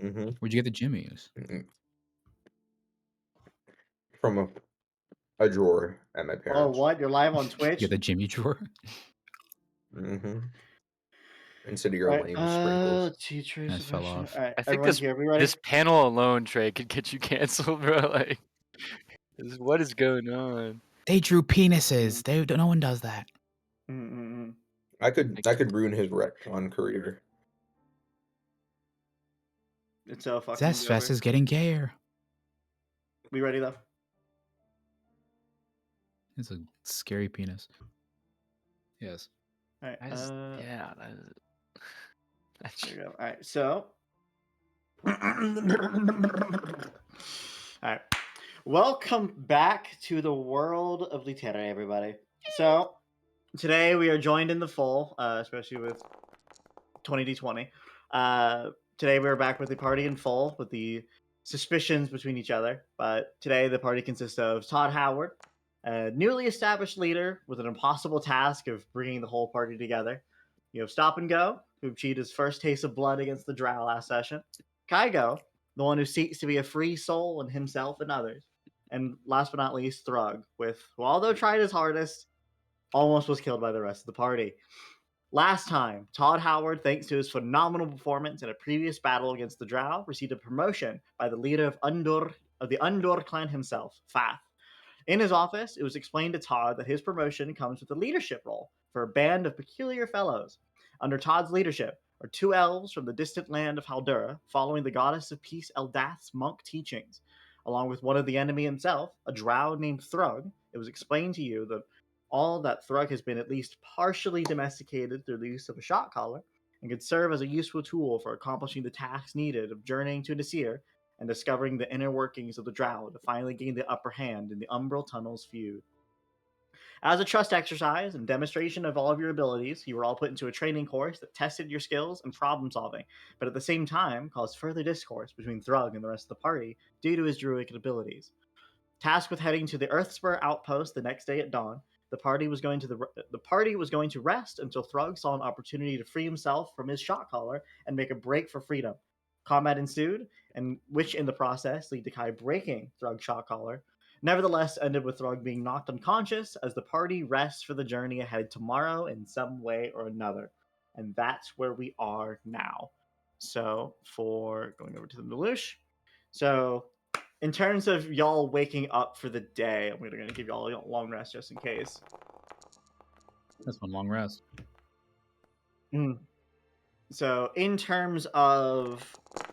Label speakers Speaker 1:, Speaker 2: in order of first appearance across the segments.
Speaker 1: Mm-hmm.
Speaker 2: Where'd you get the jimmies?
Speaker 1: From a drawer at my
Speaker 3: Oh,
Speaker 1: parents'.
Speaker 3: what? You're live on
Speaker 2: You get
Speaker 3: Twitch?
Speaker 2: the Jimmy drawer?
Speaker 1: Mm-hmm. Instead of your
Speaker 3: Right.
Speaker 1: lame sprinkles.
Speaker 3: Teachers.
Speaker 2: That fell off.
Speaker 3: All right,
Speaker 4: I think
Speaker 3: everyone here, we ready?
Speaker 4: this panel alone, Trey, could get you canceled, bro. Like, what is going on?
Speaker 2: They drew penises. No one does that.
Speaker 3: Mm-mm-mm.
Speaker 1: I could ruin his retcon career.
Speaker 3: It's so fucking
Speaker 2: Zest Fest
Speaker 3: over.
Speaker 2: is getting gayer.
Speaker 3: We ready though?
Speaker 2: It's a scary penis. Yes.
Speaker 3: All right.
Speaker 4: Yeah.
Speaker 3: There you go. All right. So. All right. Welcome back to the world of Litera, everybody. So today we are joined in the full, especially with 20d20. Today we are back with the party in full with the suspicions between each other. But today the party consists of Todd Howard, a newly established leader with an impossible task of bringing the whole party together. You have Stop and Go, who achieved his first taste of blood against the Drow last session. Kygo, the one who seeks to be a free soul in himself and others. And last but not least, Thrug, who although tried his hardest, almost was killed by the rest of the party. Last time, Todd Howard, thanks to his phenomenal performance in a previous battle against the Drow, received a promotion by the leader of the Undor clan himself, Fath. In his office, it was explained to Todd that his promotion comes with a leadership role for a band of peculiar fellows. Under Todd's leadership are two elves from the distant land of Haldura, following the goddess of peace Eldath's monk teachings. Along with one of the enemy himself, a drow named Thrug, it was explained to you that Thrug has been at least partially domesticated through the use of a shot collar and could serve as a useful tool for accomplishing the tasks needed of journeying to Nasir and discovering the inner workings of the Drow to finally gain the upper hand in the Umbral Tunnels feud. As a trust exercise and demonstration of all of your abilities, you were all put into a training course that tested your skills and problem solving, but at the same time caused further discourse between Thrug and the rest of the party due to his druidic abilities. Tasked with heading to the Earthspur outpost the next day at dawn, the party was going to rest until Thrug saw an opportunity to free himself from his shot collar and make a break for freedom. Combat ensued, and which in the process led to Kai breaking Thrug's shot collar. Nevertheless, ended with Thrug being knocked unconscious as the party rests for the journey ahead tomorrow in some way or another. And that's where we are now. So, for going over to the Lelouch. So, in terms of y'all waking up for the day, I'm going to give y'all a long rest just in case.
Speaker 2: That's one long rest.
Speaker 3: So, in terms of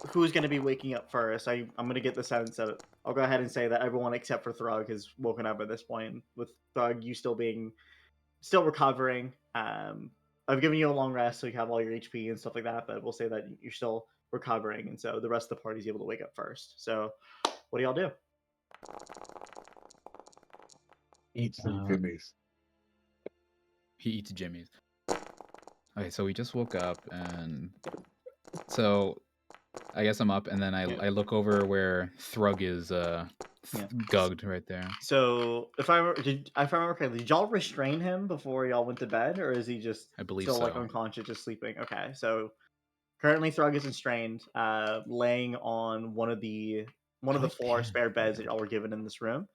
Speaker 3: who's going to be waking up first, I'm going to get the sense that I'll go ahead and say that everyone except for Thrug has woken up at this point. With Thrug, you still recovering. I've given you a long rest, so you have all your HP and stuff like that. But we'll say that you're still recovering, and so the rest of the party's able to wake up first. So, what do y'all do?
Speaker 1: Eat some Jimmy's.
Speaker 2: He eats Jimmy's. Okay, so we just woke up, and so I guess I'm up, and then I look over where Thrug is gugged right there.
Speaker 3: So if I remember correctly, did y'all restrain him before y'all went to bed, or is he just
Speaker 2: I believe
Speaker 3: still like
Speaker 2: so.
Speaker 3: unconscious, just sleeping? Okay, so currently Thrug is restrained, laying on one of the four spare beds that y'all were given in this room.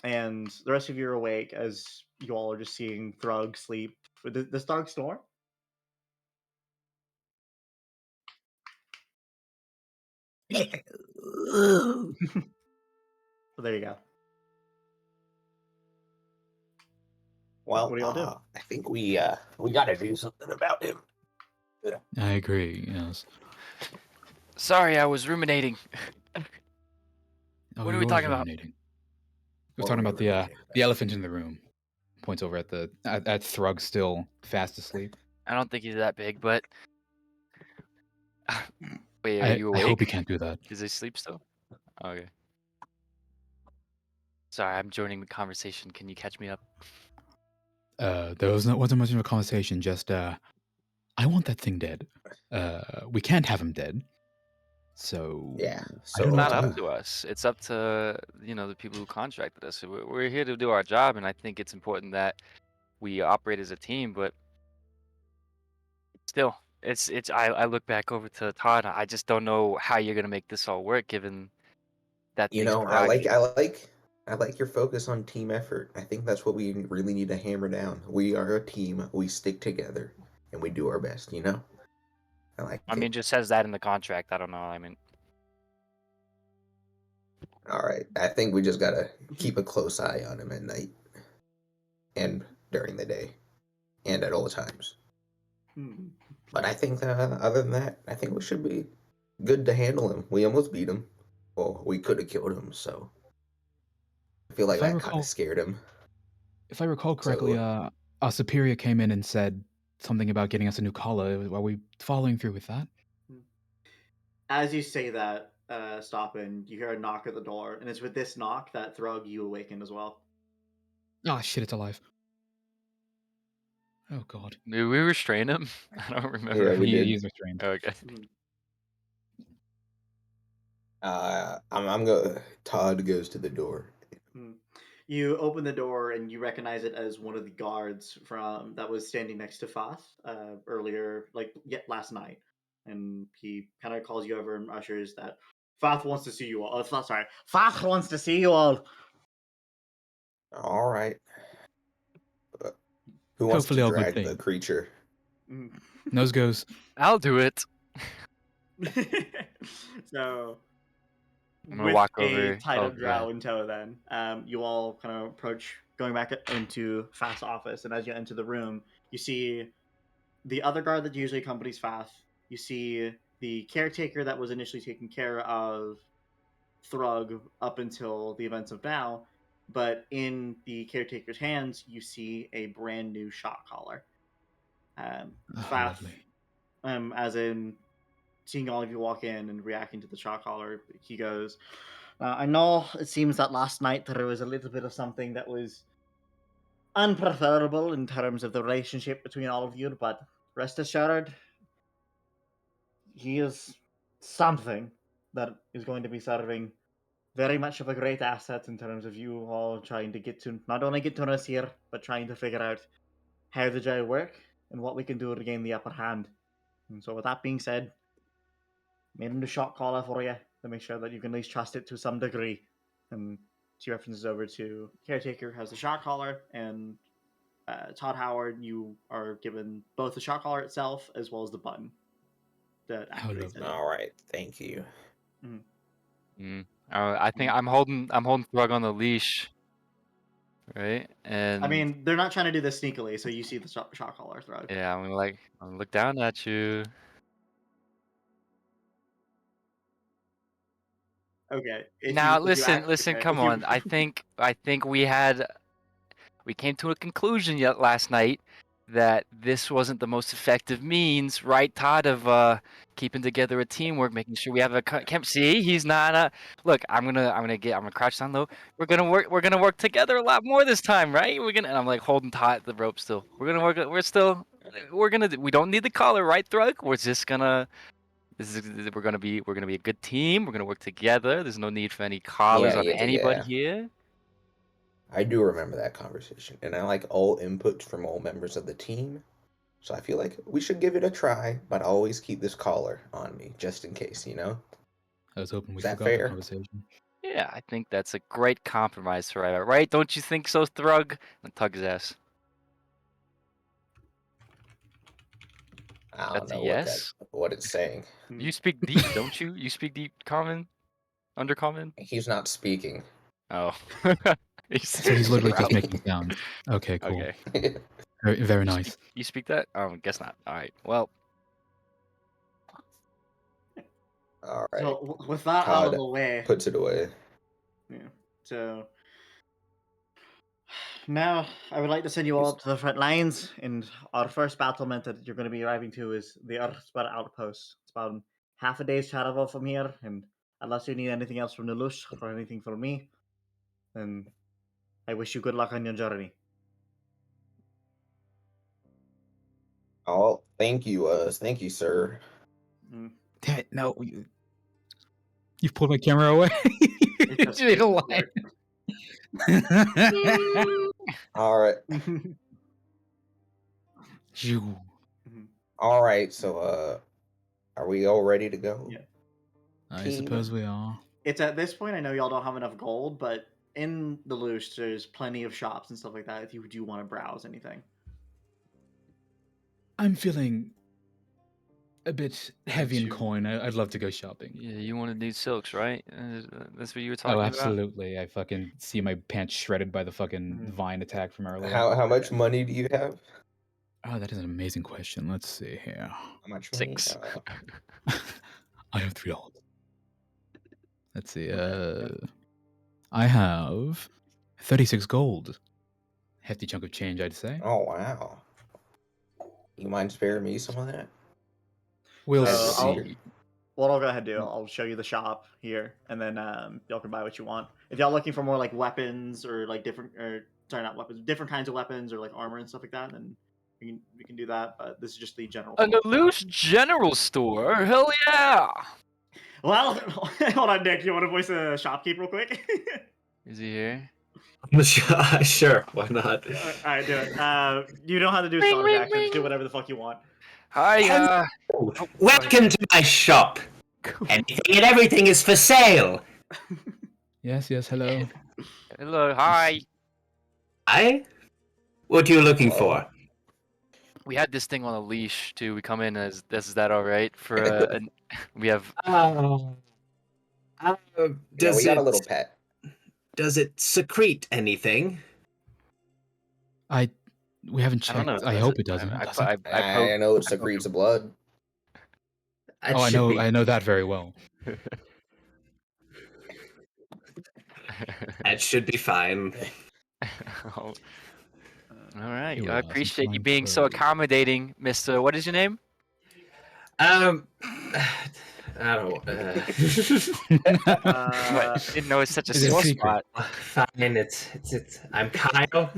Speaker 3: And the rest of you are awake as you all are just seeing Thrug sleep. Does Thrug snore? So there you go.
Speaker 1: Well,
Speaker 3: what do y'all do?
Speaker 1: I think we got to do something about him.
Speaker 2: I agree. Yes.
Speaker 4: Sorry, I was ruminating.
Speaker 2: Oh,
Speaker 4: What are we talking about?
Speaker 2: We're talking about the elephant in the room. Points over at Thrug, still fast asleep.
Speaker 4: I don't think he's that big, but wait, are you awake?
Speaker 2: I hope he can't do that.
Speaker 4: Does he sleep still? Okay. Sorry, I'm joining the conversation. Can you catch me up?
Speaker 2: There wasn't much of a conversation. Just I want that thing dead. We can't have him dead. So
Speaker 1: yeah,
Speaker 4: so it's not up to us. It's up to the people who contracted us. We're here to do our job, and I think it's important that we operate as a team. But still, I look back over to Todd. I just don't know how you're gonna make this all work, given that
Speaker 1: You
Speaker 4: takes
Speaker 1: know, I like
Speaker 4: prerogative.
Speaker 1: I like your focus on team effort. I think that's what we really need to hammer down. We are a team. We stick together and we do our best, you know? I like
Speaker 4: I mean,
Speaker 1: it.
Speaker 4: it just says that in the contract. I don't know. I mean,
Speaker 1: All right. I think we just got to keep a close eye on him at night and during the day and at all times. But I think that other than that, I think we should be good to handle him. We almost beat him. Well, we could have killed him, so I feel like
Speaker 2: If I
Speaker 1: that kind of
Speaker 2: recall,
Speaker 1: scared him.
Speaker 2: if I recall correctly,
Speaker 1: So,
Speaker 2: our superior came in and said something about getting us a new collar. Are we following through with that?
Speaker 3: As you say that, Stoppin, you hear a knock at the door, and it's with this knock that Thrug you awaken as well.
Speaker 2: Ah, shit, it's alive. Oh god.
Speaker 4: did we restrain him? I don't remember.
Speaker 1: yeah, we did.
Speaker 2: He's restrained.
Speaker 4: Okay.
Speaker 1: I'm go. Todd goes to the door.
Speaker 3: You open the door and you recognize it as one of the guards from that was standing next to Fath earlier, last night, and he kind of calls you over and ushers that Fath wants to see you all. Oh, sorry, Fath wants to see you all.
Speaker 1: All right. Who wants
Speaker 2: Hopefully
Speaker 1: to
Speaker 2: all good
Speaker 1: drag the
Speaker 2: things.
Speaker 1: creature?
Speaker 2: Nose goes.
Speaker 4: I'll do it.
Speaker 3: So
Speaker 4: I'm gonna
Speaker 3: with
Speaker 4: walk
Speaker 3: a
Speaker 4: over.
Speaker 3: tied
Speaker 4: Oh,
Speaker 3: up
Speaker 4: go ahead.
Speaker 3: drow in tow, then you all kind of approach, going back into Fath's office, and as you enter the room, you see the other guard that usually accompanies Fath. You see the caretaker that was initially taking care of Thrug up until the events of now, but in the caretaker's hands, you see a brand new shot collar.
Speaker 2: Oh,
Speaker 3: Fath,
Speaker 2: lovely.
Speaker 3: as in seeing all of you walk in and reacting to the shot collar, he goes, I know it seems that last night there was a little bit of something that was unpreferable in terms of the relationship between all of you, but rest assured, he is something that is going to be serving very much of a great asset in terms of you all trying to get to not only get to us here, but trying to figure out how the Jedi work and what we can do to gain the upper hand. And so, with that being said, made him the shot caller for you to make sure that you can at least trust it to some degree. And she references over to Caretaker has the shot caller, and Todd Howard, you are given both the shot collar itself as well as the button that
Speaker 2: How
Speaker 3: activates it.
Speaker 2: lovely.
Speaker 1: All right. Thank you.
Speaker 4: I think I'm holding Thrug on the leash, right? And
Speaker 3: I mean, they're not trying to do this sneakily, so you see the shot collar Thrug.
Speaker 4: yeah, I'm gonna look down at you.
Speaker 3: Okay.
Speaker 4: Now
Speaker 3: If you
Speaker 4: listen,
Speaker 3: act
Speaker 4: listen,
Speaker 3: okay,
Speaker 4: come
Speaker 3: if you
Speaker 4: on. I think we came to a conclusion yet last night that this wasn't the most effective means, right, Todd, of keeping together a teamwork, making sure we have a camp. See, he's not. Look, I'm gonna crouch down low. We're gonna work together a lot more this time, right? And I'm like holding taut the rope still. We're gonna work. We don't need the collar, right, Thrug? We're just gonna. We're gonna be a good team. We're gonna work together. There's no need for any collars
Speaker 1: Yeah,
Speaker 4: on
Speaker 1: yeah,
Speaker 4: anybody
Speaker 1: yeah.
Speaker 4: here.
Speaker 1: I do remember that conversation, and I like all inputs from all members of the team. So I feel like we should give it a try, but always keep this collar on me just in case, you know?
Speaker 2: I was hoping we
Speaker 1: Is that
Speaker 2: forgot the
Speaker 1: fair?
Speaker 2: conversation.
Speaker 4: Yeah, I think that's a great compromise, right? Don't you think so, Thrug? And tug his ass.
Speaker 1: I don't
Speaker 4: That's a
Speaker 1: know
Speaker 4: yes.
Speaker 1: what it's saying.
Speaker 4: You speak deep, don't you? You speak deep, common, undercommon.
Speaker 1: He's not speaking.
Speaker 4: Oh,
Speaker 2: So he's literally just
Speaker 4: growling.
Speaker 2: making sounds. Okay, cool.
Speaker 4: Okay.
Speaker 2: Very, very nice.
Speaker 4: You speak that? Oh, guess not. All right. Well,
Speaker 1: All right.
Speaker 3: So with that out of
Speaker 1: Todd
Speaker 3: the way,
Speaker 1: puts it away.
Speaker 3: yeah. So now I would like to send you all up to the front lines, and our first battlement that you're going to be arriving to is the Earthspur Outpost. It's about half a day's travel from here, and unless you need anything else from the Lush or anything from me, then I wish you good luck on your journey.
Speaker 1: Oh, thank you, sir.
Speaker 2: Damn it, no. You've pulled my camera away.
Speaker 3: It's just
Speaker 2: Made a
Speaker 3: Facebook
Speaker 2: line.
Speaker 1: All right.
Speaker 2: Phew.
Speaker 1: All right, so are we all ready to go?
Speaker 3: Yeah.
Speaker 2: I
Speaker 1: Team?
Speaker 2: suppose we are.
Speaker 3: It's at this point, I know y'all don't have enough gold, but in the Loosh, there's plenty of shops and stuff like that if you do want to browse anything.
Speaker 2: I'm feeling a bit heavy in
Speaker 3: too.
Speaker 2: coin. I'd love to go shopping.
Speaker 4: Yeah, you wanted new silks, right? That's what you were
Speaker 2: Oh,
Speaker 4: talking about.
Speaker 2: absolutely. I fucking see my pants shredded by the fucking
Speaker 3: Mhm.
Speaker 2: vine attack from earlier.
Speaker 1: How much money do you have?
Speaker 2: Oh, that is an amazing question. Let's see here.
Speaker 1: How much money?
Speaker 4: 6.
Speaker 2: I have $3. Let's see.
Speaker 3: Okay.
Speaker 2: I have 36 gold. Hefty chunk of change, I'd say.
Speaker 1: Oh wow. You mind sparing me some of that?
Speaker 2: We'll
Speaker 3: So
Speaker 2: see.
Speaker 3: what I'll go ahead and do, I'll show you the shop here, and then y'all can buy what you want. If y'all looking for more like weapons or like different, or sorry, not weapons, different kinds of weapons or like armor and stuff like that, then we can do that. But this is just the general.
Speaker 4: A Lelouch general store? Hell yeah!
Speaker 3: Well, hold on, Nick. You want to voice a shopkeep real quick?
Speaker 4: Is he here?
Speaker 5: Sure, why not?
Speaker 3: All right, do it. You don't have to do
Speaker 4: Ring,
Speaker 3: strong
Speaker 4: ring,
Speaker 3: action. Just do
Speaker 4: ring.
Speaker 3: whatever the fuck you want.
Speaker 4: Hi,
Speaker 5: Welcome to my shop. Anything and everything is for sale.
Speaker 2: Yes, hello.
Speaker 4: hello, hi.
Speaker 5: Hi? What are you looking
Speaker 1: Hello?
Speaker 5: for?
Speaker 4: We had this thing on a leash too. We come in as this. Is that all right? For we have.
Speaker 1: Yeah,
Speaker 5: Does
Speaker 1: we got a
Speaker 5: it
Speaker 1: little pet.
Speaker 5: does it secrete anything?
Speaker 2: We haven't
Speaker 4: I don't
Speaker 2: checked.
Speaker 4: know.
Speaker 2: I
Speaker 4: does
Speaker 2: hope it doesn't.
Speaker 4: I,
Speaker 2: Does
Speaker 4: I,
Speaker 2: it?
Speaker 1: I know it secretes blood.
Speaker 5: That
Speaker 2: Oh, I
Speaker 5: should be-
Speaker 2: know that very well.
Speaker 5: That should be fine.
Speaker 4: All right.
Speaker 2: Here we
Speaker 4: I
Speaker 2: are, some
Speaker 4: appreciate you
Speaker 2: fine
Speaker 4: being so
Speaker 2: clothes.
Speaker 4: accommodating, Mister. What is your name?
Speaker 5: I don't.
Speaker 4: What? Didn't know it's such a
Speaker 2: It's a
Speaker 4: sore
Speaker 2: secret.
Speaker 4: spot.
Speaker 5: Fine. It's. I'm Kyle.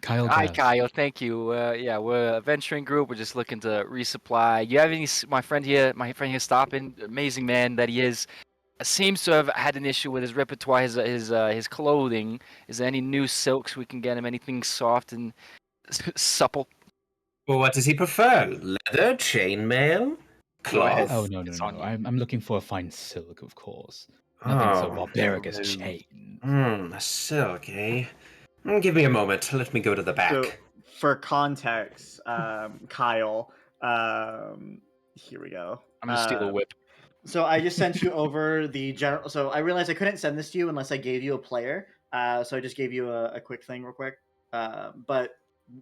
Speaker 2: Kyle
Speaker 4: Hi,
Speaker 2: Gass.
Speaker 4: Kyle. Thank you. Yeah, we're a venturing group. We're just looking to resupply. You have any? My friend here, stopping. Amazing man that he is. Seems to have had an issue with his repertoire, his clothing. Is there any new silks we can get him? Anything soft and supple?
Speaker 5: Well, what does he prefer? Leather, chainmail,
Speaker 4: Go ahead.
Speaker 5: cloth?
Speaker 2: Oh no.
Speaker 4: It's on you.
Speaker 2: I'm looking for a fine silk, of course. Nothing so barbaric as chain.
Speaker 5: Silk, eh? Give me a moment. Let me go to the back.
Speaker 3: So, for context, Kyle, here we go.
Speaker 4: I'm gonna steal a whip.
Speaker 3: So I just sent you over the general. So I realized I couldn't send this to you unless I gave you a player. So I just gave you a quick thing, real quick. But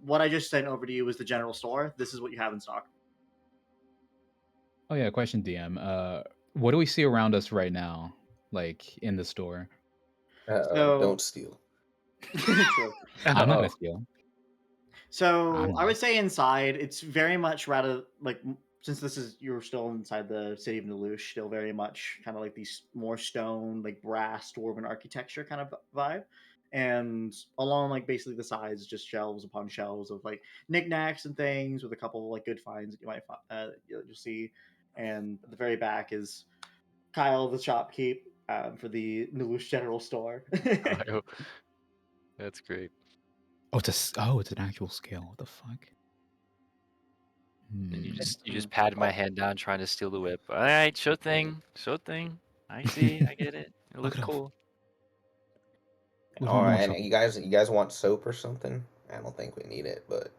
Speaker 3: what I just sent over to you was the general store. This is what you have in stock.
Speaker 2: Oh yeah, question DM. What do we see around us right now, like in the store?
Speaker 1: Don't steal.
Speaker 3: True.
Speaker 2: I'm not gonna steal.
Speaker 3: So
Speaker 2: I'm
Speaker 3: I would
Speaker 2: not.
Speaker 3: say inside, it's very much rather like, since you're still inside the city of Nelush, still very much kind of like these more stone, like brass dwarven architecture kind of vibe. And along like basically the sides, just shelves upon shelves of like knickknacks and things with a couple of like good finds that you might you'll see. And at the very back is Kyle the shopkeep for the Nelush General Store.
Speaker 4: That's great.
Speaker 2: It's an actual scale. What the fuck?
Speaker 4: And you just patted my hand down trying to steal the whip. All right, sure thing. I see. I get it. It looks
Speaker 2: Look it up.
Speaker 4: cool.
Speaker 2: We
Speaker 1: All
Speaker 2: want more
Speaker 1: right,
Speaker 2: shop.
Speaker 1: you guys want soap or something? I don't think we need it, but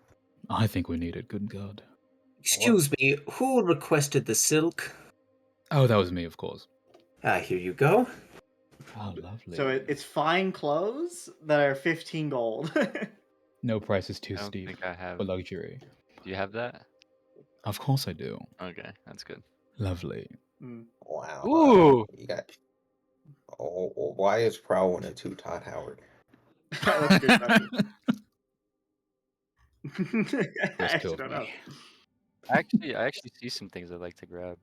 Speaker 2: I think we need it. Good God.
Speaker 5: Excuse me, who requested the silk?
Speaker 2: Oh, that was me, of course.
Speaker 5: Here you go.
Speaker 2: Oh, lovely.
Speaker 3: So it's fine clothes that are 15 gold.
Speaker 2: No price is too
Speaker 4: I don't
Speaker 2: steep
Speaker 4: think I have.
Speaker 2: for luxury.
Speaker 4: Do you have that?
Speaker 2: Of course I do.
Speaker 4: Okay, that's good.
Speaker 2: Lovely.
Speaker 1: wow.
Speaker 4: Ooh.
Speaker 1: You got. Oh, why is Prowl one and two Todd Howard?
Speaker 3: That's a good question. I
Speaker 2: Just
Speaker 3: actually
Speaker 2: killed
Speaker 3: don't know.
Speaker 2: me.
Speaker 4: I actually see some things I'd like to grab.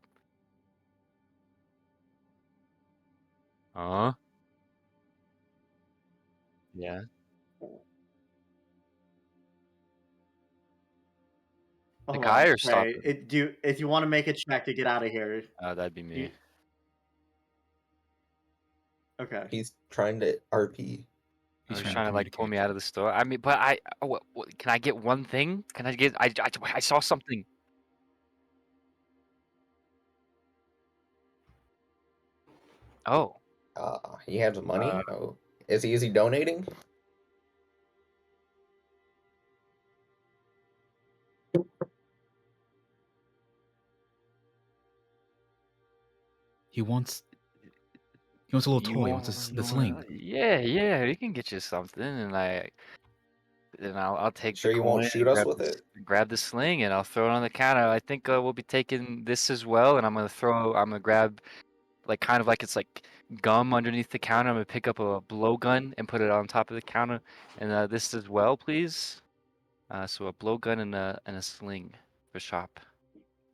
Speaker 4: Yeah.
Speaker 3: Hold
Speaker 4: Guy
Speaker 3: on.
Speaker 4: or stop
Speaker 3: Wait, if you want to make a check to get out of here.
Speaker 4: Oh, that'd be me.
Speaker 3: Okay.
Speaker 1: He's trying to RP.
Speaker 4: He's
Speaker 2: trying
Speaker 4: trying to like pull me out of the store. I mean, but what, can I get one thing? Can I get? I saw something. Oh.
Speaker 1: He has money. Oh, is he donating?
Speaker 2: He wants a little toy. He wants the sling.
Speaker 4: Yeah, he can get you something, and I'll take the
Speaker 1: Sure, you won't
Speaker 4: coin,
Speaker 1: shoot us with it?
Speaker 4: grab the sling, and I'll throw it on the counter. I think we'll be taking this as well, and I'm gonna grab like kind of like it's like gum underneath the counter. I'm gonna pick up a blowgun and put it on top of the counter, and this as well, please. So a blowgun and a sling for shop.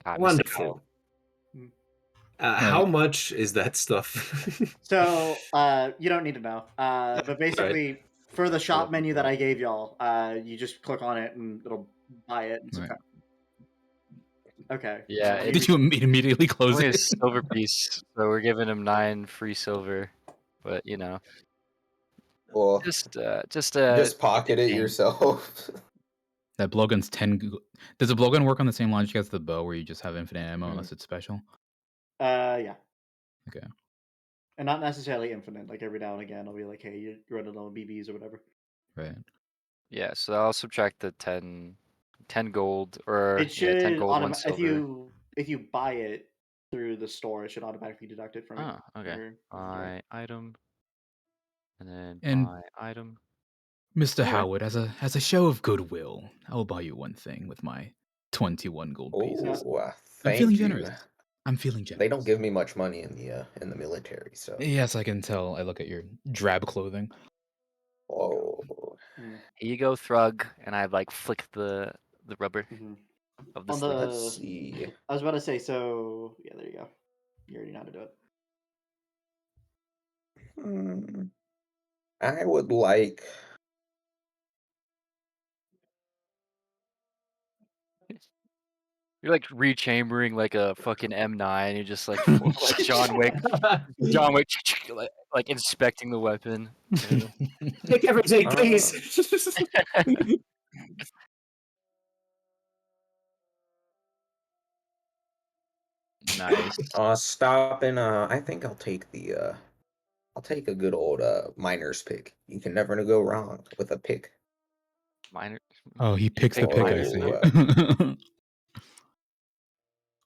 Speaker 4: Mr.
Speaker 5: Wonderful. How much is that stuff?
Speaker 3: So you don't need to know. But basically, for the shop menu that I gave y'all, you just click on it and it'll buy it.
Speaker 2: Right.
Speaker 3: Okay.
Speaker 4: Yeah.
Speaker 2: Did you immediately close
Speaker 4: Only a
Speaker 2: it?
Speaker 4: silver piece, so we're giving him 9 free silver. But
Speaker 1: Well,
Speaker 4: just
Speaker 1: pocket it
Speaker 4: thing.
Speaker 1: yourself.
Speaker 2: That blowgun's 10. Does the blowgun work on the same logic as the bow, where you just have infinite ammo unless it's special?
Speaker 3: Yeah.
Speaker 2: Okay.
Speaker 3: And not necessarily infinite. Like every now and again, I'll be like, "Hey, you're running low on BBs or whatever."
Speaker 2: Right.
Speaker 4: Yeah, so I'll subtract the 10 gold, or
Speaker 3: It should
Speaker 4: 10 gold, 1 silver.
Speaker 3: if you buy it through the store, it should automatically deduct it from
Speaker 4: Oh, okay.
Speaker 3: your
Speaker 4: Buy item, and then
Speaker 2: And
Speaker 4: buy item.
Speaker 2: Mr.
Speaker 4: Alright.
Speaker 2: Howard, as a show of goodwill, I will buy you one thing with my 21 gold pieces.
Speaker 1: Oh,
Speaker 2: I'm
Speaker 1: thank
Speaker 2: feeling
Speaker 1: you.
Speaker 2: generous. I'm feeling generous.
Speaker 1: They don't give me much money in the military, so.
Speaker 2: Yes, I can tell. I look at your drab clothing.
Speaker 1: Oh.
Speaker 4: Here you go, Thrug, and I like flick the rubber of the
Speaker 3: On
Speaker 4: sling.
Speaker 1: Let's see.
Speaker 3: I was about to say, so yeah, there you go. You already know how to do it.
Speaker 1: I would like.
Speaker 4: You're like rechambering like a fucking M9. You're just like full, like John Wick, like inspecting the weapon.
Speaker 5: Take everything, please.
Speaker 4: Nice.
Speaker 1: Stop and I think I'll take I'll take a good old miner's pick. You can never go wrong with a pick.
Speaker 4: Miner.
Speaker 2: Oh, he picks the pick, I see.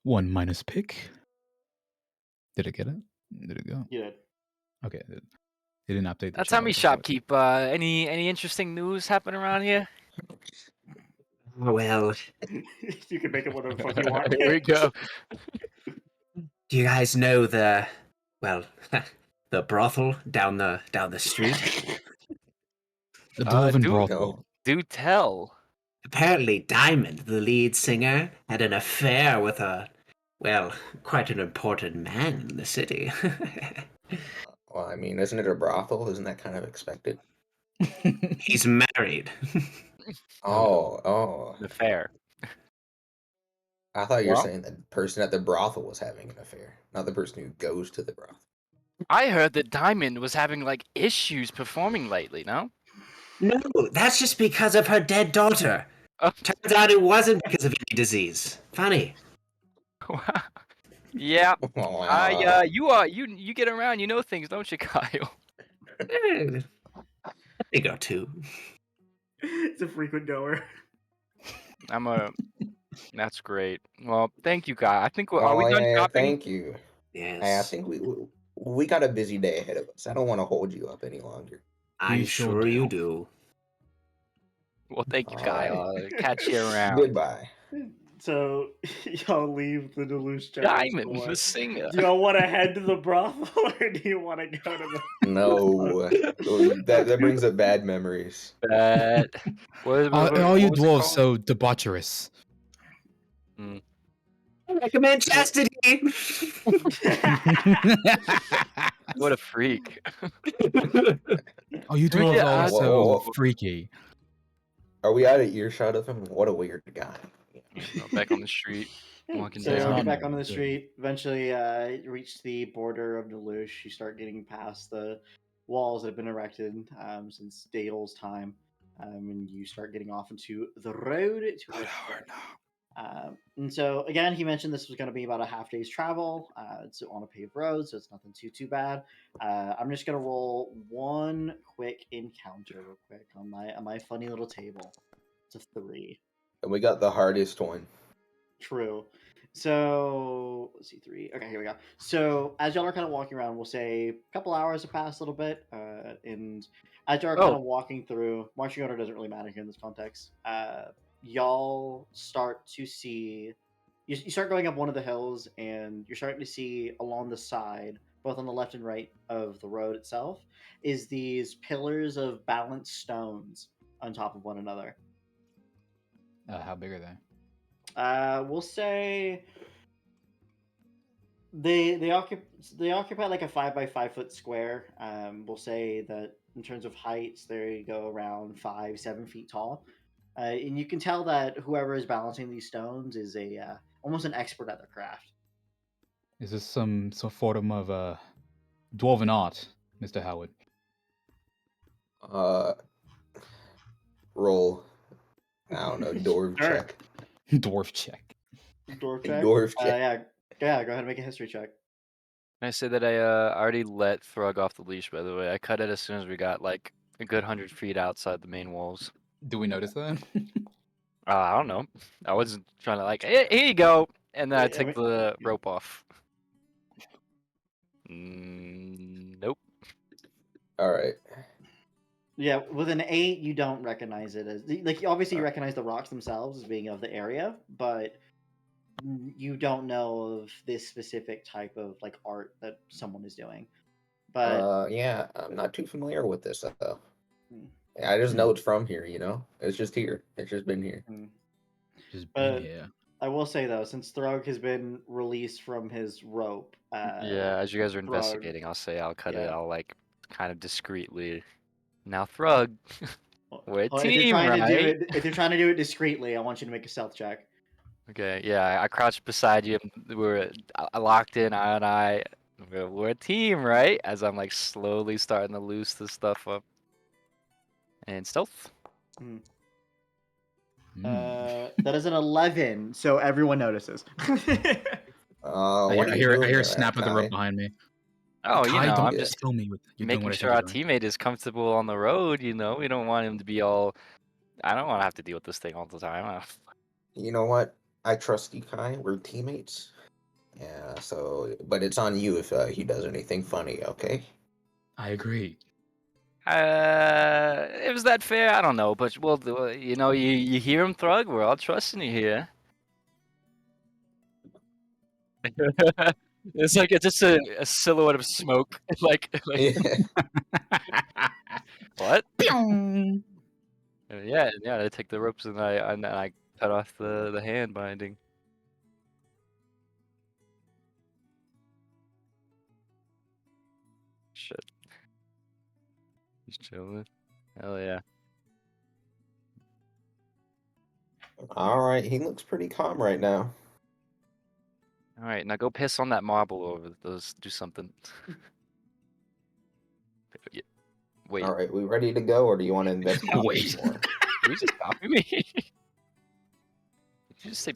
Speaker 2: 1 minus pick. Did it get it? Did it go?
Speaker 3: Yeah.
Speaker 2: Okay. It didn't update the
Speaker 4: Tell me,
Speaker 2: chat.
Speaker 4: shopkeep. Any interesting news happening around here?
Speaker 5: Well,
Speaker 3: You can make it whatever the fuck you want.
Speaker 4: Here we go.
Speaker 5: do you guys know the brothel down the street?
Speaker 2: The Dwarven
Speaker 4: do-
Speaker 2: brothel.
Speaker 4: Do tell.
Speaker 5: Apparently, Diamond, the lead singer, had an affair with quite an important man in the city.
Speaker 1: Well, I mean, isn't it a brothel? Isn't that kind of expected?
Speaker 5: He's married.
Speaker 1: Oh.
Speaker 4: An affair.
Speaker 1: I thought you were
Speaker 4: Well?
Speaker 1: saying the person at the brothel was having an affair, not the person who goes to the brothel.
Speaker 4: I heard that Diamond was having like issues performing lately. No.
Speaker 5: No, that's just because of her dead daughter. Turns out it wasn't because of any disease. Funny.
Speaker 4: Yeah. You get around, you know things, don't you, Kyle?
Speaker 5: I think or two.
Speaker 3: It's a frequent goer.
Speaker 4: That's great. Well, thank you, guys. I think are we done shopping?
Speaker 1: Thank you.
Speaker 5: Yes.
Speaker 1: I think we got a busy day ahead of us. I don't want to hold you up any longer.
Speaker 5: I'm sure you do.
Speaker 4: Well, thank you,
Speaker 1: All
Speaker 4: Kyle.
Speaker 1: right.
Speaker 4: Catch you around.
Speaker 1: Goodbye.
Speaker 3: So y'all leave the Deluxe
Speaker 4: Diamond, the singer.
Speaker 3: Do y'all want to head to the brothel or do you want to go to the?
Speaker 1: No, that brings up bad memories.
Speaker 2: All you dwarves so debaucherous.
Speaker 5: I recommend chastity.
Speaker 4: What a freak.
Speaker 2: Oh, you dwarves are so freaky.
Speaker 1: Are we out of earshot of him? What a weird guy.
Speaker 4: Back on the street, walking
Speaker 3: So
Speaker 4: down.
Speaker 3: get back onto the street. Eventually, you reach the border of Deluxe. You start getting past the walls that have been erected since Dale's time, and you start getting off into the road to and so again, he mentioned this was going to be about a half day's travel. It's on a paved road, so it's nothing too bad. I'm just going to roll one quick encounter real quick on my funny little table. It's a 3.
Speaker 1: And we got the hardest one.
Speaker 3: True. So let's see, 3. Okay, here we go. So as y'all are kind of walking around, we'll say a couple hours have passed a little bit, and as y'all are kind of walking through, marching order doesn't really matter here in this context. Y'all start to see, you start going up one of the hills, and you're starting to see along the side, both on the left and right of the road itself, is these pillars of balanced stones on top of one another.
Speaker 2: How big are they?
Speaker 3: We'll say they occupy like a 5 by 5 foot square. We'll say that in terms of heights, they go around 5-7 feet tall. And you can tell that whoever is balancing these stones is almost an expert at their craft.
Speaker 2: Is this some form of dwarven art, Mr. Howard?
Speaker 1: Roll. I don't know. Dwarf
Speaker 3: Sure.
Speaker 1: check.
Speaker 2: Dwarf check.
Speaker 3: Dwarf check.
Speaker 1: Dwarf check.
Speaker 3: Yeah. Go ahead and make a history check.
Speaker 4: I say that I already let Thrug off the leash. By the way, I cut it as soon as we got like a good 100 feet outside the main walls.
Speaker 2: Do we notice that?
Speaker 4: I don't know. I wasn't trying to like, here you go, and then I
Speaker 3: I
Speaker 4: took
Speaker 3: mean-
Speaker 4: the rope off. Nope.
Speaker 1: All right.
Speaker 3: Yeah, with an 8, you don't recognize it as like obviously you recognize the rocks themselves as being of the area, but you don't know of this specific type of like art that someone is doing. But
Speaker 1: Yeah, I'm not too familiar with this though.
Speaker 3: Hmm.
Speaker 1: I just know it's from here. It's just here. It's just been here.
Speaker 2: Just
Speaker 3: But-
Speaker 2: been here.
Speaker 3: I will say though, since Throg has been released from his rope,
Speaker 4: Yeah, as you guys are
Speaker 3: Throg-
Speaker 4: investigating, I'll say I'll cut it.
Speaker 3: yeah.
Speaker 4: I'll like kind of discreetly. Now, Thrug, we're a
Speaker 3: Well,
Speaker 4: team, right?
Speaker 3: if you're trying to do it discreetly, I want you to make a stealth check.
Speaker 4: Okay, yeah, I crouched beside you. I locked in, eye on eye. We're a team, right? As I'm like slowly starting to loose this stuff up. And stealth.
Speaker 3: That is an 11, so everyone notices.
Speaker 2: I
Speaker 1: What are you
Speaker 2: hear
Speaker 1: doing
Speaker 2: a
Speaker 1: there,
Speaker 2: snap of the
Speaker 1: Kai?
Speaker 2: rope behind me.
Speaker 4: Oh, you
Speaker 2: Kai,
Speaker 4: know,
Speaker 2: don't
Speaker 4: I'm just
Speaker 2: tell me you're doing
Speaker 4: making
Speaker 2: what I
Speaker 4: sure
Speaker 2: think
Speaker 4: our
Speaker 2: you're doing.
Speaker 4: teammate is comfortable on the road. We don't want him to be all. I don't want to have to deal with this thing all the time.
Speaker 1: You know what? I trust you, Kai. We're teammates. Yeah. So, but it's on you if he does anything funny. Okay.
Speaker 2: I agree.
Speaker 4: It was that fair? I don't know, but well, you hear him, Thrug. We're all trusting you here. It's like it's just a silhouette of smoke, like what? Yeah. I take the ropes and I cut off the hand binding. Shit. He's chilling. Hell yeah.
Speaker 1: All right. He looks pretty calm right now.
Speaker 4: All right, now go piss on that marble over those. Do something. Yeah. Wait,
Speaker 1: All right. We ready to go, or do you want to investigate
Speaker 2: Wait.
Speaker 1: more?
Speaker 4: did you just copy me? Did you just say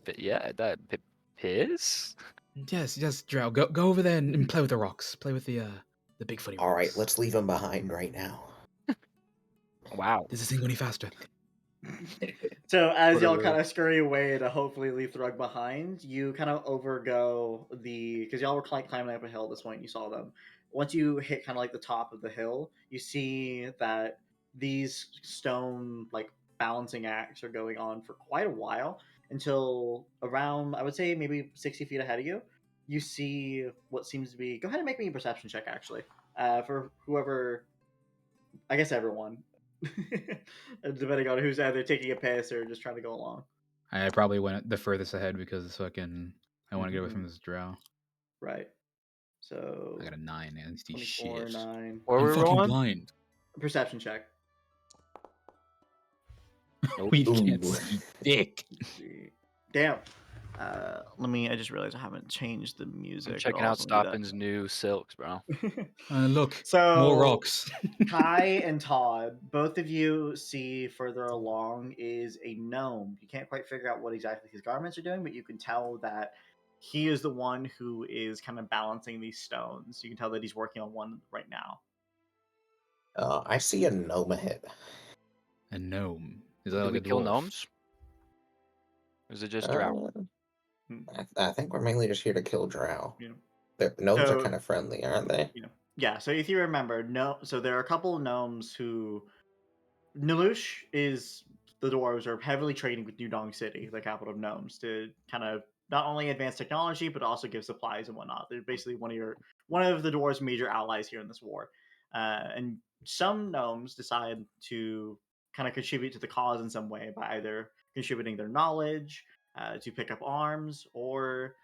Speaker 4: piss?
Speaker 2: Yes, Drow. Go over there and play with the rocks. Play with the big footy rocks.
Speaker 1: All right. Let's leave him behind right now.
Speaker 4: Wow.
Speaker 2: Does this thing go any faster?
Speaker 3: So as y'all
Speaker 1: Whatever.
Speaker 3: kind of scurry away to hopefully leave Thrug behind, you kind of overgo because y'all were climbing up a hill at this point. You saw them. Once you hit kind of like the top of the hill, you see that these stone like balancing acts are going on for quite a while until around I would say maybe 60 feet ahead of you. You see what seems to be. Go ahead and make me a perception check actually. For whoever, I guess everyone. Depending on who's either taking a piss or just trying to go along.
Speaker 2: I probably went the furthest ahead because I want to get away from this Drow.
Speaker 3: Right. So
Speaker 2: I got a 9 and it's
Speaker 3: 24, 9.
Speaker 4: What
Speaker 2: I'm
Speaker 4: were we
Speaker 2: fucking
Speaker 4: rolling?
Speaker 2: blind.
Speaker 3: Perception check.
Speaker 4: Nope.
Speaker 2: We
Speaker 1: Ooh.
Speaker 2: can't see dick.
Speaker 3: Damn. I just realized I haven't changed the music.
Speaker 4: I'm
Speaker 3: at
Speaker 4: checking
Speaker 3: all,
Speaker 4: out
Speaker 3: so let me
Speaker 4: Stoppin's new silks, bro.
Speaker 3: do that.
Speaker 2: Look,
Speaker 3: So
Speaker 2: more rocks.
Speaker 3: Kai and Todd, both of you see further along is a gnome. You can't quite figure out what exactly his garments are doing, but you can tell that he is the one who is kind of balancing these stones. You can tell that he's working on one right now.
Speaker 1: I see a gnome ahead.
Speaker 2: A gnome. Is that
Speaker 4: Did
Speaker 2: like
Speaker 4: we
Speaker 2: a
Speaker 4: kill
Speaker 2: dwarf?
Speaker 4: gnomes? Or is it just drow?
Speaker 1: I think we're mainly just here to kill drow.
Speaker 3: Yeah.
Speaker 1: Gnomes are
Speaker 3: So-
Speaker 1: kind of friendly, aren't they?
Speaker 3: Yeah, so if you remember, so there are a couple of gnomes who Nalush is the dwarves are heavily trading with New Dong City, the capital of gnomes, to kind of not only advance technology but also give supplies and whatnot. They're basically one of the dwarves' major allies here in this war. And some gnomes decide to kind of contribute to the cause in some way by either contributing their knowledge to pick up arms or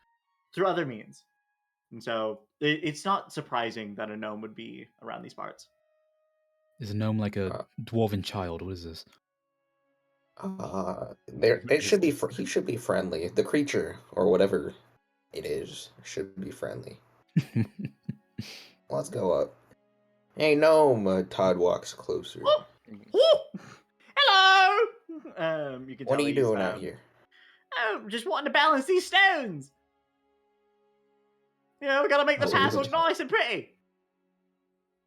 Speaker 3: through other means. And so it's not surprising that a gnome would be around these parts.
Speaker 2: Is a gnome like a
Speaker 1: Uh,
Speaker 2: dwarven child? What is this?
Speaker 1: It should be. He should be friendly. The creature or whatever it is should be friendly. Let's go up. Hey, gnome. Todd walks closer.
Speaker 3: Hello. You can
Speaker 1: What
Speaker 3: tell
Speaker 1: are you
Speaker 3: he's,
Speaker 1: doing out here?
Speaker 3: Oh, just wanting to balance these stones. You know, we gotta make the
Speaker 1: Oh,
Speaker 3: path
Speaker 1: you-
Speaker 3: look nice and pretty.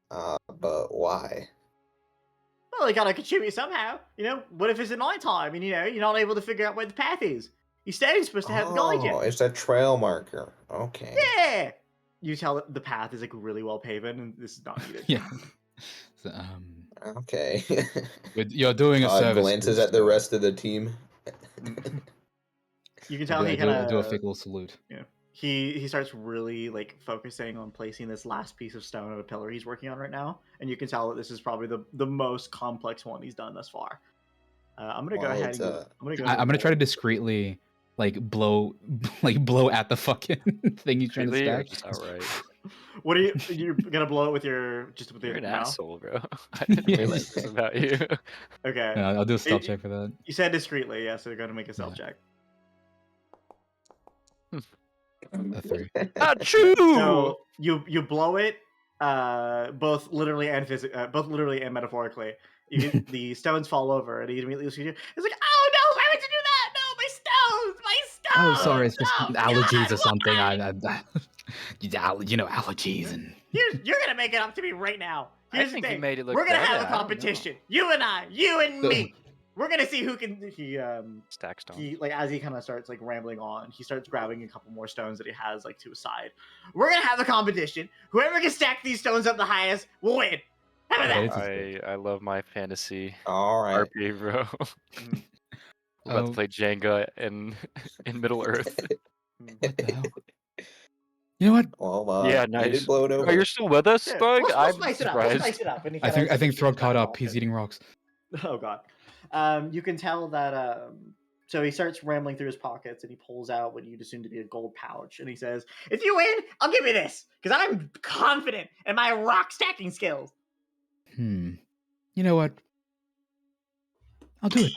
Speaker 1: But why?
Speaker 3: Well, they gotta contribute somehow. You know, what if it's at night time and you're not able to figure out where the path is? Your stone's supposed to help guide you.
Speaker 1: It's a trail marker. Okay.
Speaker 3: Yeah. You tell that the path is like really well paven, and this is not needed.
Speaker 2: Yeah. So,
Speaker 1: Okay.
Speaker 2: you're doing a
Speaker 1: Todd
Speaker 2: service.
Speaker 1: glances at the rest of the team.
Speaker 3: You can tell
Speaker 2: I
Speaker 3: he
Speaker 2: do a
Speaker 3: kind
Speaker 2: fake little salute.
Speaker 3: of he starts really like focusing on placing this last piece of stone on a pillar he's working on right now, and you can tell that this is probably the most complex one he's done thus far. I'm gonna go
Speaker 1: Well,
Speaker 3: ahead
Speaker 1: it's,
Speaker 3: and
Speaker 2: I'm gonna try to discreetly blow at the fucking thing he's trying to
Speaker 4: Really, or
Speaker 2: stack.
Speaker 4: just outright?
Speaker 3: What are you're gonna blow it with your
Speaker 4: You're an
Speaker 3: mouth?
Speaker 4: asshole, bro. I didn't realize this about you.
Speaker 3: Okay.
Speaker 2: Yeah, I'll do a stealth check for that.
Speaker 3: You said discreetly, yeah, so you're gonna make a stealth
Speaker 2: Yeah.
Speaker 3: check.
Speaker 2: A 3.
Speaker 4: Achoo!
Speaker 3: So you blow it, both literally and both literally and metaphorically. The stones fall over, and he immediately looks at you. It's like, oh no, why would you do that? No, my stones, my stones.
Speaker 2: Oh, sorry, it's just
Speaker 3: Oh,
Speaker 2: allergies
Speaker 3: God,
Speaker 2: or something.
Speaker 3: why?
Speaker 2: Allergies and.
Speaker 3: You're gonna make it up to me right now.
Speaker 4: I
Speaker 3: Here's
Speaker 4: think
Speaker 3: the
Speaker 4: you
Speaker 3: thing.
Speaker 4: made it look
Speaker 3: We're gonna
Speaker 4: better,
Speaker 3: have a
Speaker 4: I don't know.
Speaker 3: competition. You and I, you and me. We're gonna see who can.
Speaker 4: Stack stone.
Speaker 3: He as he kind of starts like rambling on, he starts grabbing a couple more stones that he has like to his side. We're gonna have a competition. Whoever can stack these stones up the highest will win. How about
Speaker 2: Okay,
Speaker 3: that?
Speaker 2: this is
Speaker 4: I love my fantasy
Speaker 1: All right.
Speaker 4: RP, bro. We're about to play Jenga in Middle Earth.
Speaker 2: What the hell? You know what?
Speaker 1: Well,
Speaker 4: Yeah,
Speaker 1: you
Speaker 4: nice.
Speaker 1: did blow it over.
Speaker 4: Oh, you're still with us,
Speaker 3: Yeah,
Speaker 4: Thug?
Speaker 3: we'll
Speaker 4: I'm
Speaker 3: spice it up. We'll
Speaker 4: surprised.
Speaker 3: spice it up. And he
Speaker 2: I
Speaker 3: kinda
Speaker 2: think
Speaker 3: like,
Speaker 2: Thrug
Speaker 3: shoots
Speaker 2: caught
Speaker 3: back
Speaker 2: up.
Speaker 3: off
Speaker 2: He's
Speaker 3: and-
Speaker 2: eating rocks.
Speaker 3: Oh god. You can tell that. So he starts rambling through his pockets and he pulls out what you'd assume to be a gold pouch, and he says, "If you win, I'll give you this because I'm confident in my rock stacking skills."
Speaker 2: You know what? I'll do it.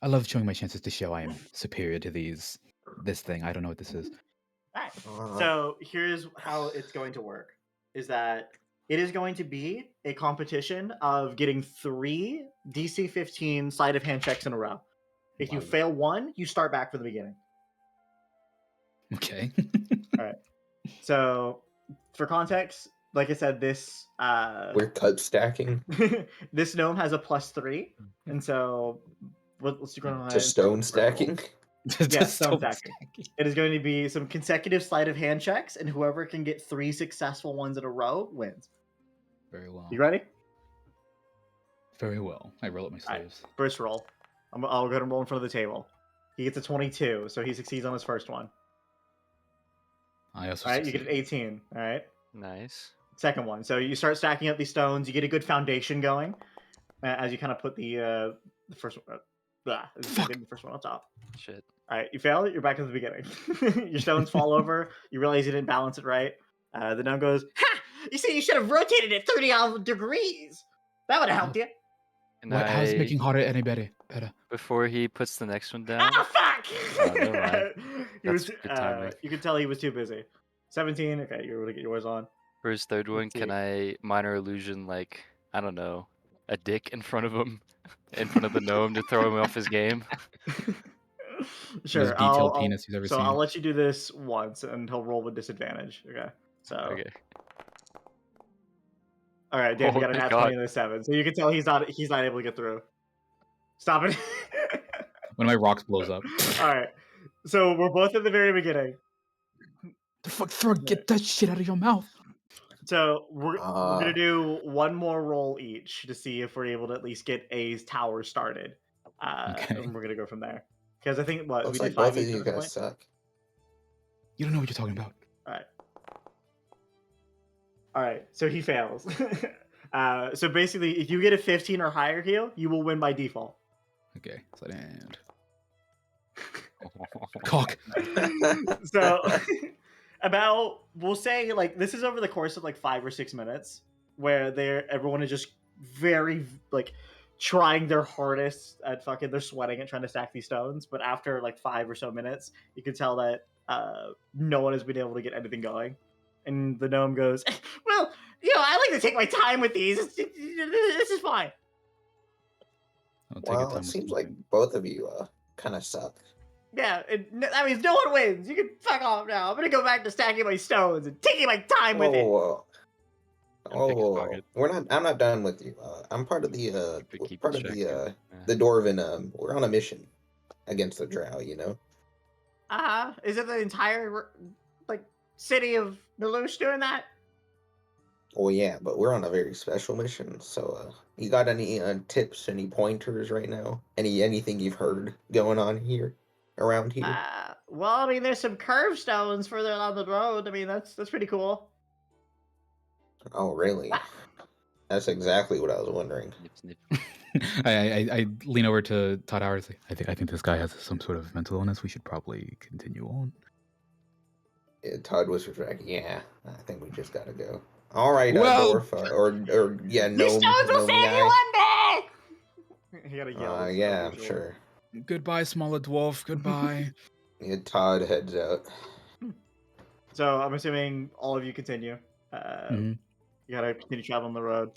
Speaker 2: I love showing my chances to show I am superior to this thing. I don't know what this is.
Speaker 3: All right. So here's how it's going to work: is that it is going to be a competition of getting 3 DC 15 sleight of hand checks in a row. If you
Speaker 2: Wow.
Speaker 3: fail one, you start back from the beginning.
Speaker 2: Okay.
Speaker 3: All right. So, for context, like I said, this
Speaker 1: We're cut stacking
Speaker 3: this gnome has a +3, and so let's go ahead
Speaker 1: to
Speaker 3: and start
Speaker 1: stone
Speaker 3: with the roll.
Speaker 1: stacking.
Speaker 3: Yeah, stone stacking. It is going to be some consecutive sleight of hand checks, and whoever can get 3 successful ones in a row wins.
Speaker 2: Very well.
Speaker 3: You ready?
Speaker 2: Very well. I roll up my
Speaker 3: All right.
Speaker 2: sleeves.
Speaker 3: First roll. I'll go ahead and roll in front of the table. He gets a 22, so he succeeds on his first one.
Speaker 2: I also
Speaker 3: All right, you get
Speaker 2: succeeded.
Speaker 3: an 18. All right.
Speaker 4: Nice.
Speaker 3: Second one. So you start stacking up these stones. You get a good foundation going as you kind of put the first one. The first one on top.
Speaker 4: Shit.
Speaker 3: All right, you fail. You're back at the beginning. Your stones fall over. You realize you didn't balance it right. The gnome goes, "Ha! You see, you should have rotated it 30 degrees. That would have helped you."
Speaker 4: And
Speaker 2: How's making harder any better?
Speaker 4: before he puts the next one down,
Speaker 3: Ah, fuck!
Speaker 4: Oh, never mind.
Speaker 3: He was.
Speaker 4: That's good timing.
Speaker 3: You could tell he was too busy. 17. Okay, you're able to get yours on.
Speaker 4: For his third one,
Speaker 3: Let's
Speaker 4: can
Speaker 3: see.
Speaker 4: I minor illusion, like, I don't know, a dick in front of him, in front of the gnome to throw him off his game?
Speaker 3: Sure.
Speaker 2: Most detailed penis he's ever
Speaker 3: so
Speaker 2: seen.
Speaker 3: I'll let you do this once, and he'll roll with disadvantage. Okay. So.
Speaker 4: Okay.
Speaker 3: All right, Dan, you
Speaker 4: Oh,
Speaker 3: got an
Speaker 4: thank
Speaker 3: at
Speaker 4: God.
Speaker 3: 20 and a 7, so you can tell he's not able to get through. Stop it.
Speaker 2: One of my rocks blows up.
Speaker 3: All right, so we're both at the very beginning.
Speaker 2: The fuck, Thrug, get that shit out of your mouth.
Speaker 3: So we're gonna do one more roll each to see if we're able to at least get A's tower started.
Speaker 2: Okay.
Speaker 3: And we're gonna go from there. Because I think what
Speaker 1: Looks
Speaker 3: we
Speaker 1: like
Speaker 3: did 5
Speaker 1: both of
Speaker 3: each
Speaker 1: you
Speaker 3: at this
Speaker 1: guys
Speaker 3: point.
Speaker 1: suck.
Speaker 2: You don't know what you're talking about.
Speaker 3: All right. So he fails. So basically, if you get a 15 or higher heal, you will win by default.
Speaker 2: Okay, sleight of hand. Cock.
Speaker 3: So we'll say like this is over the course of like 5 or 6 minutes where everyone is just very like trying their hardest at they're sweating at trying to stack these stones, but after like 5 or so minutes you can tell that no one has been able to get anything going, and the gnome goes, well, I like to take my time with these. This is fine.
Speaker 2: I'll take your
Speaker 1: Well,
Speaker 2: time
Speaker 1: it
Speaker 2: with
Speaker 1: seems
Speaker 2: something.
Speaker 1: like both of you kind of suck.
Speaker 3: Yeah, that means no one wins. You can fuck off now. I'm gonna go back to stacking my stones and taking my time with it.
Speaker 1: Whoa,
Speaker 4: And pick his
Speaker 1: whoa.
Speaker 4: pocket.
Speaker 1: I'm not done with you. I'm part of the
Speaker 4: But keep
Speaker 1: part of
Speaker 4: distracting.
Speaker 1: the
Speaker 4: Yeah.
Speaker 1: the dwarven. We're on a mission against the drow. You know.
Speaker 3: Is it the entire like city of Nalush doing that?
Speaker 1: Oh yeah, but we're on a very special mission. So, you got any tips, any pointers right now? Anything you've heard going on here, around here?
Speaker 3: Well, I mean, there's some curve stones further along the road. I mean, that's pretty cool.
Speaker 1: Oh really? That's exactly what I was wondering.
Speaker 4: Snip, snip.
Speaker 2: I lean over to Todd Howard. I think this guy has some sort of mental illness. We should probably continue on.
Speaker 1: Todd was like, "Yeah, I think we just gotta go." All right,
Speaker 2: Well-
Speaker 1: dwarf, or yeah,
Speaker 3: These
Speaker 1: gnome,
Speaker 3: stones will
Speaker 1: gnome
Speaker 3: save you
Speaker 1: guy.
Speaker 3: one day. He gotta yell.
Speaker 1: Yeah, I'm sure.
Speaker 2: Goodbye, smaller dwarf. Goodbye.
Speaker 1: Yeah, Todd heads out.
Speaker 3: So I'm assuming all of you continue.
Speaker 2: Mhm.
Speaker 3: You gotta continue traveling the road.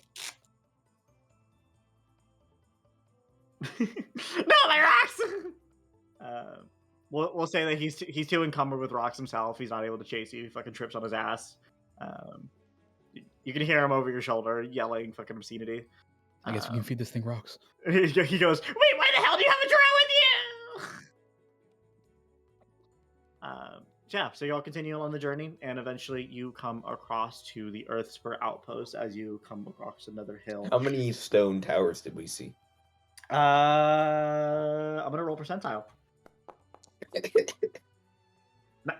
Speaker 3: No, my rocks! We'll say that he's too encumbered with rocks himself. He's not able to chase you. He fucking trips on his ass. You can hear him over your shoulder yelling fucking obscenity.
Speaker 2: I guess we can feed this thing rocks.
Speaker 3: He goes, wait, why the hell do you have a drow with you? So y'all continue on the journey, and eventually you come across to the Earthspur outpost as you come across another hill.
Speaker 1: How many stone towers did we see?
Speaker 3: I'm gonna roll percentile.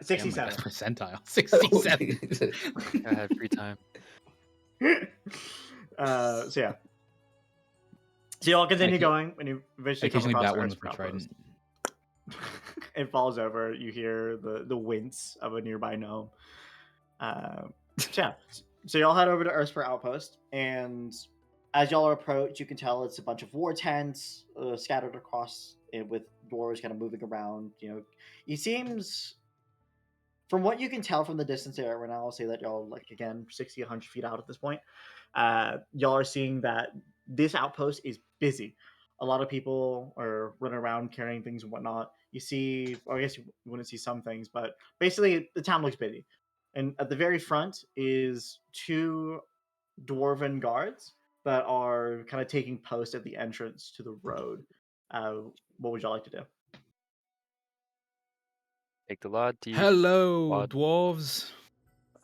Speaker 3: 67.
Speaker 2: Damn, percentile. 67.
Speaker 4: I had free time.
Speaker 3: So yeah. So y'all continue going when you
Speaker 2: I
Speaker 3: eventually come
Speaker 2: occasionally
Speaker 3: across
Speaker 2: bat one
Speaker 3: Earthspur
Speaker 2: with my
Speaker 3: outpost.
Speaker 2: trident.
Speaker 3: It falls over. You hear the wince of a nearby gnome. So y'all head over to Earthspur Outpost, and as y'all approach, you can tell it's a bunch of war tents scattered across it, with dwarves kind of moving around. It seems, from what you can tell from the distance there right now, I'll say that y'all, like, again, 60, 100 feet out at this point, y'all are seeing that this outpost is busy. A lot of people are running around carrying things and whatnot. You see, or I guess you wouldn't see some things, but basically the town looks busy. And at the very front is 2 dwarven guards that are kind of taking post at the entrance to the road. What would y'all like to do?
Speaker 4: Take the lot.
Speaker 2: Hello,
Speaker 4: Odd.
Speaker 2: dwarves.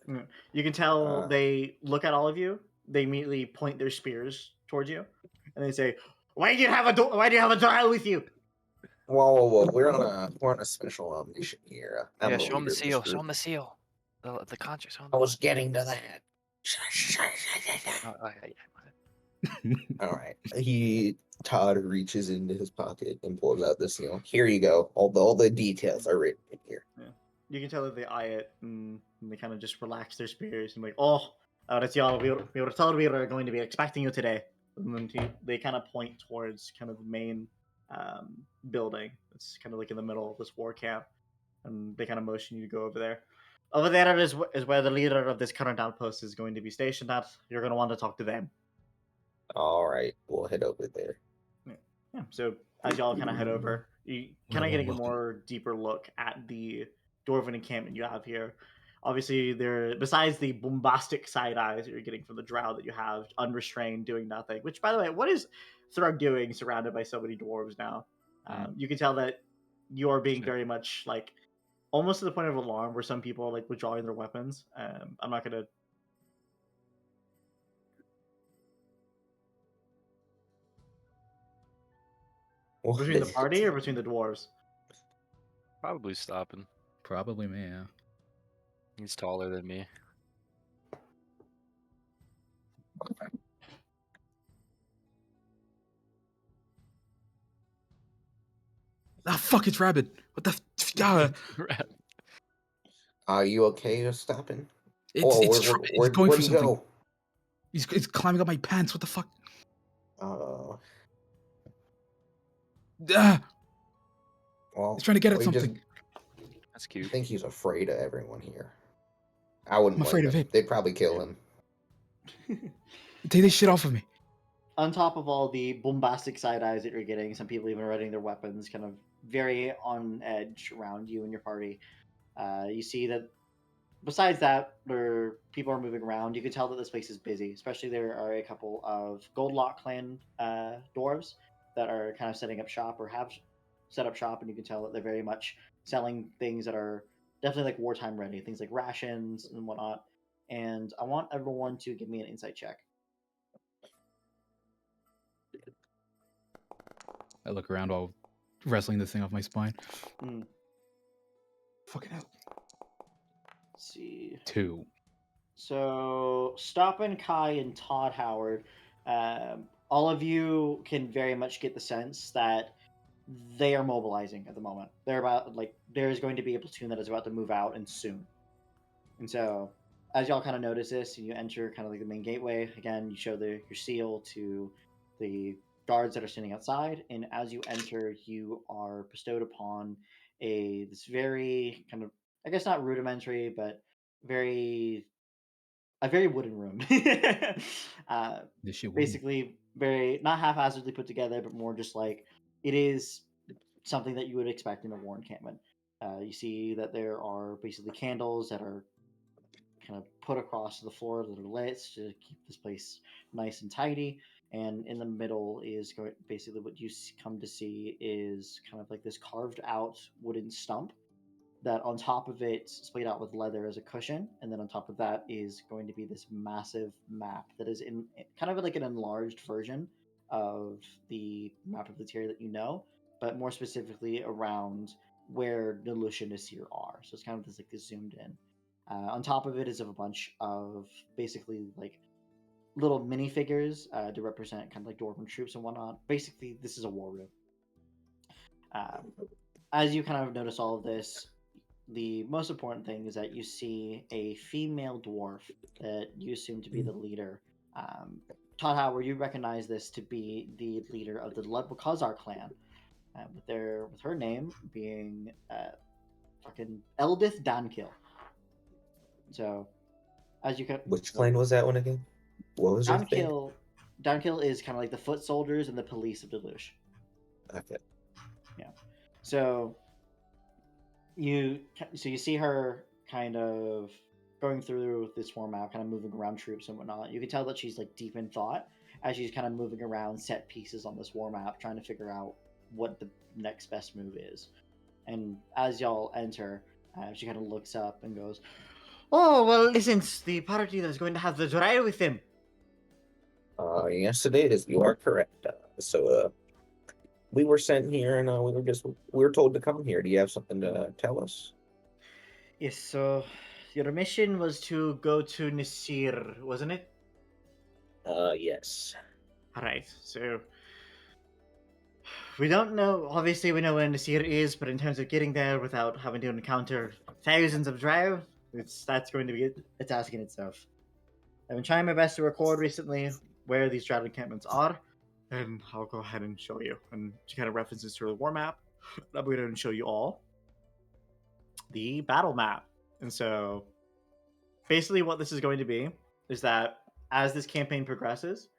Speaker 3: You can tell they look at all of you. They immediately point their spears towards you, and they say, "Why do you have a drow with you?"
Speaker 1: Whoa! We're on a special mission here. I'm
Speaker 4: Yeah,
Speaker 1: the
Speaker 4: show him the
Speaker 1: leader of this
Speaker 4: seal. Show
Speaker 1: group.
Speaker 4: him the seal. The contract. Show him
Speaker 1: I was getting to that. All right. Todd reaches into his pocket and pulls out the seal. Here you go. All the details are written in here.
Speaker 3: Yeah. You can tell that they eye it, and they kind of just relax their spears and like, "Oh, that's y'all. We were told we were going to be expecting you today." And then they kind of point towards kind of the main building. It's kind of like in the middle of this war camp. and they kind of motion you to go over there. Over there is where the leader of this current outpost is going to be stationed at. You're going to want to talk to them.
Speaker 1: All right, we'll head over there.
Speaker 3: Yeah. So as y'all kind of head over, you kind of getting a more deeper look at the dwarven encampment you have here. Obviously, besides the bombastic side eyes that you're getting from the drow that you have unrestrained, doing nothing. Which, by the way, what is Thrug doing, surrounded by so many dwarves now? You can tell that you are being very much like almost to the point of alarm, where some people are like withdrawing their weapons. I'm not gonna.
Speaker 1: What
Speaker 3: Between the
Speaker 1: is
Speaker 3: party
Speaker 1: it?
Speaker 3: or between the dwarves?
Speaker 4: Probably stopping.
Speaker 2: Probably me, yeah.
Speaker 4: He's taller than me.
Speaker 2: Ah, fuck, it's Rabbit. What the
Speaker 1: Are you okay with stopping?
Speaker 2: It's Rabbit. He's going
Speaker 1: where'd
Speaker 2: for
Speaker 1: he
Speaker 2: something.
Speaker 1: go?
Speaker 2: He's climbing up my pants. What the fuck? Ah,
Speaker 1: Well,
Speaker 2: he's trying to get at
Speaker 1: he just-
Speaker 2: something.
Speaker 4: That's
Speaker 1: I
Speaker 4: cute.
Speaker 1: think he's afraid of everyone here. I wouldn't
Speaker 2: I'm afraid
Speaker 1: blame
Speaker 2: of
Speaker 1: him.
Speaker 2: it.
Speaker 1: They'd probably kill him.
Speaker 2: Take this shit off of me.
Speaker 3: On top of all the bombastic side eyes that you're getting, some people even readying their weapons, kind of very on edge around you and your party. You see that besides that, where people are moving around, you can tell that this place is busy. Especially there are a couple of Goldlock clan dwarves that are kind of setting up shop or have set up shop, and you can tell that they're very much selling things that are definitely like wartime ready, things like rations and whatnot. And I want everyone to give me an insight check.
Speaker 2: I look around while wrestling this thing off my spine.
Speaker 3: Mm.
Speaker 2: Fucking hell.
Speaker 3: Let's see.
Speaker 2: 2.
Speaker 3: So, Stoppin, Kai, and Todd Howard, all of you can very much get the sense that they are mobilizing at the moment. They're about, like, there's going to be a platoon that is about to move out and soon. And so, as y'all kind of notice this, and you enter kind of like the main gateway, again, you show your seal to the guards that are standing outside, and as you enter, you are bestowed upon this very kind of, I guess not rudimentary, but a very wooden room.
Speaker 2: This shit wouldn't.
Speaker 3: Basically, very not haphazardly put together, but more just like it is something that you would expect in a war encampment. You see that there are basically candles that are kind of put across the floor that are lit to keep this place nice and tidy. And in the middle is basically what you come to see is kind of like this carved out wooden stump that on top of it, splayed out with leather as a cushion, and then on top of that is going to be this massive map that is in kind of like an enlarged version of the map of the tier that you know, but more specifically around where Nelush and Nasir are. So it's kind of this like this zoomed in. On top of it is a bunch of basically like little minifigures to represent kind of like dwarven troops and whatnot. Basically, this is a war room. As you kind of notice all of this, the most important thing is that you see a female dwarf that you assume to be the leader. Todd Howard, you recognize this to be the leader of the Ludwig-Khazar clan, with her name being fucking Eldith Dankill. So, as you can,
Speaker 1: Which clan was that one again? What was her thing?
Speaker 3: Dankill is kind of like the foot soldiers and the police of Deluge.
Speaker 1: Okay.
Speaker 3: Yeah. So you see her kind of going through this war map, kind of moving around troops and whatnot. You can tell that she's like deep in thought as she's kind of moving around set pieces on this war map, trying to figure out what the next best move is. And as y'all enter, she kind of looks up and goes, "Oh well, listen, the party that's going to have the drow with them."
Speaker 1: Yes, it is. You are correct. We were sent here, and we were told to come here. Do you have something to tell us?
Speaker 3: Yes. So your mission was to go to Nasir, wasn't it?
Speaker 1: Yes.
Speaker 3: All right. So we don't know. Obviously, we know where Nasir is, but in terms of getting there without having to encounter thousands of drow, that's going to be a task in itself. I've been trying my best to record recently where these drow encampments are, and I'll go ahead and show you. And she kind of references to the war map. I'm going to show you all. the battle map. And so basically what this is going to be is that as this campaign progresses,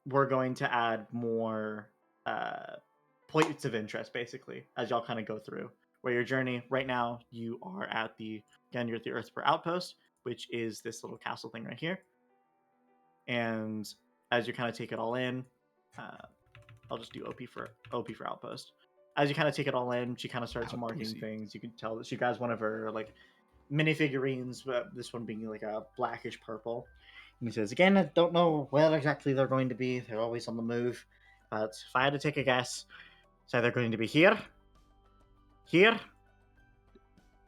Speaker 3: we're going to add more points of interest, basically, as y'all kind of go through. Where your journey right now, you are at you're at the Earthspur Outpost, which is this little castle thing right here. And as you kind of take it all in, I'll just do OP for Outpost. As you kind of take it all in, she kind of starts marking things. You can tell that she has one of her like minifigurines, but this one being like a blackish purple. And he says, again, I don't know where exactly they're going to be. They're always on the move. But if I had to take a guess, it's either going to be here,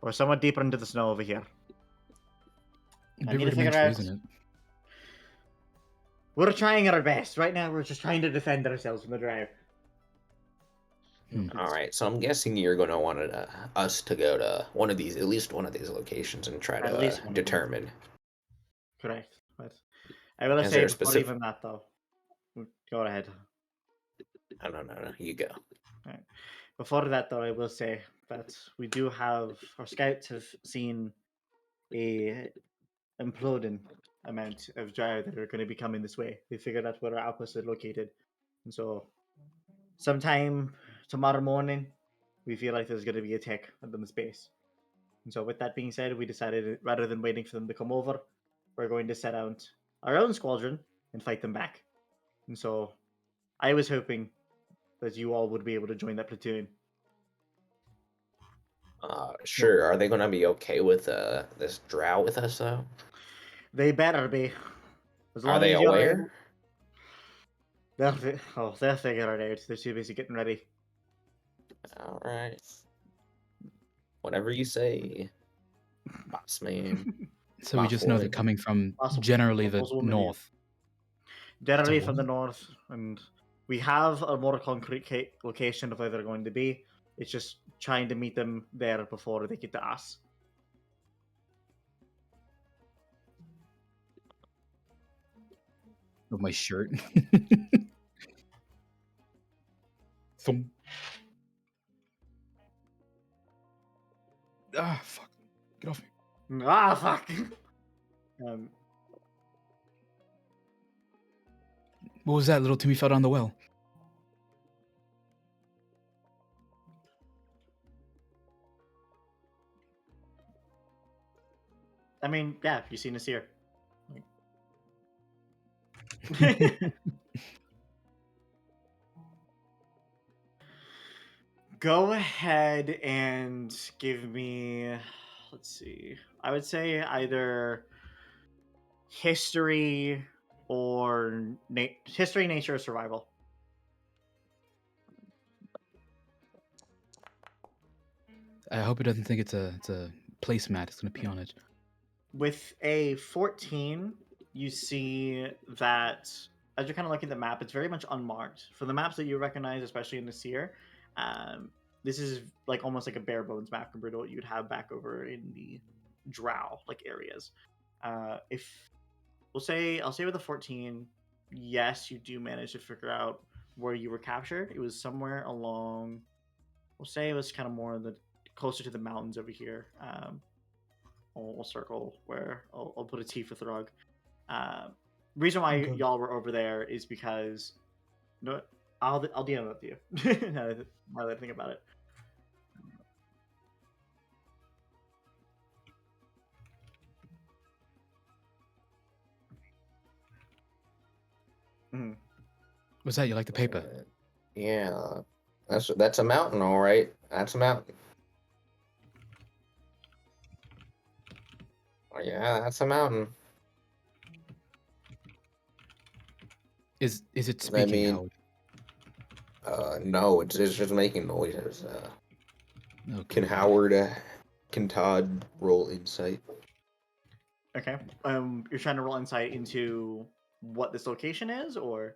Speaker 3: or somewhat deeper into the snow over here. I need to figure out. Isn't it? We're trying our best. Right now, we're just trying to defend ourselves from the drive.
Speaker 1: All right, so I'm guessing you're going to want us to go to at least one of these locations and try to determine.
Speaker 3: Correct. But I will say before even that, though. Go ahead.
Speaker 1: No, you go.
Speaker 3: All right. Before that, though, I will say that we do have, our scouts have seen a imploding amount of drow that are going to be coming this way. They figured out where our outposts are located. And so sometime tomorrow morning, we feel like there's going to be a attack on the base. And so with that being said, we decided rather than waiting for them to come over, we're going to set out our own squadron and fight them back. And so I was hoping that you all would be able to join that platoon.
Speaker 1: Sure. Are they going to be okay with this drow with us, though?
Speaker 3: They better be.
Speaker 1: As long Are they as aware?
Speaker 3: They'll figure it out. They're too busy getting ready.
Speaker 1: All right. Whatever you say, boss man.
Speaker 2: So we just know they're coming from generally the north.
Speaker 3: Generally from the north, and we have a more concrete location of where they're going to be. It's just trying to meet them there before they get to us.
Speaker 2: With my shirt. Ah, fuck. Get off me.
Speaker 3: Ah, fuck.
Speaker 2: What was that? Little Timmy fell down the well.
Speaker 3: I mean, yeah, you've seen us here. Go ahead and give me, let's see, I would say either history or history, nature, or survival.
Speaker 2: I hope it doesn't think it's a placemat. It's going to pee on it.
Speaker 3: With a 14, you see that as you're kind of looking at the map, it's very much unmarked. For the maps that you recognize, especially in the Seer, this is like almost like a bare bones map compared to what you'd have back over in the Drow like areas. If I'll say with a 14, yes, you do manage to figure out where you were captured. It was somewhere along. We'll say it was kind of more closer to the mountains over here. We'll circle where I'll put a T for Thrug. Reason why y'all were over there is because I'll DM it to you now that I think about it.
Speaker 2: Mm-hmm. What's that? You like the paper?
Speaker 1: Yeah, that's a mountain, all right. That's a mountain. Oh, yeah, that's a mountain.
Speaker 2: Is it speaking?
Speaker 1: No, it's just making noises. Okay. Can Todd roll insight?
Speaker 3: Okay. You're trying to roll insight into what this location is, or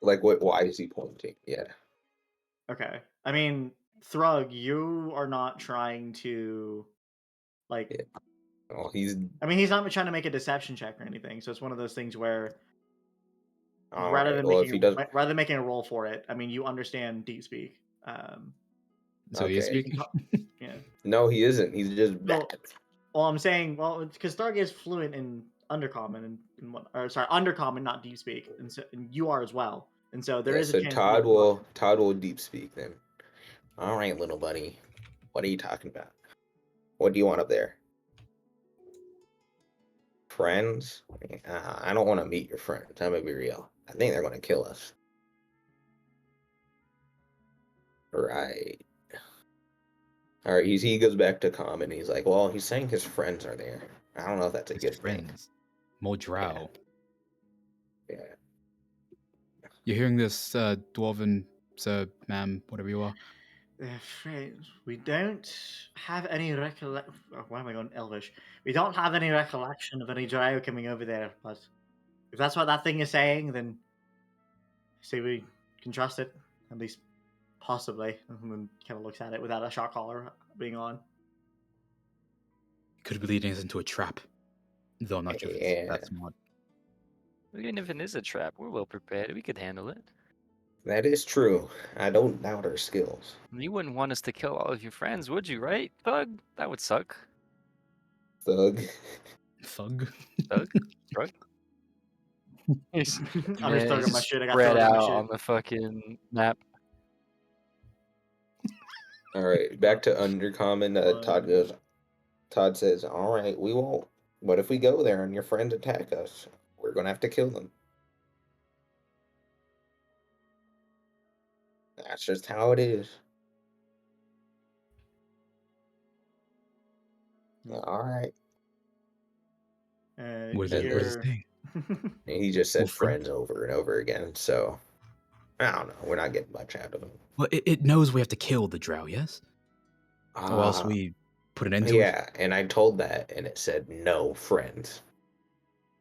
Speaker 1: like why is he pointing? Yeah.
Speaker 3: Okay. I mean, Thrug, you are not trying to like.
Speaker 1: Yeah. Well, he's
Speaker 3: not trying to make a deception check or anything. So it's one of those things where rather than making a roll for it, I mean, you understand deep speak.
Speaker 2: So he is
Speaker 1: Okay.
Speaker 2: speaking.
Speaker 3: Yeah.
Speaker 1: No, he isn't. He's just.
Speaker 3: Well, I'm saying, because Thrug is fluent in Undercommon and what, or sorry, Undercommon, not Deep Speak, and you are as well. And so there
Speaker 1: Yeah,
Speaker 3: is a
Speaker 1: so
Speaker 3: chance that
Speaker 1: Todd will deep speak then. All right, little buddy. What are you talking about? What do you want up there? Friends? I don't want to meet your friends. I'm gonna be real. I think they're gonna kill us. Right. All right. He goes back to common. And he's like, well, he's saying his friends are there. I don't know if that's a
Speaker 2: His
Speaker 1: good thing.
Speaker 2: friends. More drow.
Speaker 1: Yeah.
Speaker 2: You're hearing this, dwarven, sir, ma'am, whatever you are?
Speaker 3: friends, we don't have any recollection. Why am I going Elvish? We don't have any recollection of any Drow coming over there, but if that's what that thing is saying, then say we can trust it, at least possibly. And then kind of looks at it without a shock collar being on.
Speaker 2: Could be leading us into a trap. Though I'm not sure if it's
Speaker 1: Yeah.
Speaker 2: that smart.
Speaker 4: Even if it is a trap, we're well prepared. We could handle it.
Speaker 1: That is true. I don't doubt our skills.
Speaker 4: You wouldn't want us to kill all of your friends, would you, right, Thug? That would suck.
Speaker 1: Thug.
Speaker 2: Thug.
Speaker 4: Thug? Thug?
Speaker 3: I'm just
Speaker 4: Man,
Speaker 3: throwing
Speaker 4: he's
Speaker 3: my shit. I got
Speaker 4: spread
Speaker 3: thrown in my
Speaker 4: out
Speaker 3: shit.
Speaker 4: on the fucking map.
Speaker 1: All right, back to Undercommon. Todd says, all right, we won't. What if we go there and your friends attack us? We're going to have to kill them. That's just how it is. All right.
Speaker 2: What is it saying?
Speaker 1: And he just said
Speaker 2: Well, friend-
Speaker 1: friends over and over again. So, I don't know. We're not getting much out of him.
Speaker 2: Well, it knows we have to kill the drow, yes? Or else we put an end to it?
Speaker 1: Yeah, and I told that, and it said no friends.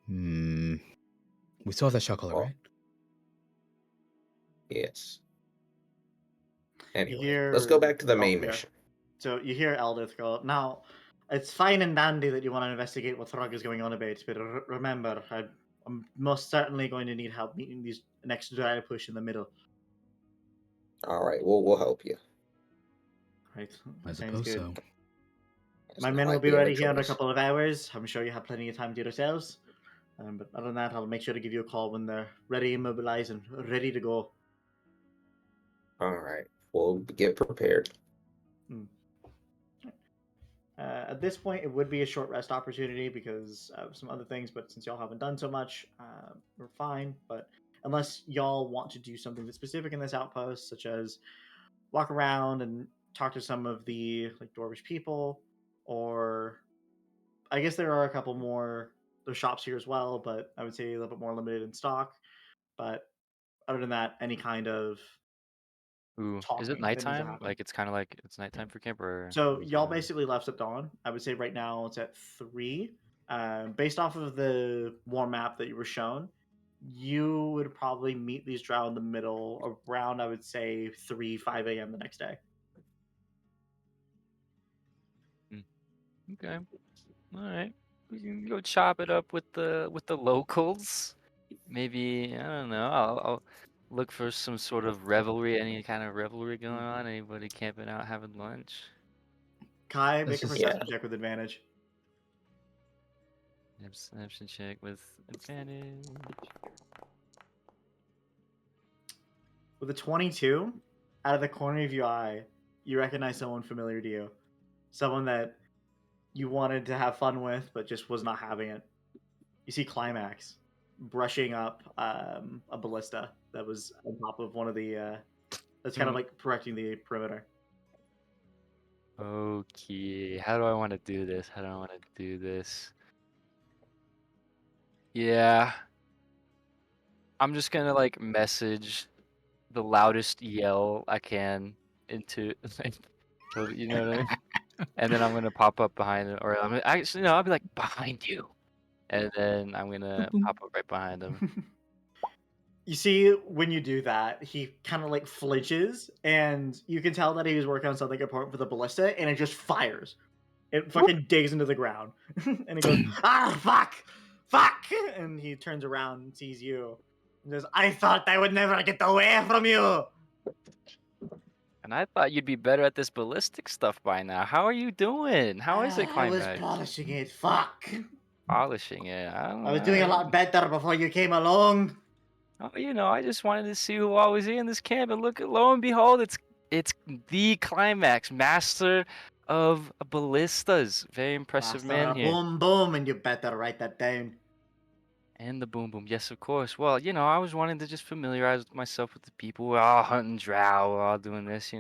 Speaker 2: We still have that shot collar,
Speaker 1: Well,
Speaker 2: right?
Speaker 1: yes. Anyway, let's go back to the main mission.
Speaker 3: So you hear Eldith go, now, it's fine and dandy that you want to investigate what Thrug is going on about, but remember, I'm most certainly going to need help meeting these next dry push in the middle.
Speaker 1: All right, we'll help you.
Speaker 3: Right,
Speaker 2: I
Speaker 3: that sounds
Speaker 2: suppose
Speaker 3: good.
Speaker 2: so.
Speaker 1: It's
Speaker 3: My
Speaker 1: not
Speaker 3: men will
Speaker 1: like
Speaker 3: be
Speaker 1: we have
Speaker 3: ready here in a
Speaker 1: choice.
Speaker 3: couple of hours. I'm sure you have plenty of time to yourselves. But other than that, I'll make sure to give you a call when they're ready, mobilized, and ready to go.
Speaker 1: All right, we'll get prepared.
Speaker 3: At this point, it would be a short rest opportunity because of some other things, but since y'all haven't done so much, we're fine. But unless y'all want to do something that's specific in this outpost, such as walk around and talk to some of the like dwarvish people, or I guess there are a couple more there's shops here as well, but I would say a little bit more limited in stock. But other than that, any kind of
Speaker 4: Ooh, is it
Speaker 3: talking that needs to
Speaker 4: nighttime?
Speaker 3: happen.
Speaker 4: Like it's kind of like it's nighttime for camp, or
Speaker 3: So
Speaker 4: what is
Speaker 3: y'all
Speaker 4: going on?
Speaker 3: basically left at dawn. I would say right now it's at 3. Based off of the war map that you were shown, you would probably meet these drow in the middle around, I would say, 5 a.m. the next day.
Speaker 4: Okay, all right. We can go chop it up with the locals. Maybe I don't know. I'll look for some sort of revelry, any kind of revelry going on. Anybody camping out having lunch?
Speaker 3: Kai,
Speaker 2: Let's
Speaker 3: make a
Speaker 2: just-
Speaker 3: perception check with advantage.
Speaker 4: Perception check with advantage.
Speaker 3: With a 22, out of the corner of your eye, you recognize someone familiar to you. Someone that you wanted to have fun with, but just was not having it. You see Climax brushing up a ballista that was on top of one of the that's kind of like protecting the perimeter.
Speaker 4: Okay, how do I want to do this? How do I want to do this? Yeah, I'm just gonna like message the loudest yell I can into, like, so you know what I mean? And then I'm gonna pop up behind it, or I'm gonna, actually no, I'll be like behind you, and then I'm gonna pop up right behind him.
Speaker 3: You see, when you do that, he kind of like flinches, and you can tell that he was working on something important for the ballista, and it just fires. It fucking digs into the ground, and he goes, "Ah, fuck!" And he turns around and sees you, and says, "I thought I would never get away from you."
Speaker 4: And I thought you'd be better at this ballistic stuff by now. How are you doing? How is it,
Speaker 3: I was
Speaker 4: Climax?
Speaker 3: polishing it. Fuck.
Speaker 4: Polishing it. I don't
Speaker 3: I was doing a lot better before you came along.
Speaker 4: Oh, I just wanted to see who all was in this camp, and lo and behold, it's the Climax, master of ballistas. Very impressive
Speaker 3: Master
Speaker 4: man
Speaker 3: of
Speaker 4: here.
Speaker 3: boom boom, and you better write that down.
Speaker 4: And the boom boom, yes, of course. Well, I was wanting to just familiarize myself with the people. We're all hunting drow, we're all doing this.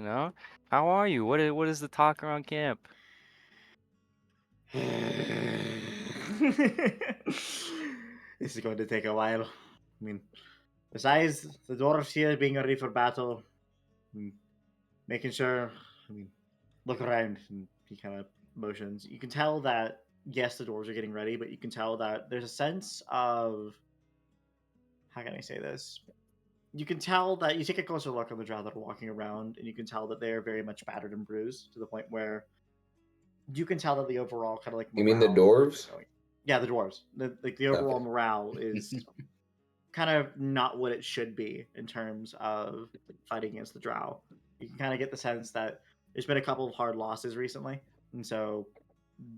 Speaker 4: How are you? What is the talk around camp?
Speaker 3: This is going to take a while. I mean, besides the dwarves here being ready for battle, making sure, look around, and he kind of motions. You can tell that, yes, the dwarves are getting ready, but you can tell that there's a sense of, how can I say this? You can tell that you take a closer look at the drow that are walking around, and you can tell that they are very much battered and bruised to the point where you can tell that the overall kind of like
Speaker 1: You mean the
Speaker 3: morale
Speaker 1: dwarves?
Speaker 3: yeah, the dwarves. The overall
Speaker 1: Okay.
Speaker 3: morale is kind of not what it should be in terms of fighting against the drow. You can kind of get the sense that there's been a couple of hard losses recently, and so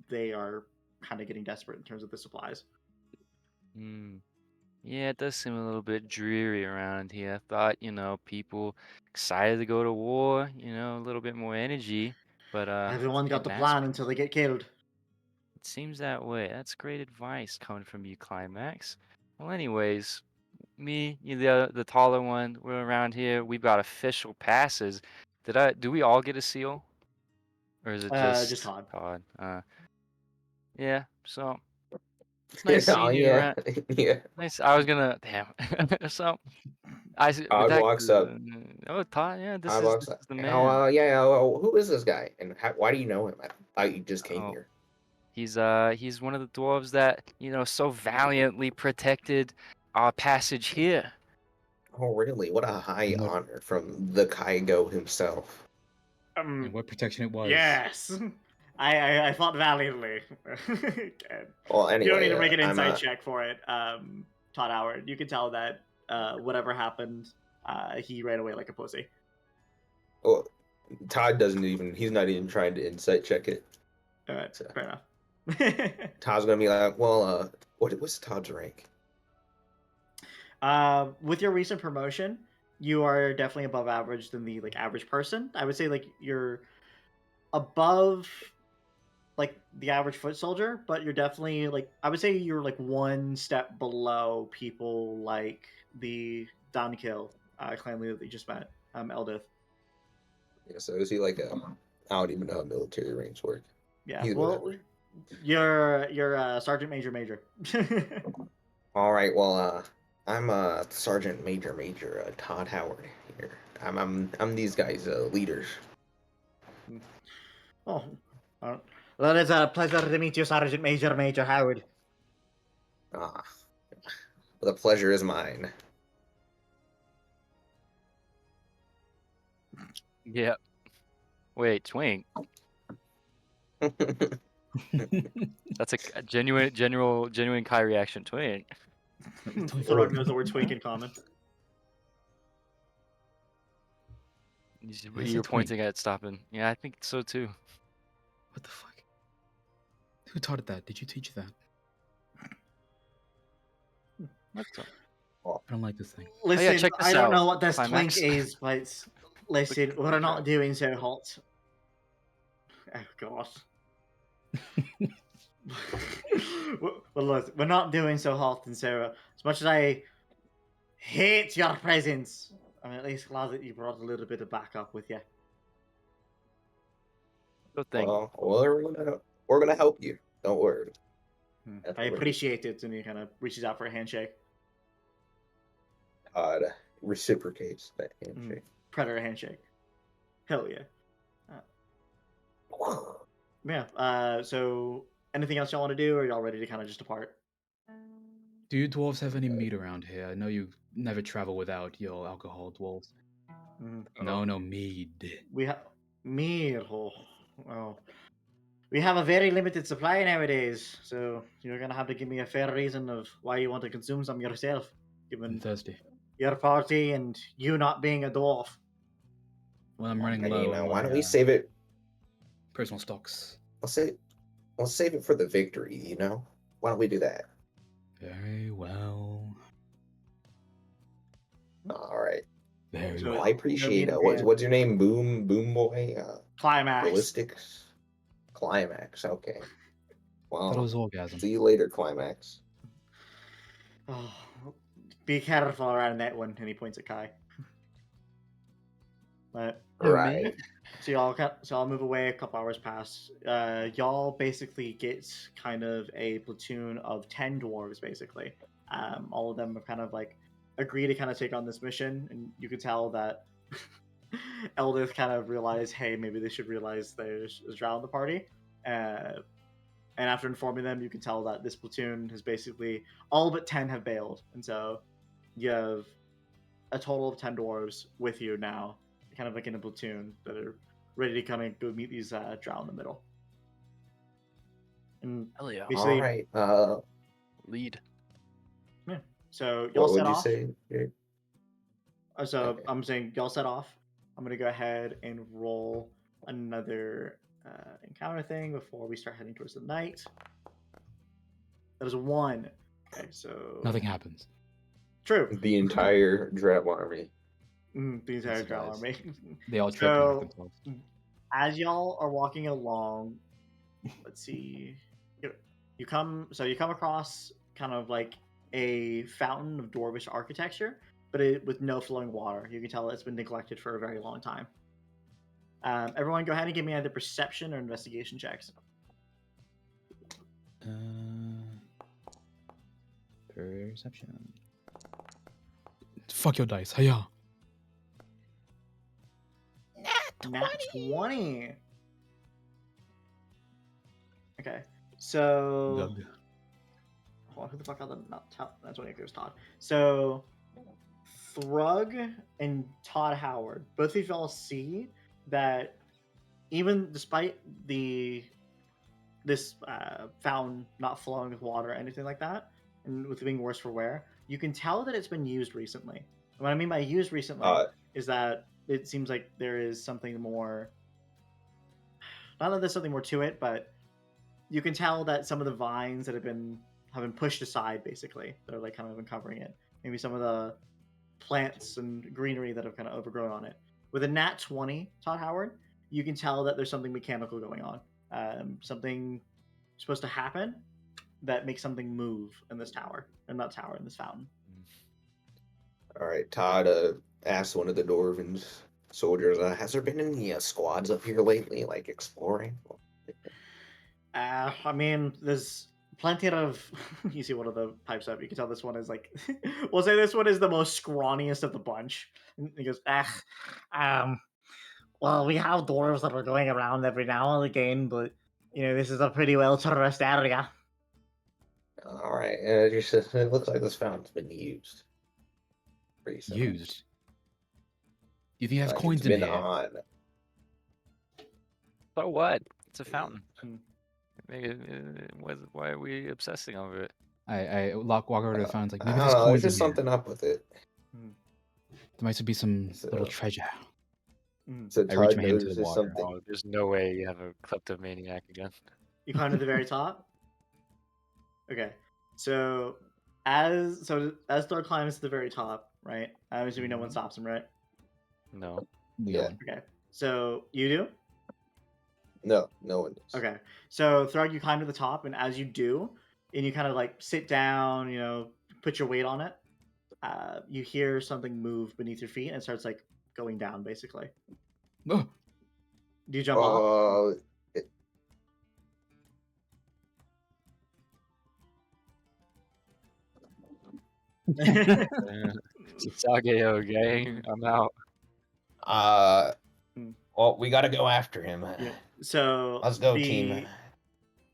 Speaker 3: they are kind of getting desperate in terms of the supplies.
Speaker 4: Hmm. Yeah, it does seem a little bit dreary around here. I thought, people excited to go to war, a little bit more energy, but it's
Speaker 3: Everyone got the
Speaker 4: getting
Speaker 3: plan
Speaker 4: aspect.
Speaker 3: until they get killed.
Speaker 4: It seems that way. That's great advice coming from you, Climax. Well, anyways, me, you the taller one, we're around here. We've got official passes. Do we all get a seal? Or is it
Speaker 3: Just
Speaker 4: just
Speaker 3: Todd.
Speaker 4: Todd? Yeah, so it's nice
Speaker 1: Oh
Speaker 4: seeing you
Speaker 1: yeah,
Speaker 4: around.
Speaker 1: yeah.
Speaker 4: Nice. I was gonna, damn. So, with
Speaker 1: Todd
Speaker 4: that,
Speaker 1: walks up.
Speaker 4: oh, Todd, yeah, this
Speaker 1: Todd
Speaker 4: is
Speaker 1: walks
Speaker 4: this
Speaker 1: up.
Speaker 4: is the
Speaker 1: Oh,
Speaker 4: man.
Speaker 1: yeah. Who is this guy? And why do you know him? I thought you just came
Speaker 4: Oh,
Speaker 1: here.
Speaker 4: he's one of the dwarves that, so valiantly protected our passage here.
Speaker 1: Oh, really? What a high
Speaker 2: And what
Speaker 1: honor from the Kaigo himself.
Speaker 2: and what protection it was.
Speaker 3: Yes. I fought valiantly.
Speaker 1: Well,
Speaker 3: You don't need
Speaker 1: anyway,
Speaker 3: to make an
Speaker 1: I'm
Speaker 3: insight check for it, Todd Howard. You can tell that whatever happened, he ran away like a pussy.
Speaker 1: well, Todd doesn't even. He's not even trying to insight check it.
Speaker 3: All right,
Speaker 1: So
Speaker 3: fair enough.
Speaker 1: Todd's gonna be like, well, what's Todd's rank?
Speaker 3: With your recent promotion, you are definitely above average than the average person. I would say you're above the average foot soldier, but you're definitely I would say you're one step below people like the Donkill clan leader that you just met, Eldith.
Speaker 1: Yeah, so is he like a? I don't even know how military ranks work.
Speaker 3: Yeah,
Speaker 1: He's
Speaker 3: well,
Speaker 1: whatever.
Speaker 3: you're sergeant major.
Speaker 1: All right, well, I'm Sergeant Major Todd Howard here. I'm these guys' leaders.
Speaker 3: Oh, well, it's a pleasure to meet you, Sergeant Major Howard.
Speaker 1: Ah, the pleasure is mine.
Speaker 4: Yeah. Wait, Twink. That's a genuine Kai reaction, Twink.
Speaker 3: Throg knows the word twink in common.
Speaker 2: I
Speaker 4: You're
Speaker 2: said twink.
Speaker 4: pointing at stopping. Yeah, I think so too.
Speaker 2: What the fuck? Who taught it that? Did you teach that?
Speaker 4: What the?
Speaker 2: I don't like this thing.
Speaker 3: Listen,
Speaker 4: check this
Speaker 3: I don't
Speaker 4: out,
Speaker 3: know what this
Speaker 4: Climax.
Speaker 3: twink is, but listen, we're not doing so hot. Oh god. Well, look, we're not doing so hot, and so as much as I hate your presence, I'm at least glad that you brought a little bit of backup with you.
Speaker 4: Good thing.
Speaker 1: Well, we're gonna help you. Don't worry.
Speaker 3: I appreciate it, and he kind of reaches out for a handshake.
Speaker 1: Todd reciprocates that handshake.
Speaker 3: Predator handshake. Hell yeah. Yeah. So, anything else y'all want to do, or y'all ready to kind of just depart?
Speaker 2: Do you dwarves have any meat around here? I know you never travel without your alcohol, dwarves. No, mead.
Speaker 3: We have meat. Oh, we have a very limited supply nowadays, so you're gonna have to give me a fair reason of why you want to consume some yourself,
Speaker 2: I'm
Speaker 3: given
Speaker 2: thirsty.
Speaker 3: your party and you not being a dwarf.
Speaker 2: When I'm running
Speaker 1: Hey,
Speaker 2: low,
Speaker 1: you know,
Speaker 2: on
Speaker 1: why
Speaker 2: my
Speaker 1: don't we save it?
Speaker 2: personal stocks.
Speaker 1: Let's save it for the victory. You know, why don't we do that?
Speaker 2: Very well.
Speaker 1: All right.
Speaker 2: Very
Speaker 3: So-
Speaker 1: Well, I
Speaker 2: well.
Speaker 1: appreciate
Speaker 3: no
Speaker 1: it.
Speaker 3: mean
Speaker 1: What's your name? Boom boy.
Speaker 3: Climax.
Speaker 1: Ballistics. Climax. Okay.
Speaker 2: Thought it
Speaker 1: Well,
Speaker 2: was orgasm.
Speaker 1: see you later, Climax.
Speaker 3: Oh, be careful around that one. And he points at Kai. But
Speaker 4: Who,
Speaker 1: Right.
Speaker 4: me?
Speaker 3: so y'all move away. A couple hours pass. Y'all basically get kind of a platoon of 10 dwarves. Basically, all of them have kind of like agree to kind of take on this mission, and you can tell that Eldith kind of realized, hey, maybe they should realize there's a drow in the party. And after informing them, you can tell that this platoon has basically all but 10 have bailed, and so you have a total of 10 dwarves with you now, kind of like in a platoon that are ready to kind of go meet these drow in the middle. And
Speaker 4: Hell yeah.
Speaker 3: basically,
Speaker 1: All right.
Speaker 4: Lead.
Speaker 3: so y'all
Speaker 1: What
Speaker 3: set
Speaker 1: would you
Speaker 3: off.
Speaker 1: say? Jake?
Speaker 3: So
Speaker 1: Okay.
Speaker 3: I'm saying y'all set off. I'm gonna go ahead and roll another encounter thing before we start heading towards the night. That is a 1. Okay, so
Speaker 2: Nothing happens.
Speaker 3: true.
Speaker 1: The entire Dread army.
Speaker 3: The entire
Speaker 2: Yes,
Speaker 3: drow
Speaker 2: guys.
Speaker 3: army.
Speaker 2: They all trip and hurt
Speaker 3: So
Speaker 2: themselves.
Speaker 3: as y'all are walking along, let's see, you come across kind of like a fountain of dwarvish architecture, but with no flowing water. You can tell it's been neglected for a very long time. Everyone, go ahead and give me either perception or investigation checks.
Speaker 2: Perception. Fuck your dice. Hiya.
Speaker 3: Nat 20. Okay, so
Speaker 2: Doug.
Speaker 3: hold on, who the fuck are the not top? That's what goes Todd. So Thrug and Todd Howard, both of y'all see that even despite this fountain not flowing with water or anything like that, and with it being worse for wear, you can tell that it's been used recently. And what I mean by used recently is that it seems like there is something more. Not that there's something more to it, but you can tell that some of the vines that have been pushed aside, basically, they're like kind of uncovering it. Maybe some of the plants and greenery that have kind of overgrown on it. With a nat 20, Todd Howard, you can tell that there's something mechanical going on. Something supposed to happen that makes something move in this tower, and not tower, in this fountain.
Speaker 1: All right. Todd asked one of the Dwarven soldiers, has there been any squads up here lately, like exploring?
Speaker 3: I mean, there's plenty of. You see one of the pipes up. You can tell this one is like. We'll say this one is the most scrawniest of the bunch. And he goes, well, we have dwarves that are going around every now and again, but this is a pretty well tourist area.
Speaker 1: All right. It looks like this fountain's been used. Recently.
Speaker 2: Used. You think it has
Speaker 1: Like,
Speaker 2: coins
Speaker 1: it's
Speaker 2: in
Speaker 1: been
Speaker 2: here?
Speaker 1: on.
Speaker 4: So what? It's a fountain.
Speaker 3: Hmm.
Speaker 4: Maybe, why are we obsessing over it?
Speaker 2: I walk over to the fountain. Like, maybe
Speaker 1: I
Speaker 2: there's
Speaker 1: don't know,
Speaker 2: coins
Speaker 1: there's
Speaker 2: in
Speaker 1: just
Speaker 2: here.
Speaker 1: something up with it.
Speaker 2: There might be some little treasure.
Speaker 1: So
Speaker 2: I reach
Speaker 1: Todd
Speaker 2: my hand into
Speaker 1: knows
Speaker 2: the
Speaker 1: there's
Speaker 2: water.
Speaker 1: something.
Speaker 4: Oh, there's no way you have a kleptomaniac again.
Speaker 3: You climb to the very top. Okay, so as Thor climbs to the very top, right? I'm assuming no one stops him, right?
Speaker 4: No.
Speaker 1: Yeah.
Speaker 3: Okay, so you do.
Speaker 1: No one does.
Speaker 3: Okay, so Throg, you climb to the top, and as you do, and you kind of like sit down, put your weight on it, you hear something move beneath your feet and it starts like going down, basically.
Speaker 2: Oh,
Speaker 3: Do you jump off?
Speaker 4: Sasageo gang, I'm out.
Speaker 1: Well, we gotta go after him.
Speaker 3: Yeah. So
Speaker 1: Let's go, team.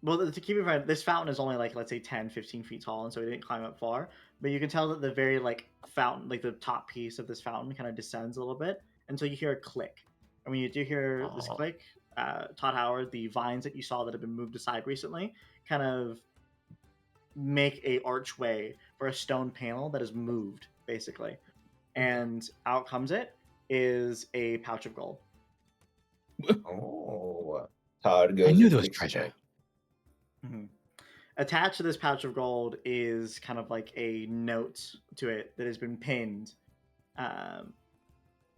Speaker 3: Well, to keep in mind, this fountain is only like, let's say 10, 15 feet tall, and so he didn't climb up far. But you can tell that the very like fountain, like the top piece of this fountain, kind of descends a little bit until you hear a click. And when you do hear this click, Todd Howard, the vines that you saw that have been moved aside recently, kind of make a archway for a stone panel that is moved, basically. And out comes it is a pouch of gold.
Speaker 1: Oh, Todd goes
Speaker 2: I knew
Speaker 1: and
Speaker 2: there was
Speaker 1: picks it
Speaker 2: treasure.
Speaker 1: up.
Speaker 3: Mhm. Attached to this pouch of gold is kind of like a note to it that has been pinned.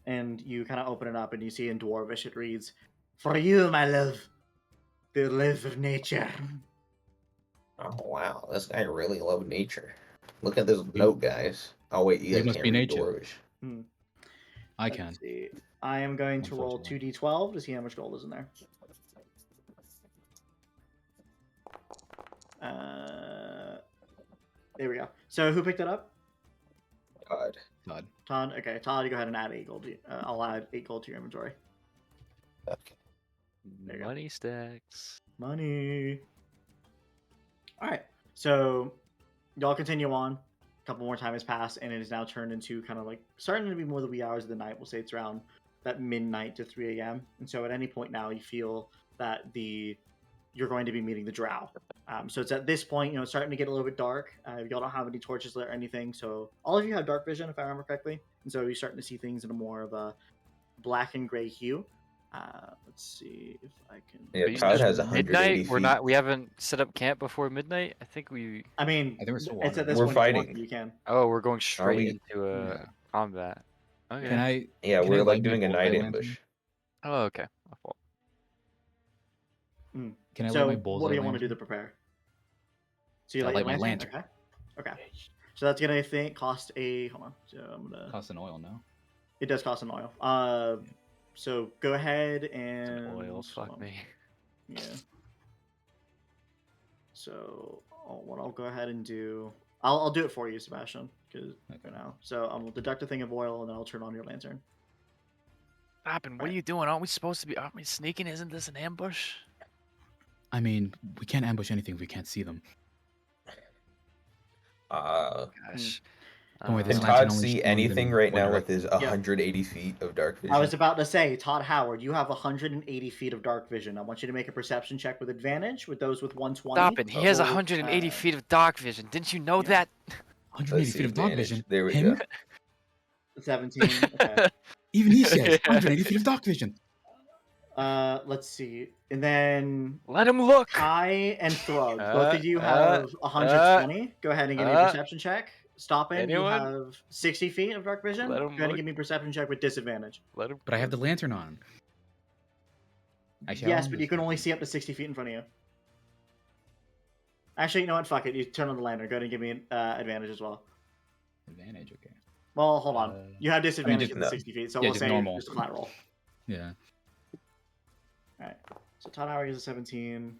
Speaker 3: And you kind of open it up and you see in Dwarvish it reads, "For you, my love, the love of nature."
Speaker 1: Oh wow, this guy really loved nature. Look at this note, guys. Oh wait, you
Speaker 2: You
Speaker 1: guys
Speaker 2: must
Speaker 1: can't
Speaker 2: be
Speaker 1: read
Speaker 2: nature.
Speaker 1: Dwarvish.
Speaker 2: I
Speaker 3: Let's
Speaker 2: can.
Speaker 3: see. I am going to roll
Speaker 2: Unfortunately.
Speaker 3: 2d12 to see how much gold is in there. There we go. So who picked it up?
Speaker 1: Todd.
Speaker 2: Todd.
Speaker 3: Todd. Okay, Todd, you go ahead and add 8 gold. I'll add 8 gold to your inventory.
Speaker 1: Okay.
Speaker 3: There you go.
Speaker 4: Money stacks.
Speaker 3: Money. All right. So y'all continue on. A couple more time has passed, and it is now turned into kind of like starting to be more the wee hours of the night. We'll say it's around that midnight to 3 a.m. And so at any point now, you feel that you're going to be meeting the drow. So it's at this point, it's starting to get a little bit dark. Y'all don't have any torches lit or anything, so all of you have dark vision, if I remember correctly, and so you're starting to see things in a more of a black and gray hue. Let's see if I can.
Speaker 1: Yeah,
Speaker 4: But you
Speaker 1: Todd
Speaker 4: said
Speaker 1: has 180
Speaker 4: midnight.
Speaker 1: feet.
Speaker 4: We're not. We haven't set up camp before midnight. I think we.
Speaker 3: I mean,
Speaker 2: I think we're still
Speaker 3: it's at this
Speaker 1: We're
Speaker 3: point if you want
Speaker 1: fighting.
Speaker 3: to, you can.
Speaker 4: Oh, we're going straight
Speaker 1: we?
Speaker 4: into a
Speaker 2: Yeah.
Speaker 4: combat. Okay.
Speaker 2: Can I?
Speaker 1: Yeah,
Speaker 2: can
Speaker 1: we're
Speaker 2: I
Speaker 1: like
Speaker 2: light my
Speaker 1: doing a
Speaker 2: bullseye
Speaker 1: night
Speaker 2: lantern?
Speaker 1: ambush.
Speaker 4: Oh, okay. My fault.
Speaker 2: Can I
Speaker 3: So
Speaker 2: light my bullseye
Speaker 3: what do you want to do
Speaker 2: lantern?
Speaker 3: to prepare? So you
Speaker 2: I
Speaker 3: light your
Speaker 2: light my
Speaker 3: lantern?
Speaker 2: lantern.
Speaker 3: Okay. So that's gonna cost a. Hold on. So I'm gonna.
Speaker 2: Cost an oil, no?
Speaker 3: It does cost an oil. So go ahead and
Speaker 4: Some oil.
Speaker 3: hold
Speaker 4: Fuck
Speaker 3: on.
Speaker 4: me.
Speaker 3: Yeah. So what I'll go ahead and do, I'll do it for you, Sebastian, because for now. So I'll deduct a thing of oil and then I'll turn on your lantern.
Speaker 4: Stop! And what
Speaker 3: Right.
Speaker 4: are you doing? Aren't we supposed to be? Aren't we sneaking? Isn't this an ambush?
Speaker 2: I mean, we can't ambush anything if we can't see them.
Speaker 4: Gosh.
Speaker 2: Don't worry, this
Speaker 1: Can
Speaker 2: lantern
Speaker 1: Todd
Speaker 2: only
Speaker 1: see
Speaker 2: shows
Speaker 1: anything
Speaker 2: in
Speaker 1: right
Speaker 2: one
Speaker 1: now with
Speaker 2: direction.
Speaker 1: his 180 feet of dark vision?
Speaker 3: I was about to say, Todd Howard, you have 180 feet of dark vision. I want you to make a perception check with advantage with those with 120.
Speaker 4: Stop it! He has
Speaker 3: Or,
Speaker 4: 180 feet of dark vision. Didn't you know
Speaker 3: yeah.
Speaker 4: that?
Speaker 2: 180
Speaker 1: Let's see,
Speaker 2: feet of dark
Speaker 1: advantage.
Speaker 2: vision.
Speaker 1: There we
Speaker 2: Him?
Speaker 1: go.
Speaker 3: 17. Okay.
Speaker 2: Even he says
Speaker 4: Yeah.
Speaker 2: 180 feet of dark vision.
Speaker 3: Let's see. And then
Speaker 4: Let him look.
Speaker 3: Kai and Thrug, both of you have 120. Go ahead and give me a perception check. Stoppin,
Speaker 4: Anyone?
Speaker 3: you have 60 feet of dark vision.
Speaker 4: Let
Speaker 3: Go
Speaker 4: him
Speaker 3: ahead and
Speaker 4: look.
Speaker 3: give me a perception check with disadvantage.
Speaker 4: Let him.
Speaker 2: But I have the lantern on. Actually,
Speaker 3: Yes, but you can only see up to 60 feet in front of you. Actually, you know what? Fuck it. You turn on the lantern. Go ahead and give me an advantage as well.
Speaker 2: Advantage, okay.
Speaker 3: Well, hold on. You have disadvantage
Speaker 2: just-
Speaker 3: at the 60 feet, so
Speaker 2: yeah,
Speaker 3: we'll
Speaker 2: just
Speaker 3: say
Speaker 2: normal.
Speaker 3: just a flat roll.
Speaker 2: Yeah.
Speaker 3: Alright. So Todd Howard is a 17.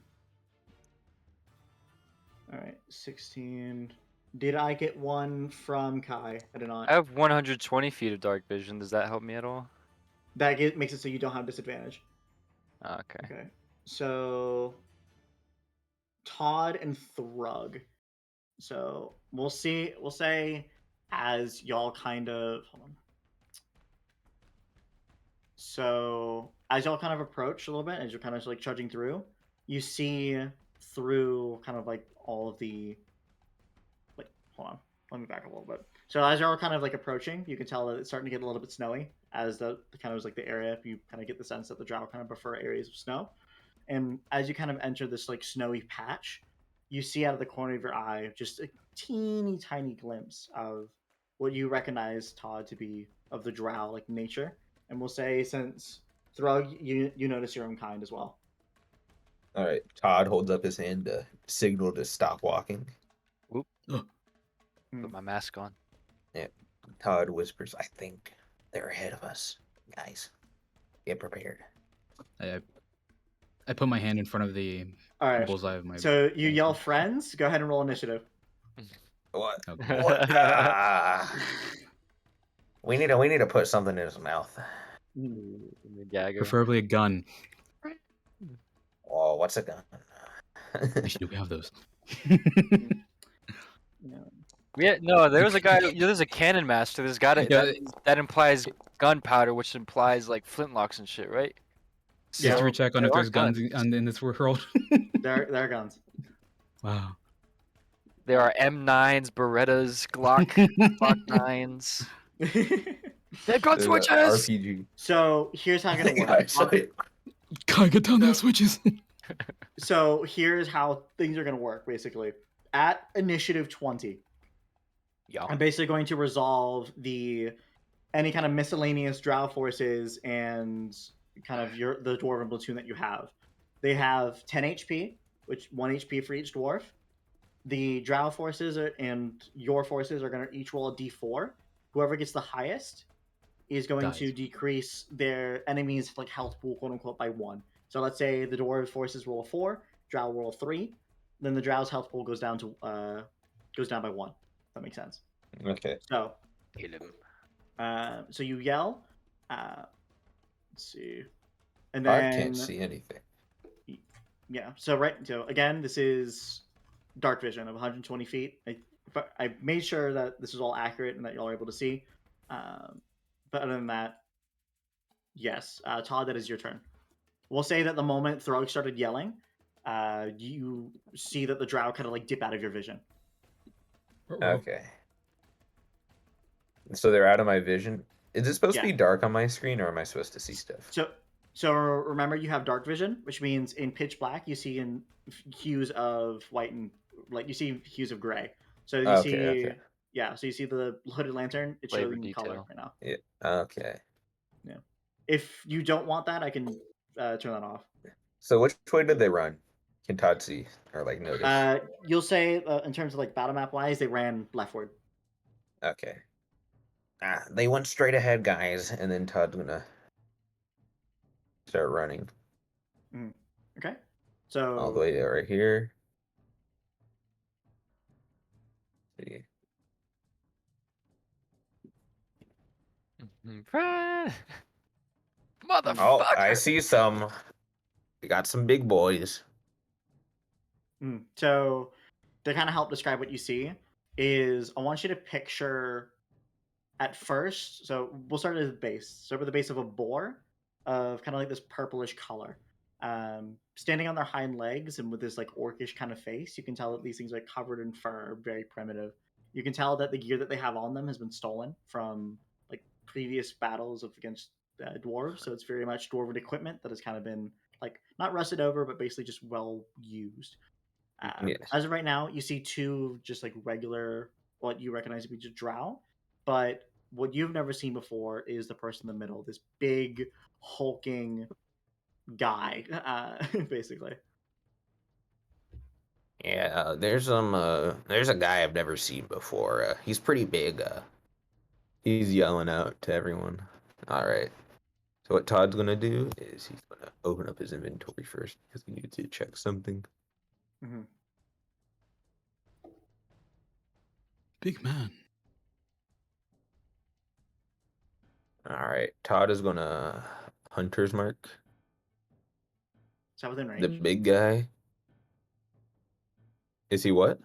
Speaker 3: Alright, 16. Did I get one from Kai? I did not.
Speaker 4: I have 120 feet of dark vision. Does that help me at all?
Speaker 3: That makes it so you don't have disadvantage.
Speaker 4: Okay.
Speaker 3: Okay. So Todd and Thrug. So we'll see. We'll say as y'all kind of hold on. So as y'all kind of approach a little bit, as you're kind of like trudging through, you see through kind of like all of the like hold on, let me back up a little bit. So as you're all kind of like approaching, you can tell that it's starting to get a little bit snowy as the kind of like the area. You kind of get the sense that the drow kind of prefer areas of snow. And as you kind of enter this like snowy patch, you see out of the corner of your eye just a teeny tiny glimpse of what you recognize, Todd, to be of the drow like nature. And we'll say since Thrug, you notice your own kind as well.
Speaker 1: All right. Todd holds up his hand to signal to stop walking.
Speaker 4: Put my mask on.
Speaker 1: Todd whispers, "I think they're ahead of us, guys. Get prepared."
Speaker 2: I put my hand in front of the
Speaker 3: All right.
Speaker 2: bullseye of my.
Speaker 3: So you yell friends. Go ahead and roll initiative.
Speaker 1: What?
Speaker 2: Okay.
Speaker 1: What? We need to put something in his mouth.
Speaker 4: Dagger.
Speaker 2: Preferably a gun.
Speaker 1: Oh, what's a gun?
Speaker 2: Actually, do we have those?
Speaker 4: Yeah, no, there's a guy. There's a cannon master. There's got it.
Speaker 2: Yeah.
Speaker 4: That implies gunpowder, which implies like flintlocks and shit, right?
Speaker 2: History check on
Speaker 4: there
Speaker 2: if
Speaker 4: are
Speaker 2: there's guns in this world.
Speaker 3: There are guns.
Speaker 2: Wow.
Speaker 4: There are M9s, Berettas, Glock 9s. They've got
Speaker 1: There's an
Speaker 4: switches.
Speaker 1: RPG.
Speaker 3: So here's how I'm gonna work.
Speaker 1: Guys,
Speaker 2: God, get down those switches.
Speaker 3: So here's how things are going to work, basically. At initiative 20,
Speaker 4: Yeah.
Speaker 3: I'm basically going to resolve any kind of miscellaneous drow forces and kind of the dwarven platoon that you have. They have 10 HP, which 1 HP for each dwarf. The drow forces and your forces are going to each roll a d4. Whoever gets the highest is going to decrease their enemies' like health pool, quote unquote, by 1. So let's say the dwarf forces roll a 4, drow roll a 3, then the drow's health pool goes down by 1. If that makes sense.
Speaker 1: Okay.
Speaker 3: So
Speaker 4: Kill him.
Speaker 3: so you yell. Let's see, and
Speaker 1: I
Speaker 3: then
Speaker 1: can't see anything.
Speaker 3: yeah. So again, this is dark vision of 120 feet. I made sure that this is all accurate and that y'all are able to see. But other than that, yes, Todd, that is your turn. We'll say that the moment Throg started yelling, you see that the drow kind of like dip out of your vision.
Speaker 1: Okay. So they're out of my vision. Is it supposed to be dark on my screen, or am I supposed to see stuff?
Speaker 3: So remember, you have dark vision, which means in pitch black you see in hues of white and like you see hues of gray. So you see, yeah. So you see the hooded lantern. It's
Speaker 4: Flavor
Speaker 3: showing color
Speaker 4: detail.
Speaker 3: right now.
Speaker 1: Yeah. Okay.
Speaker 3: Yeah. If you don't want that, I can turn that off.
Speaker 1: So which way did they run? Can Todd see or like notice?
Speaker 3: You'll say in terms of like battle map wise, they ran leftward.
Speaker 1: Okay. They went straight ahead, guys, and then Todd's gonna start running
Speaker 3: Okay. So
Speaker 1: all the way to right here. See.
Speaker 4: Motherfucker!
Speaker 1: Oh, I see some. We got some big boys.
Speaker 3: So to kind of help describe what you see is I want you to picture at first. So we'll start at the base. Start with the base of a boar of kind of like this purplish color. Standing on their hind legs and with this like orcish kind of face, you can tell that these things are covered in fur, very primitive. You can tell that the gear that they have on them has been stolen from like previous battles against dwarves. So it's very much dwarven equipment that has kind of been like not rusted over, but basically just well used.
Speaker 1: Yes.
Speaker 3: As of right now, you see two just like regular, what you recognize to be just drow, but what you've never seen before is the person in the middle, this big hulking guy, basically.
Speaker 1: Yeah, there's a guy I've never seen before. He's pretty big. He's yelling out to everyone. All right. So what Todd's gonna do is he's gonna open up his inventory first because he needs to check something.
Speaker 3: Mm-hmm.
Speaker 2: Big man.
Speaker 1: All right. Todd is gonna hunter's mark
Speaker 3: Is that within
Speaker 1: the
Speaker 3: range?
Speaker 1: big guy. Is he what?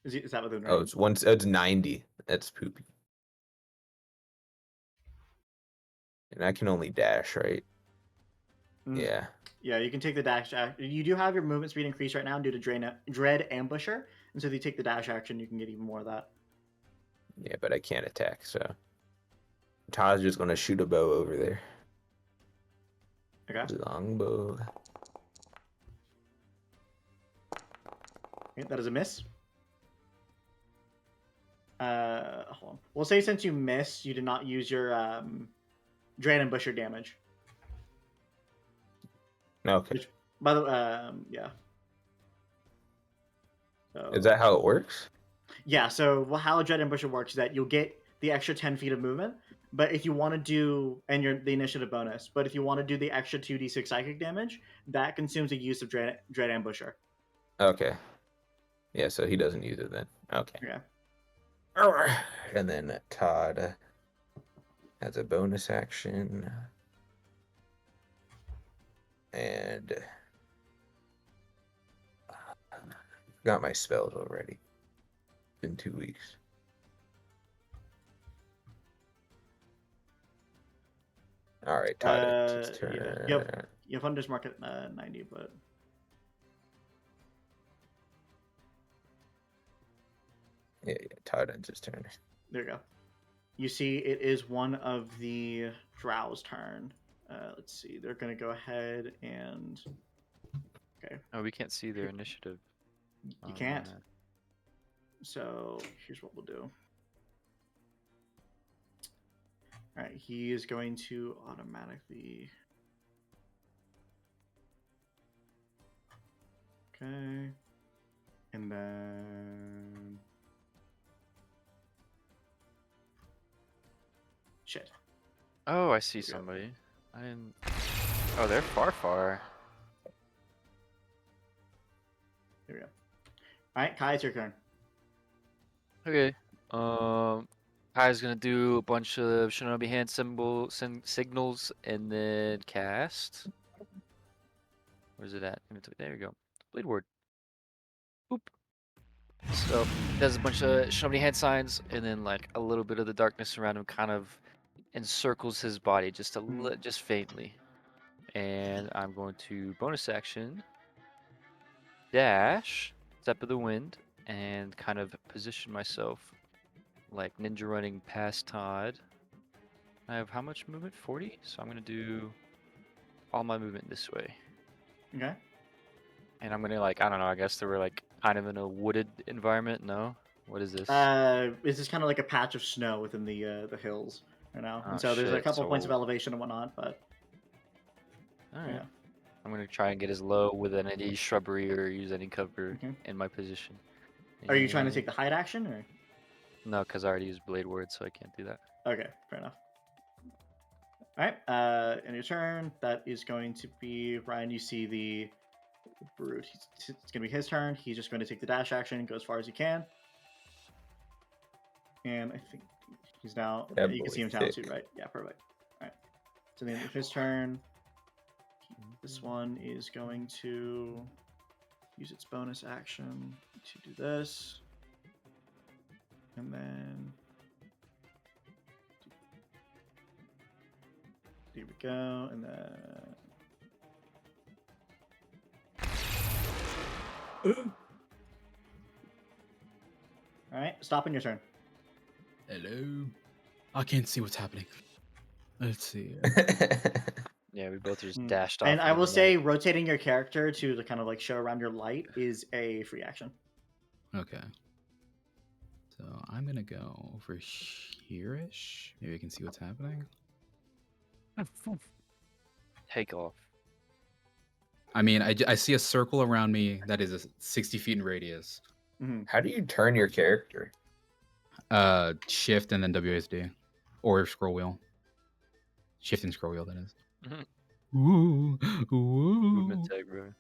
Speaker 3: Is that within range?
Speaker 1: Oh, it's 90. That's poopy. And I can only dash, right? Yeah.
Speaker 3: Yeah, you can take the dash action. You do have your movement speed increased right now due to Dread Ambusher, and so if you take the dash action, you can get even more of that.
Speaker 1: Yeah, but I can't attack, so Todd's just gonna shoot a bow over there.
Speaker 3: Okay.
Speaker 1: Longbow.
Speaker 3: Okay, that is a miss. Hold on. We'll say since you missed, you did not use your Dread Ambusher damage.
Speaker 1: Okay.
Speaker 3: Which, by the yeah. So,
Speaker 1: Is that how it works?
Speaker 3: yeah, so how Dread Ambusher works is that you'll get the extra 10 feet of movement, but if you want to do, and the initiative bonus, but if you want to do the extra 2d6 psychic damage, that consumes a use of Dread Ambusher.
Speaker 1: Okay. Yeah, so he doesn't use it then. Okay.
Speaker 3: Yeah.
Speaker 1: And then Todd has a bonus action. And got my spells already. Been 2 weeks. All right, Todd, it's his turn.
Speaker 3: Yeah. You have Hunter's Mark at 90, but
Speaker 1: Yeah, Todd ends his turn.
Speaker 3: there you go. You see, it is one of the Drow's turn. let's see. They're gonna go ahead and. Okay.
Speaker 4: Oh, we can't see their initiative.
Speaker 3: You can't. So here's what we'll do. All right, he is going to automatically. Okay. And then. Shit.
Speaker 4: Oh, I see
Speaker 3: we go.
Speaker 4: somebody. I didn't. Oh, they're far.
Speaker 3: Here we go. All right, Kai, it's your turn.
Speaker 4: Okay. Kai's gonna do a bunch of Shinobi hand signals and then cast. Where's it at? There we go. Blade ward. Boop. So does a bunch of Shinobi hand signs and then like a little bit of the darkness around him kind of encircles his body just just faintly. And I'm going to bonus action dash, step of the wind, and kind of position myself like ninja running past Todd. I have how much movement? 40? So I'm going to do all my movement this way.
Speaker 3: Okay.
Speaker 4: And I'm going to like, I don't know, I guess they were like kind of in a wooded environment. No? What is this?
Speaker 3: It's just kind of like a patch of snow within the hills right now.
Speaker 4: Oh,
Speaker 3: And so there's a
Speaker 4: shit,
Speaker 3: couple points of
Speaker 4: so-
Speaker 3: elevation and whatnot, but
Speaker 4: Alright.
Speaker 3: yeah.
Speaker 4: I'm going to try and get as low within any shrubbery or use any cover
Speaker 3: Okay.
Speaker 4: in my position.
Speaker 3: Are you trying to
Speaker 4: And-
Speaker 3: take the hide action or?
Speaker 4: No, because I already used Blade Word, so I can't do that.
Speaker 3: Okay, fair enough. All right, in your turn, that is going to be Ryan. You see the brute. It's going to be his turn. He's just going to take the dash action and go as far as he can. And I think he's now.
Speaker 1: That
Speaker 3: You can
Speaker 1: boy
Speaker 3: see him down too,
Speaker 1: thick.
Speaker 3: right? Yeah, perfect. All right. So the end of his turn. This one is going to use its bonus action to do this. And then here we go. And then all right, stop on your turn.
Speaker 2: Hello. I can't see what's happening. Let's see.
Speaker 4: Yeah, we both just
Speaker 3: Mm.
Speaker 4: dashed off.
Speaker 3: And I
Speaker 4: into
Speaker 3: will
Speaker 4: the
Speaker 3: say,
Speaker 4: night.
Speaker 3: rotating your character to kind of like show around your light is a free action.
Speaker 2: Okay. So I'm gonna go over here-ish. Maybe I can see what's happening.
Speaker 4: Take off.
Speaker 2: I mean, I see a circle around me that is 60 feet in radius.
Speaker 3: Mhm.
Speaker 1: How do you turn your character?
Speaker 2: Shift and then WSD. Or scroll wheel. Shift and scroll wheel, that is.
Speaker 4: Mhm.
Speaker 2: Ooh,
Speaker 4: Movement
Speaker 2: ooh.
Speaker 4: tag, bro.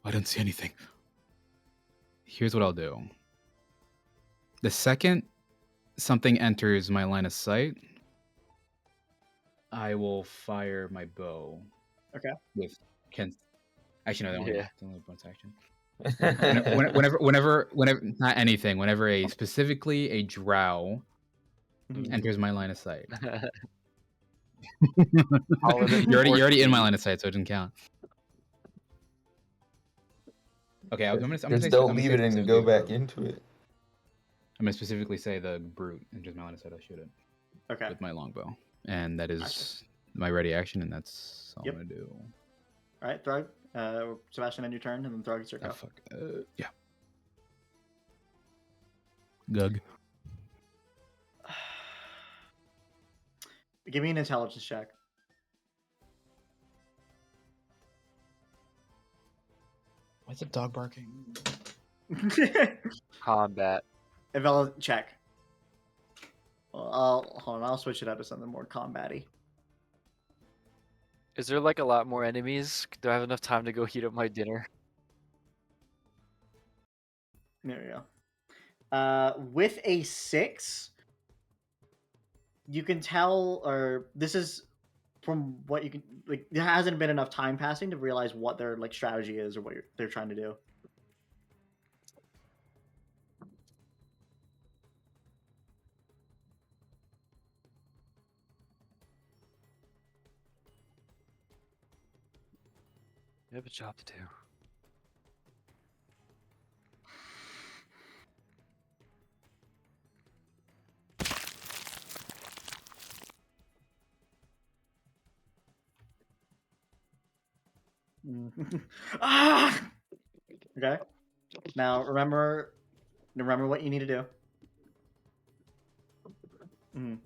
Speaker 2: I don't see anything. Here's what I'll do. The second something enters my line of sight, I will fire my bow.
Speaker 3: Okay.
Speaker 2: With Ken. Actually, no,
Speaker 4: Yeah.
Speaker 2: don't have bonus action. Whenever, not anything. Whenever specifically a drow
Speaker 3: Mhm.
Speaker 2: enters my line of sight.
Speaker 4: All of it
Speaker 2: you're already in my
Speaker 4: 14.
Speaker 2: line of sight, so it doesn't count. Okay, I'm gonna
Speaker 1: Just
Speaker 2: say,
Speaker 1: don't
Speaker 2: I'm gonna
Speaker 1: leave
Speaker 2: say
Speaker 1: it and
Speaker 2: specifically
Speaker 1: go
Speaker 2: the
Speaker 1: back
Speaker 2: brute.
Speaker 1: into it.
Speaker 2: I'm gonna specifically say the brute enters my line of sight. I'll shoot it
Speaker 3: Okay.
Speaker 2: with my longbow, and that is
Speaker 3: Gotcha.
Speaker 2: my ready action, and that's all
Speaker 3: Yep.
Speaker 2: I'm gonna do.
Speaker 3: All right, Throg. Sebastian, end your turn, and then Throg, it's your
Speaker 2: Oh
Speaker 3: go.
Speaker 2: fuck. Yeah. Gug.
Speaker 3: Give me an intelligence check.
Speaker 2: Why's the dog barking?
Speaker 4: Combat.
Speaker 3: Check. Well, hold on. I'll switch it up to something more combat-y.
Speaker 4: Is there like a lot more enemies? Do I have enough time to go heat up my dinner?
Speaker 3: There we go. With a 6, you can tell, or this is from what you can like. There hasn't been enough time passing to realize what their like strategy is or what they're trying to do.
Speaker 4: We have a job to do.
Speaker 3: Ah! Okay. Now remember what you need to do. Mm.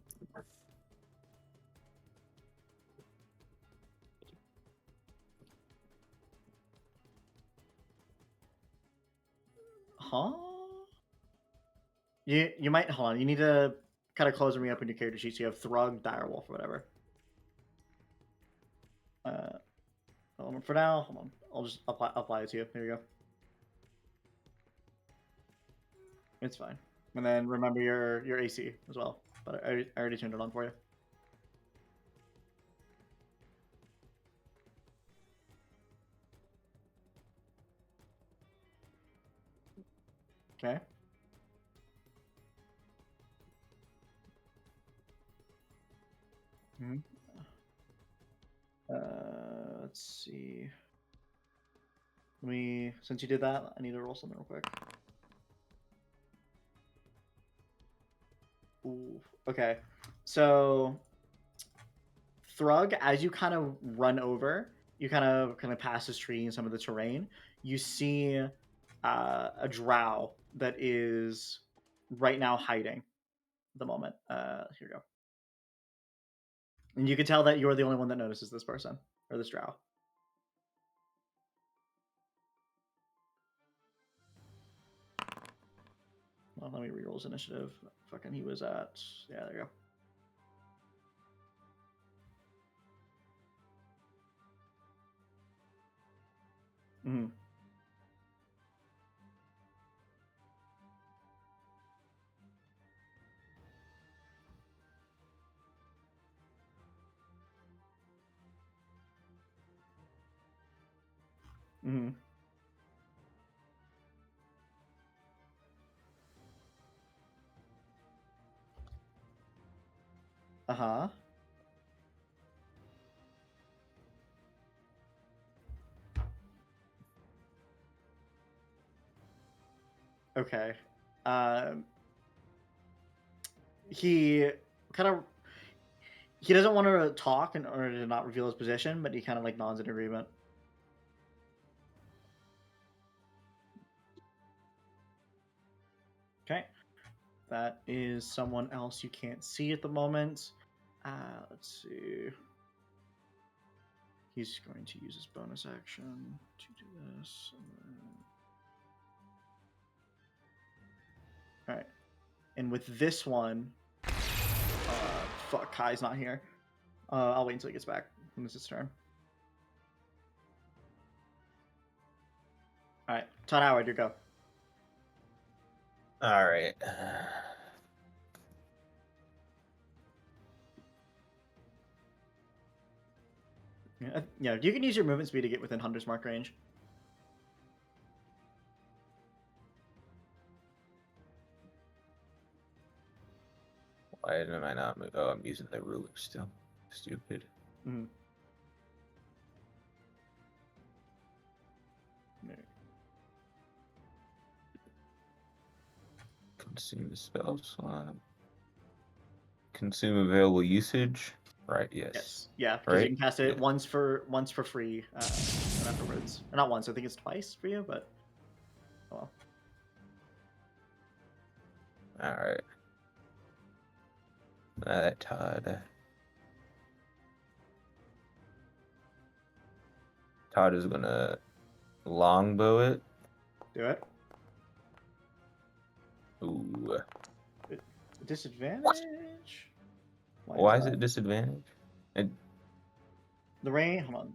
Speaker 3: Huh? You might hold on. You need to kind of close me up in your character sheet. So you have Thrug, Direwolf, or whatever. Hold on. For now, hold on. I'll just apply it to you. There you go. It's fine. And then remember your AC as well. But I already turned it on for you. Okay. Hmm. Let's see. Since you did that, I need to roll something real quick. Ooh. Okay. So Thrug, as you kind of run over, you kind of pass this tree and some of the terrain. You see a drow that is right now hiding at the moment. Here you go. And you can tell that you're the only one that notices this person or this drow. Well, let me reroll his initiative. Fucking, he was at. Yeah, there you go. Mm-hmm. Mm-hmm. Uh-huh. Okay. He kind of he doesn't want to talk in order to not reveal his position, but he kind of like nods in agreement. Okay. That is someone else you can't see at the moment. Let's see. He's going to use his bonus action to do this. All right. And with this one, fuck, Kai's not here. I'll wait until he gets back when it's his turn. All right, Todd Howard, you go.
Speaker 1: All right.
Speaker 3: Yeah, you can use your movement speed to get within Hunter's Mark range.
Speaker 1: Why am I not moving? Oh, I'm using the ruler still. Stupid.
Speaker 3: Mm-hmm.
Speaker 1: Consume the spell slot. Consume available usage. Right. Yes.
Speaker 3: Yes. Yeah, because
Speaker 1: right?
Speaker 3: you can cast it
Speaker 1: Yeah.
Speaker 3: once for free, and afterwards. Or not once. I think it's twice for you, but oh well.
Speaker 1: All right. Todd. Todd is gonna longbow it.
Speaker 3: Do it.
Speaker 1: Ooh.
Speaker 3: Disadvantage.
Speaker 1: Why is it disadvantage?
Speaker 3: The rain. Hold on.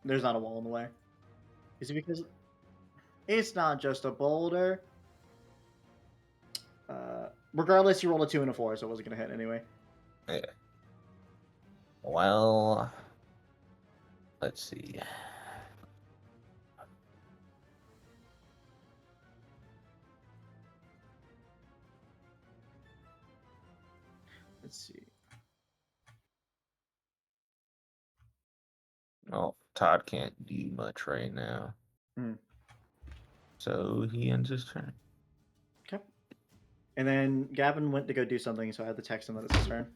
Speaker 3: There's not a wall in the way. Is it because it's not just a boulder? Regardless, you rolled a 2 and a 4, so it wasn't gonna hit anyway.
Speaker 1: Yeah. Well, let's see.
Speaker 3: Let's see.
Speaker 1: Oh, Todd can't do much right now.
Speaker 3: Mm.
Speaker 1: So he ends his turn.
Speaker 3: Okay. And then Gavin went to go do something, so I had to text him that it's his turn.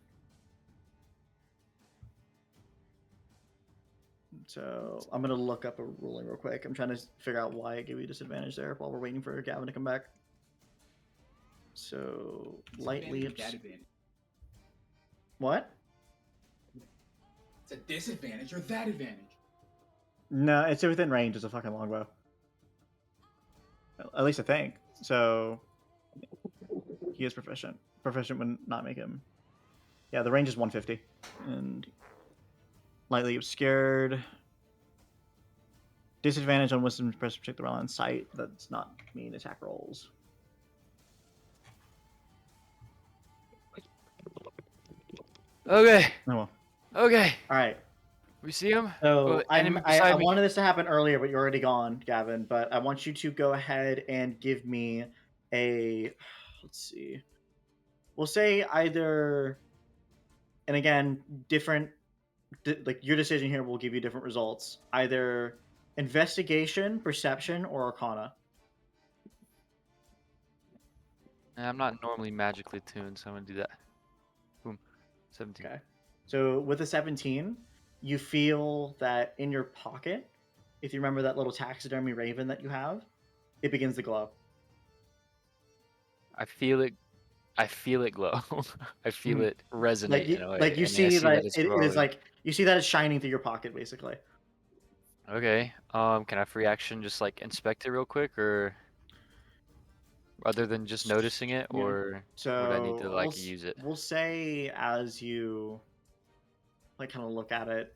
Speaker 3: So I'm gonna look up a ruling real quick. I'm trying to figure out why it gave you disadvantage there while we're waiting for Gavin to come back. So light leaps. What?
Speaker 2: It's a disadvantage or that advantage?
Speaker 3: No, it's within range. It's a fucking longbow. At least I think. So he is proficient. Proficient would not make him. Yeah, the range is 150. And lightly obscured. Disadvantage on wisdom to protect the roll on sight. That's not mean attack rolls.
Speaker 4: Okay.
Speaker 3: Oh well.
Speaker 4: Okay.
Speaker 3: All right.
Speaker 4: We see him.
Speaker 3: So
Speaker 4: Enemy
Speaker 3: I
Speaker 4: beside me.
Speaker 3: wanted this to happen earlier, but you're already gone, Gavin. But I want you to go ahead and give me a. Let's see. We'll say either, and again, different. Like your decision here will give you different results. Either investigation, perception, or arcana.
Speaker 4: I'm not normally magically tuned, so I'm gonna do that. Boom. 17.
Speaker 3: Okay. So with a 17, you feel that in your pocket, if you remember that little taxidermy raven that you have, it begins to glow.
Speaker 4: I feel it. I feel it glow. I feel it resonate
Speaker 3: Like
Speaker 4: in a way.
Speaker 3: like you
Speaker 4: and I
Speaker 3: see that
Speaker 4: it's
Speaker 3: it is
Speaker 4: growing.
Speaker 3: like you see that it's shining through your pocket, basically.
Speaker 4: Okay. Can I free action just like inspect it real quick, or other than just noticing it,
Speaker 3: Yeah.
Speaker 4: or would I need to
Speaker 3: So
Speaker 4: like use it?
Speaker 3: we'll say as you like kind of look at it.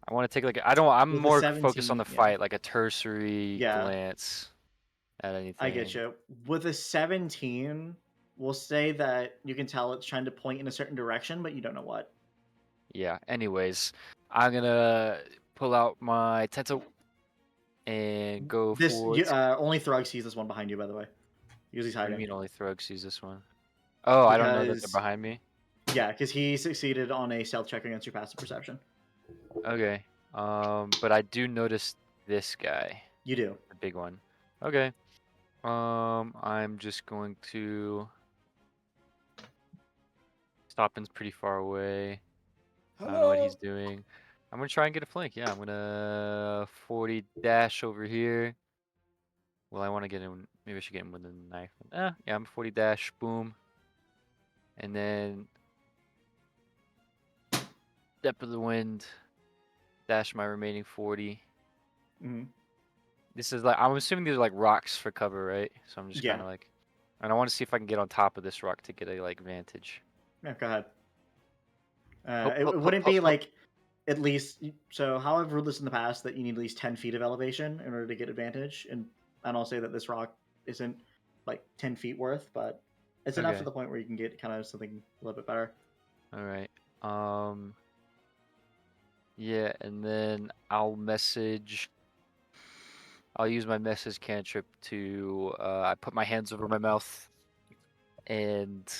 Speaker 4: I want to take like I don't. I'm
Speaker 3: With the
Speaker 4: more focused on
Speaker 3: 17,
Speaker 4: the
Speaker 3: yeah.
Speaker 4: fight, like a cursory
Speaker 3: Yeah.
Speaker 4: glance at anything.
Speaker 3: I get you. With a 17, we'll say that you can tell it's trying to point in a certain direction, but you don't know what.
Speaker 4: Yeah. Anyways, I'm gonna pull out my Teto and go
Speaker 3: This
Speaker 4: for.
Speaker 3: only Thrug sees this one behind you, by the way. Because he's
Speaker 4: What do you
Speaker 3: hiding.
Speaker 4: mean only Thrug sees this one? Oh, I don't know that they're
Speaker 3: Because
Speaker 4: behind me.
Speaker 3: yeah, because he succeeded on a stealth check against your passive perception.
Speaker 4: Okay. But I do notice this guy,
Speaker 3: You do.
Speaker 4: the big one. Okay. I'm just going to. Stoppin's pretty far away. I don't know what he's doing. I'm gonna try and get a flank. Yeah, I'm gonna 40 dash over here. Well, I want to get him. Maybe I should get him with a knife. Yeah, I'm 40 dash. Boom. And then step of the wind. Dash my remaining 40.
Speaker 3: Mm-hmm.
Speaker 4: This is like, I'm assuming these are like rocks for cover, right? So I'm just
Speaker 3: Yeah.
Speaker 4: kind of like, and I want to see if I can get on top of this rock to get a like vantage.
Speaker 3: Yeah, go ahead.
Speaker 4: Hope,
Speaker 3: It
Speaker 4: hope,
Speaker 3: wouldn't
Speaker 4: hope,
Speaker 3: be
Speaker 4: hope.
Speaker 3: like at least so. How I've ruled this in the past that you need at least 10 feet of elevation in order to get advantage, and I'll say that this rock isn't like 10 feet worth, but it's enough
Speaker 4: Okay.
Speaker 3: to the point where you can get kind of something a little bit better.
Speaker 4: All right. Yeah, and then I'll message. I'll use my message cantrip to. I put my hands over my mouth, and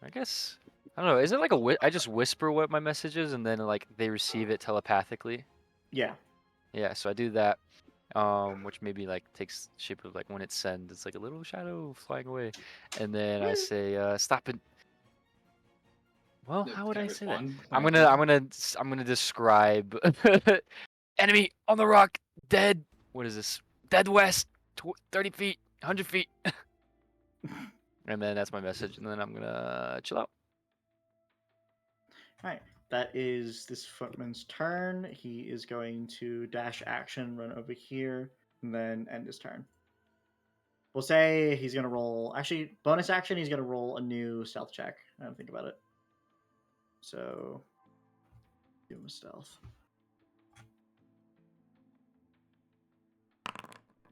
Speaker 4: I guess I don't know. Is it like I just whisper what my message is, and then like they receive it telepathically?
Speaker 3: Yeah.
Speaker 4: Yeah. So I do that. Which maybe like takes shape of like when it sends, it's like a little shadow flying away, and then I say, "Stop it." Well, how would I say that? I'm gonna describe enemy on the rock, dead. What is this? Dead west, 30 feet, 100 feet. And then that's my message, and then I'm gonna chill out.
Speaker 3: All right. That is this footman's turn. He is going to dash action, run over here, and then end his turn. We'll say he's going to roll. Actually, bonus action, he's going to roll a new stealth check. I don't think about it. So, give him a stealth.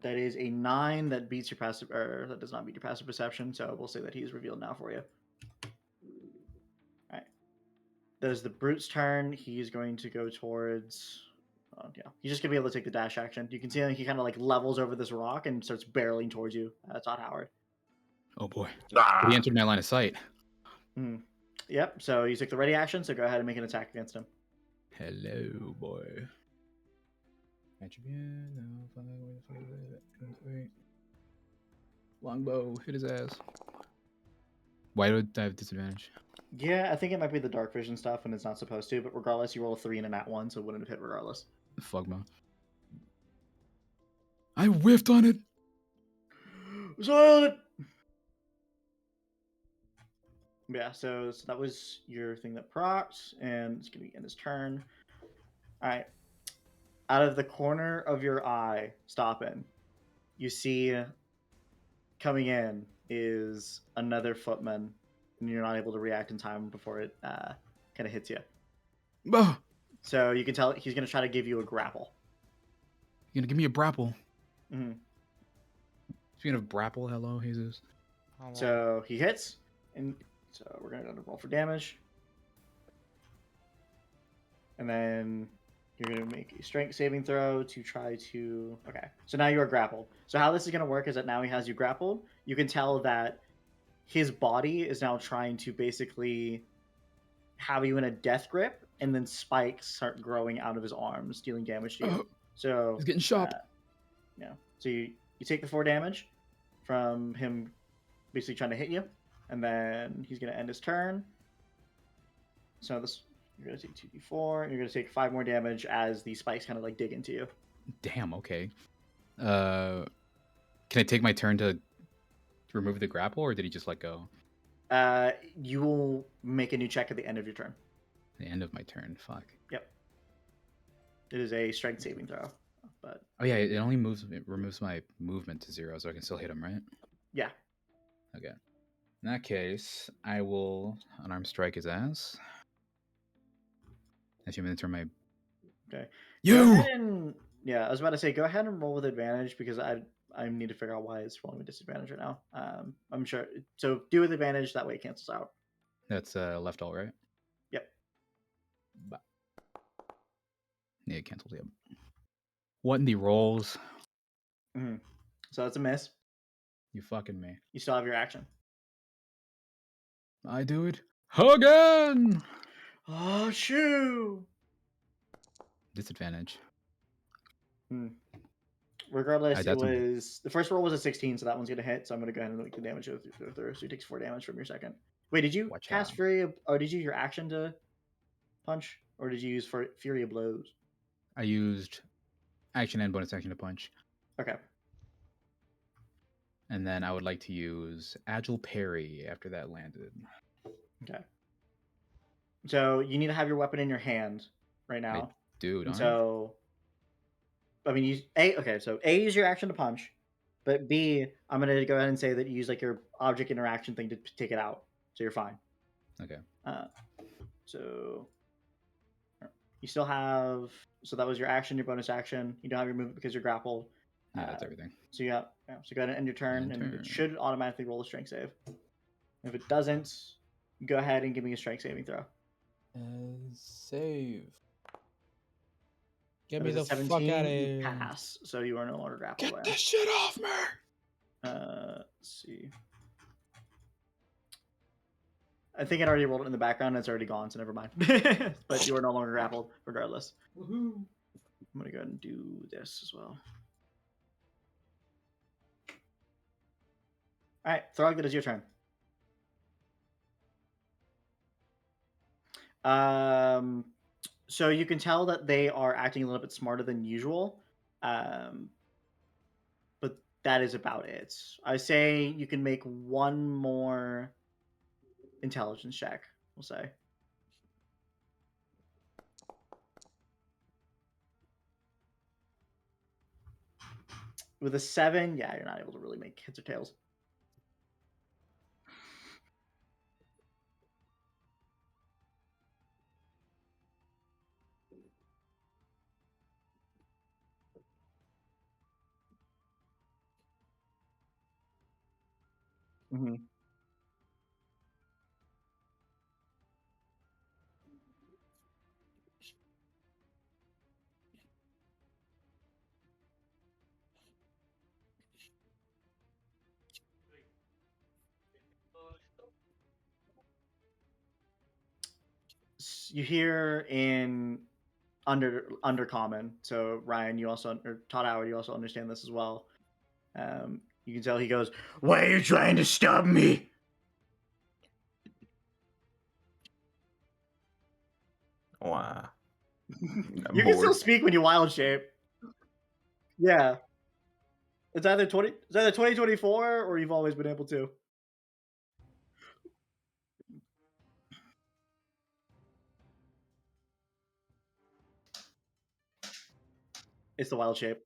Speaker 3: That is a 9 that beats your passive, or that does not beat your passive perception. So we'll say that he's revealed now for you. All right. That is the brute's turn. He's going to go towards. Yeah, he's just gonna be able to take the dash action. You can see he kind of like levels over this rock and starts barreling towards you. Todd Howard.
Speaker 2: Oh boy. He entered my line of sight.
Speaker 3: Mm. Yep. So you took the ready action. So go ahead and make an attack against him.
Speaker 2: Hello, boy. Longbow, hit his ass. Why would I have disadvantage?
Speaker 3: Yeah, I think it might be the dark vision stuff and it's not supposed to, but regardless, you roll a 3 and a nat 1, so it wouldn't have hit regardless.
Speaker 2: Fugma. I whiffed on it.
Speaker 3: Silent! Yeah, so that was your thing that procs, and it's going to end his turn. Alright. Out of the corner of your eye, stopping, you see coming in is another footman, and you're not able to react in time before it kind of hits you.
Speaker 2: Ah,
Speaker 3: So you can tell he's going to try to give you a grapple.
Speaker 2: you're gonna give me a brapple.
Speaker 3: Mm-hmm.
Speaker 2: Speaking of brapple, hello, Jesus.
Speaker 3: So he hits, and so we're going to roll for damage. And then you're going to make a strength saving throw to try to... Okay, so now you are grappled. So how this is going to work is that now he has you grappled. You can tell that his body is now trying to basically have you in a death grip, and then spikes start growing out of his arms, dealing damage to you.
Speaker 2: Oh,
Speaker 3: So
Speaker 2: he's getting sharp.
Speaker 3: yeah. So you take the 4 damage from him basically trying to hit you, and then he's going to end his turn. So this... You're going to take 2d4, and you're going to take 5 more damage as the spikes kind of like dig into you.
Speaker 2: Damn, okay. Can I take my turn to remove the grapple, or did he just let go?
Speaker 3: You will make a new check at the end of your turn.
Speaker 2: The end of my turn, fuck.
Speaker 3: Yep. It is a strength saving throw. But
Speaker 2: Oh yeah, it only removes my movement to 0, so I can still hit him, right?
Speaker 3: yeah.
Speaker 2: Okay. In that case, I will unarmed strike his ass. If you turn my...
Speaker 3: Okay.
Speaker 2: You!
Speaker 3: Go ahead and, yeah, I was about to say, go ahead and roll with advantage, because I need to figure out why it's rolling with disadvantage right now. I'm sure. So do with advantage, that way it cancels out.
Speaker 2: That's left alt, right?
Speaker 3: Yep.
Speaker 2: Yeah, it cancels, yep. What in the rolls?
Speaker 3: Mm-hmm. So that's a miss.
Speaker 2: You fucking me.
Speaker 3: You still have your action.
Speaker 2: I do it again!
Speaker 3: Oh, shoo!
Speaker 2: Disadvantage.
Speaker 3: Regardless, it
Speaker 2: That's
Speaker 3: was... The first roll was a 16, so that one's going to hit, so I'm going to go ahead and make the damage through. So he takes 4 damage from your second. Wait, did you
Speaker 2: Watch
Speaker 3: cast
Speaker 2: out.
Speaker 3: Fury of... Or did you use your action to punch? Or did you use Fury of Blows?
Speaker 2: I used action and bonus action to punch.
Speaker 3: Okay.
Speaker 2: And then I would like to use Agile Parry after that landed.
Speaker 3: Okay. So you need to have your weapon in your hand right now.
Speaker 2: I do,
Speaker 3: And
Speaker 2: don't
Speaker 3: so, I mean, so A is your action to punch, but B, I'm going to go ahead and say that you use like your object interaction thing to take it out. So you're fine.
Speaker 2: Okay.
Speaker 3: So you still have... So that was your action, your bonus action. You don't have your movement because you're grappled.
Speaker 2: Yeah, that's everything.
Speaker 3: So you got... So go ahead and end your turn, and
Speaker 2: turn.
Speaker 3: it should automatically roll a strength save. If it doesn't, go ahead and give me a strength saving throw.
Speaker 6: Save. Get
Speaker 3: That
Speaker 6: me
Speaker 3: is
Speaker 6: the
Speaker 3: a 17,
Speaker 6: fuck out of
Speaker 3: you
Speaker 6: here.
Speaker 3: pass, so you are no longer grappled.
Speaker 2: Get this shit off me!
Speaker 3: Let's see. I think it already rolled it in the background, and it's already gone, so never mind. But you are no longer grappled, regardless.
Speaker 2: Woohoo!
Speaker 3: I'm going to go ahead and do this as well. All right, Throg, it is your turn. So you can tell that they are acting a little bit smarter than usual, but that is about it. I say you can make one more intelligence check, we'll say. With a 7, yeah, you're not able to really make heads or tails. Mm-hmm. You hear in undercommon. So Ryan, you also, or Todd Howard, you also understand this as well. You can tell he goes, "Why are you trying to stop me?"
Speaker 1: Wow.
Speaker 3: You can still speak when you wild shape. Yeah. It's either 2024 or you've always been able to. It's the wild shape.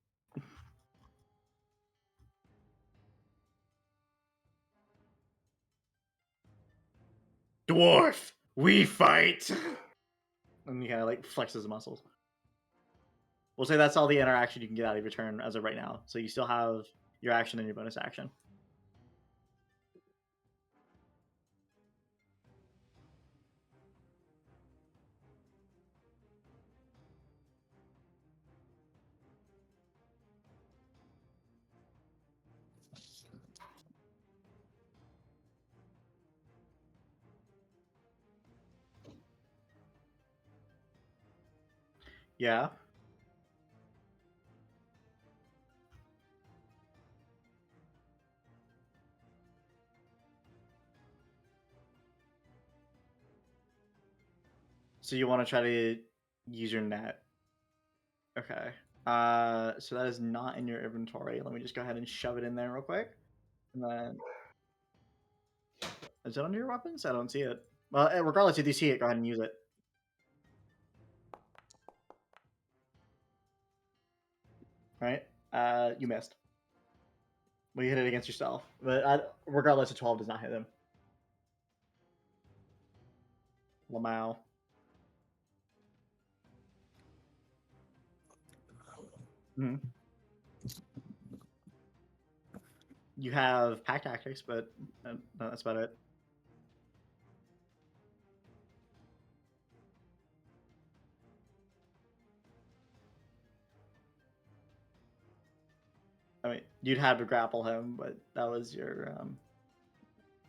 Speaker 3: Dwarf, we fight. And he kind of like flexes his muscles. We'll say that's all the interaction you can get out of your turn as of right now. So you still have your action and your bonus action. Yeah. So you want to try to use your net. Okay. So that is not in your inventory. Let me just go ahead and shove it in there real quick. And then is it under your weapons? I don't see it. Well, regardless, if you see it, go ahead and use it. All right. You missed. Well, you hit it against yourself, but regardless, a 12 does not hit him. Lamau. Mm-hmm. You have pack tactics, but no, that's about it. I mean, you'd have to grapple him, but that was your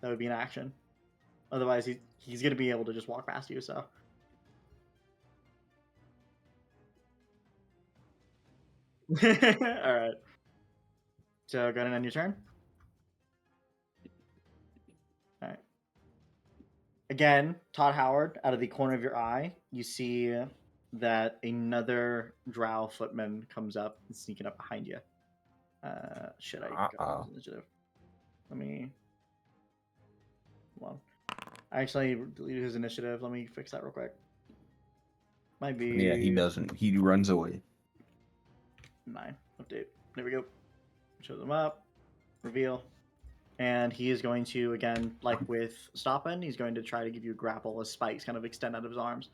Speaker 3: that would be an action. Otherwise, he's gonna be able to just walk past you. So. All right. So go ahead and end your turn. All right. Again, Todd Howard, out of the corner of your eye, you see that another drow footman comes up and sneaking up behind you. Should I go his initiative? Let me. Hold on. I actually deleted his initiative. Let me fix that real quick. Might be.
Speaker 1: Yeah, he doesn't. He runs away.
Speaker 3: 9. Update. There we go. Show them up. Reveal. And he is going to, again, like with Stoppin', he's going to try to give you a grapple as spikes kind of extend out of his arms.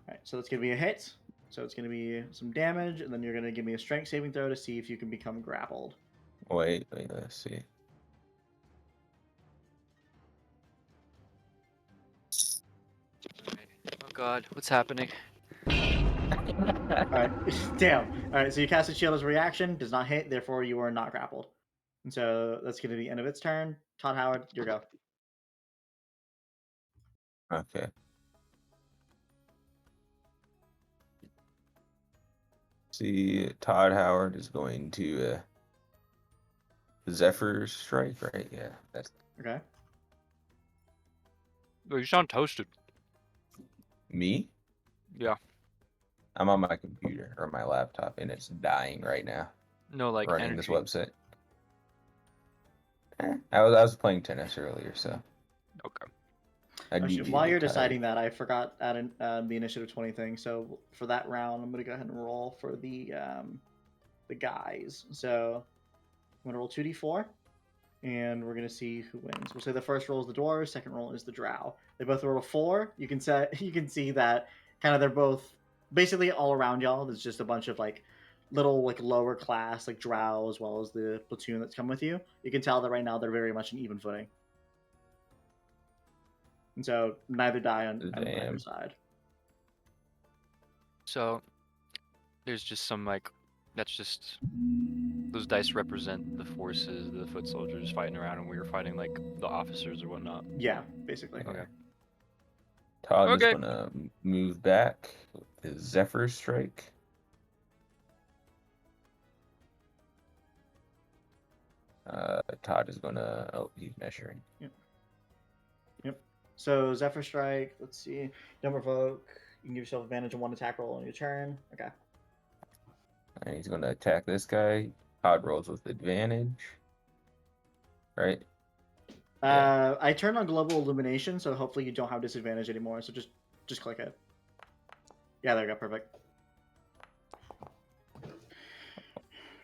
Speaker 3: Alright, so that's going to be a hit. So it's going to be some damage, and then you're going to give me a strength saving throw to see if you can become grappled.
Speaker 1: Wait, let's see.
Speaker 4: Oh god, what's happening?
Speaker 3: Alright, damn. Alright, so you cast a shield as a reaction, does not hit, therefore you are not grappled. And so that's going to be the end of its turn. Todd Howard, your go.
Speaker 1: Okay. See, Todd Howard is going to Zephyr Strike, right? Yeah, that's
Speaker 3: Okay.
Speaker 4: Oh, you sound toasted.
Speaker 1: me.
Speaker 4: Yeah.
Speaker 1: I'm on my computer or my laptop, and it's dying right now.
Speaker 4: No, like
Speaker 1: running
Speaker 4: energy.
Speaker 1: this website. I was playing tennis earlier, so.
Speaker 4: Okay.
Speaker 3: Actually, while you're deciding that, I forgot adding the initiative 20 thing. So for that round, I'm gonna go ahead and roll for the guys. So I'm gonna roll 2d4, and we're gonna see who wins. We'll say the first roll is the dwarves, second roll is the drow. They both roll a 4. You can see that kind of they're both basically all around y'all. There's just a bunch of like little like lower class like drow as well as the platoon that's come with you. You can tell that right now they're very much an even footing. And so neither die on either side.
Speaker 4: So there's just some like that's just those dice represent the forces, the foot soldiers fighting around, and we were fighting like the officers or whatnot.
Speaker 3: Yeah, basically.
Speaker 4: Okay.
Speaker 1: Todd is gonna move back with his Zephyr Strike. Todd is gonna. Oh, he's measuring.
Speaker 3: Yep. So Zephyr Strike. Let's see. Don't provoke. You can give yourself advantage on one attack roll on your turn. Okay.
Speaker 6: And he's gonna attack this guy. Todd rolls with advantage. Right? Yeah.
Speaker 3: I turned on global illumination, so hopefully you don't have disadvantage anymore. So just click it. Yeah, there you go. Perfect.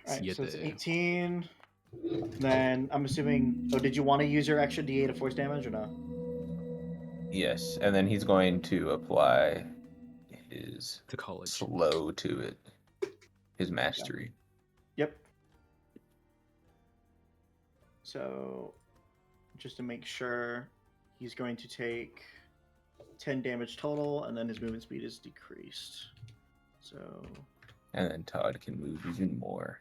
Speaker 3: All right, so it's 18. Then I'm assuming. Oh, did you want to use your extra D8 of force damage or no?
Speaker 6: Yes, and then he's going to apply his
Speaker 2: To college.
Speaker 6: slow to it. His mastery.
Speaker 3: Yep. So, just to make sure, he's going to take 10 damage total, and then his movement speed is decreased. So.
Speaker 6: And then Todd can move even more.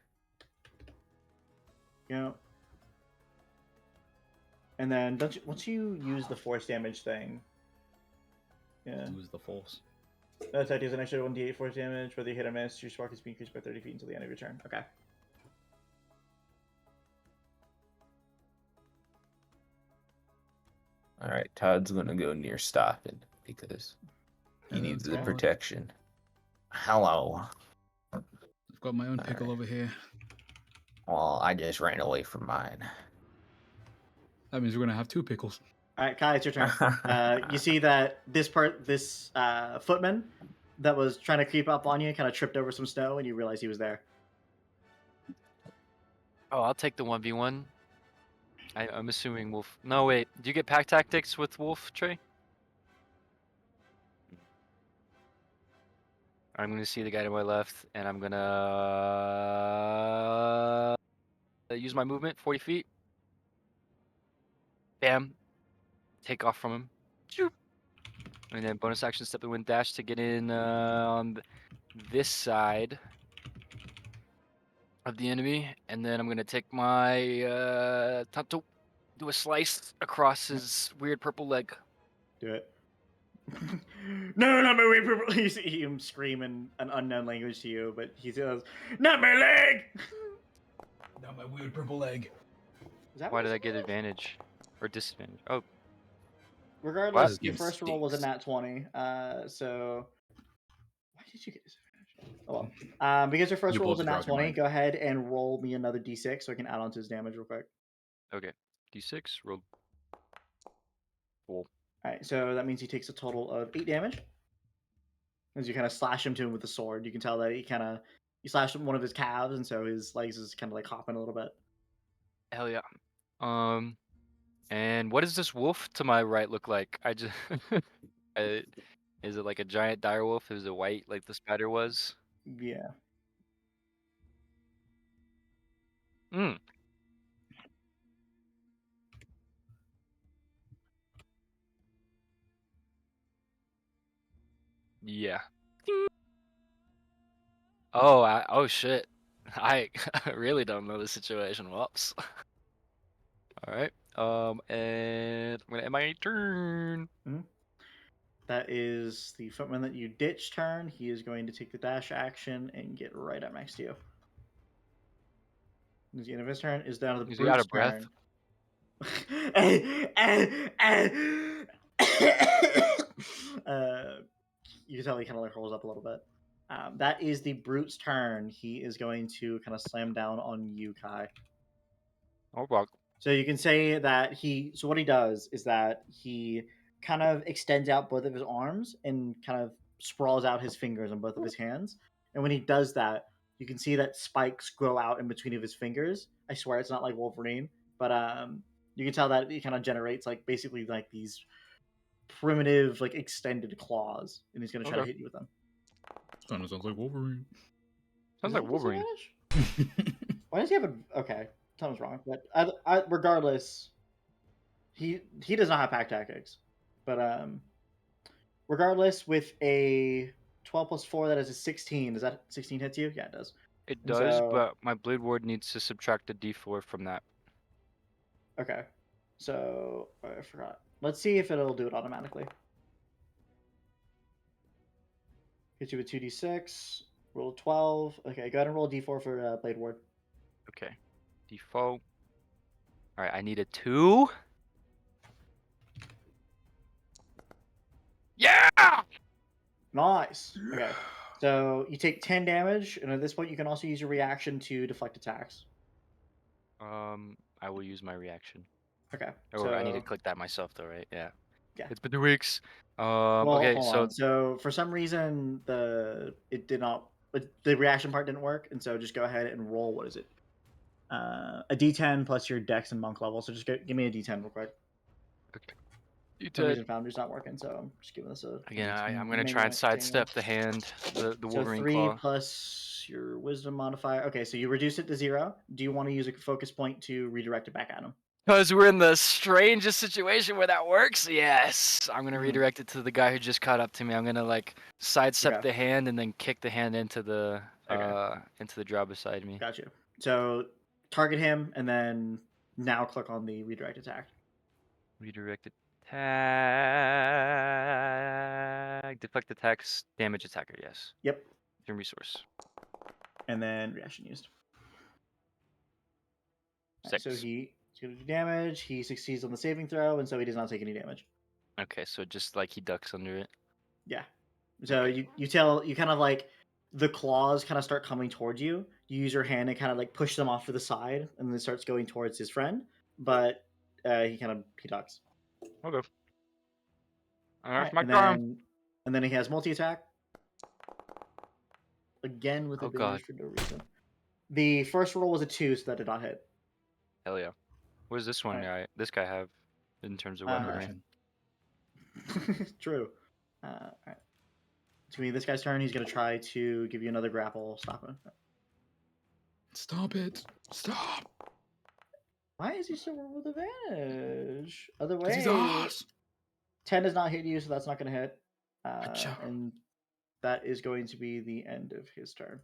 Speaker 3: Yeah. And then once you use the force damage thing. Yeah.
Speaker 2: Use the force.
Speaker 3: That attack deals an extra 1d8 force damage, whether you hit or miss. Your spark is being increased by 30 feet until the end of your turn. Okay.
Speaker 6: Alright, Todd's gonna go near stopping because he needs the protection. Hello.
Speaker 2: I've got my own pickle over here.
Speaker 6: Well, I just ran away from mine.
Speaker 2: That means we're gonna have two pickles.
Speaker 3: All right, Kai, it's your turn. You see that this footman that was trying to creep up on you kind of tripped over some snow, and you realize he was there.
Speaker 4: Oh, I'll take the 1v1. I'm assuming Wolf. No, wait. Do you get pack tactics with Wolf, Trey? I'm gonna see the guy to my left, and I'm gonna use my movement, 40 feet. Bam. Take off from him. Choop. And then bonus action, step and wind dash to get in on this side of the enemy. And then I'm gonna take my Tanto, do a slice across his weird purple leg.
Speaker 3: Do it. No, not my weird purple. You see him scream in an unknown language to you, but he says, "Not my leg."
Speaker 2: Not my weird purple leg.
Speaker 4: Why did I get advantage or disadvantage? Oh,
Speaker 3: regardless,
Speaker 2: What?
Speaker 3: your first roll was a
Speaker 2: Stinks.
Speaker 3: nat 20. So why did you get disadvantage? Oh well. Because your first
Speaker 2: You
Speaker 3: roll was a
Speaker 2: both
Speaker 3: nat
Speaker 2: dropped your
Speaker 3: 20,
Speaker 2: mind.
Speaker 3: go ahead and roll me another d6 so I can add on to his damage real quick.
Speaker 4: okay. D6 roll. Cool.
Speaker 3: All right, so that means he takes a total of 8 damage. As you kind of slash him to him with the sword, you can tell that you slashed one of his calves, and so his legs is kind of like hopping a little bit.
Speaker 4: Hell yeah. And what does this wolf to my right look like? I just is it like a giant dire wolf? Is it white like the spider was?
Speaker 3: Yeah.
Speaker 4: Hmm. Yeah. Oh, oh shit. I really don't know the situation. Whoops. All right. And I'm gonna end my turn.
Speaker 3: That is the footman that you ditch turn. He is going to take the dash action and get right up next to you. The end of his turn is down to the
Speaker 4: Is he out
Speaker 3: brute's
Speaker 4: of breath?
Speaker 3: turn. You can tell he kind of like rolls up a little bit. That is the brute's turn. He is going to kind of slam down on you, Kai.
Speaker 4: Oh fuck.
Speaker 3: So you can say that so what he does is that he kind of extends out both of his arms and kind of sprawls out his fingers on both of his hands. And when he does that, you can see that spikes grow out in between of his fingers. I swear it's not like Wolverine, but you can tell that he kind of generates like basically like these primitive like extended claws, and he's going to try to hit you with them.
Speaker 2: Kind of sounds like Wolverine.
Speaker 4: Sounds like Wolverine.
Speaker 3: Why does he have a? Okay, something's wrong. But regardless, he does not have pack tactics. But regardless, with a 12 plus 4, that is a 16. Does that 16 hits you? Yeah, it does.
Speaker 4: It
Speaker 3: And
Speaker 4: does,
Speaker 3: so-
Speaker 4: but my blade ward needs to subtract a d4 from that.
Speaker 3: Okay. So I forgot. Let's see if it'll do it automatically. Hit you with 2d6. Roll 12. Okay, go ahead and roll a d4 for blade ward.
Speaker 4: Okay. D4. All right, I need a 2. Yeah.
Speaker 3: Nice. Okay. So you take 10 damage, and at this point, you can also use your reaction to deflect attacks.
Speaker 4: I will use my reaction.
Speaker 3: Okay.
Speaker 4: Or I need to click that myself, though, right? Yeah.
Speaker 3: Yeah.
Speaker 4: It's been 2 weeks.
Speaker 3: Well,
Speaker 4: Okay,
Speaker 3: hold
Speaker 4: so
Speaker 3: on. So for some reason, the reaction part didn't work, and so just go ahead and roll. What is it? A D10 plus your Dex and Monk level. So just give me a D10 real quick.
Speaker 4: okay. You
Speaker 3: For some
Speaker 4: did.
Speaker 3: reason, Founder's not working, so I'm just giving this a
Speaker 4: Again, I'm
Speaker 3: a
Speaker 4: gonna try and
Speaker 3: manual
Speaker 4: sidestep
Speaker 3: manual.
Speaker 4: the hand, the
Speaker 3: So
Speaker 4: Wolverine
Speaker 3: 3
Speaker 4: claw.
Speaker 3: plus your Wisdom modifier. Okay, so you reduce it to 0. Do you want to use a focus point to redirect it back at him?
Speaker 4: Because we're in the strangest situation where that works. Yes, I'm gonna redirect it to the guy who just caught up to me. I'm gonna like sidestep the hand and then kick the hand into the draw beside me.
Speaker 3: Gotcha. So target him and then now click on the redirect attack.
Speaker 4: Redirect attack. Deflect attacks. Damage attacker. Yes.
Speaker 3: Yep.
Speaker 4: Turn resource.
Speaker 3: And then reaction used.
Speaker 4: 6.
Speaker 3: So he's going to do damage. He succeeds on the saving throw, and so he does not take any damage.
Speaker 4: Okay, so just like he ducks under it.
Speaker 3: Yeah. So you kind of like the claws kind of start coming towards you. You use your hand and kind of like push them off to the side, and then it starts going towards his friend. But he ducks.
Speaker 4: Okay.
Speaker 3: Right, and then he has multi attack. Again with advantage for no reason. The first roll was a 2, so that did not hit.
Speaker 4: Hell yeah. What does this one guy? This guy have in terms of weaponry?
Speaker 3: True. All right. It's gonna be this guy's turn. He's gonna try to give you another grapple. Stop him.
Speaker 2: Stop it! Stop!
Speaker 3: Why is he still roll with advantage? Other way.
Speaker 2: He's ass.
Speaker 3: 10 does not hit you, so that's not gonna hit. And that is going to be the end of his turn.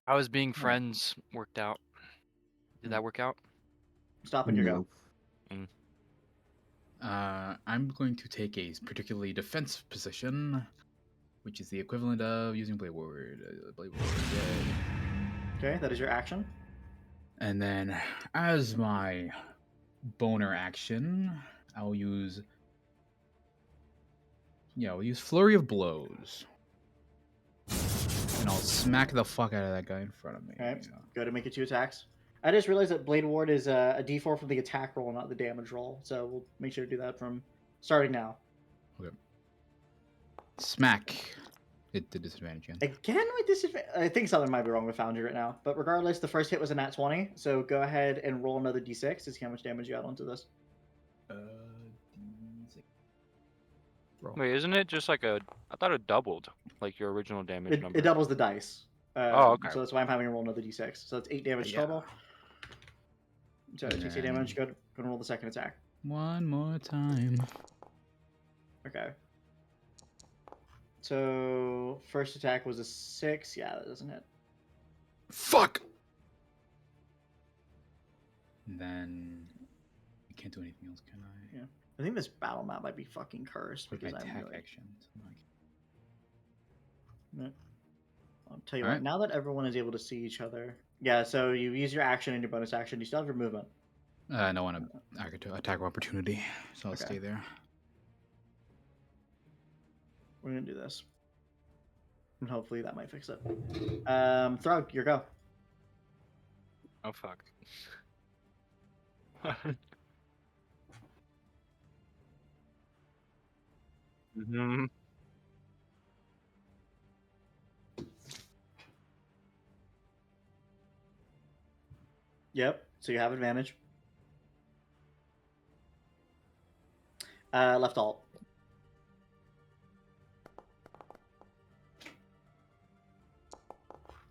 Speaker 4: How is being friends worked out? Did that work out?
Speaker 3: Stop and your go.
Speaker 2: I'm going to take a particularly defensive position, which is the equivalent of using Blade Ward.
Speaker 3: Okay, that is your action.
Speaker 2: And then, as my boner action, I'll use Flurry of Blows. And I'll smack the fuck out of that guy in front of me.
Speaker 3: All right, go ahead and make it 2 attacks. I just realized that Blade Ward is a D4 from the attack roll, not the damage roll. So we'll make sure to do that from starting now.
Speaker 2: Okay. Smack. It did disadvantage again.
Speaker 3: Again with disadvantage? I think something might be wrong with Foundry right now. But regardless, the first hit was a nat 20. So go ahead and roll another d6 to see how much damage you add onto this.
Speaker 2: D6.
Speaker 4: Wait, isn't it just like I thought it doubled, like your original damage number.
Speaker 3: It doubles the dice.
Speaker 4: Okay.
Speaker 3: So that's why I'm having to roll another d6. So it's 8 damage total. So it takes 8 damage. Go ahead and roll the second attack.
Speaker 2: One more time.
Speaker 3: Okay. So first attack was a 6. Yeah, that doesn't hit.
Speaker 2: Fuck! And then I can't do anything else, can I?
Speaker 3: Yeah. I think this battle map might be fucking cursed because I'm
Speaker 2: attack
Speaker 3: really...
Speaker 2: actions.
Speaker 3: I'll tell you what, now that everyone is able to see each other. Yeah, so you use your action and your bonus action. You still have your movement.
Speaker 2: No one attack of opportunity, so I'll stay there.
Speaker 3: We're gonna do this. And hopefully that might fix it. Throg, your go.
Speaker 4: Oh fuck. Mm-hmm.
Speaker 3: Yep, so you have advantage. Left alt.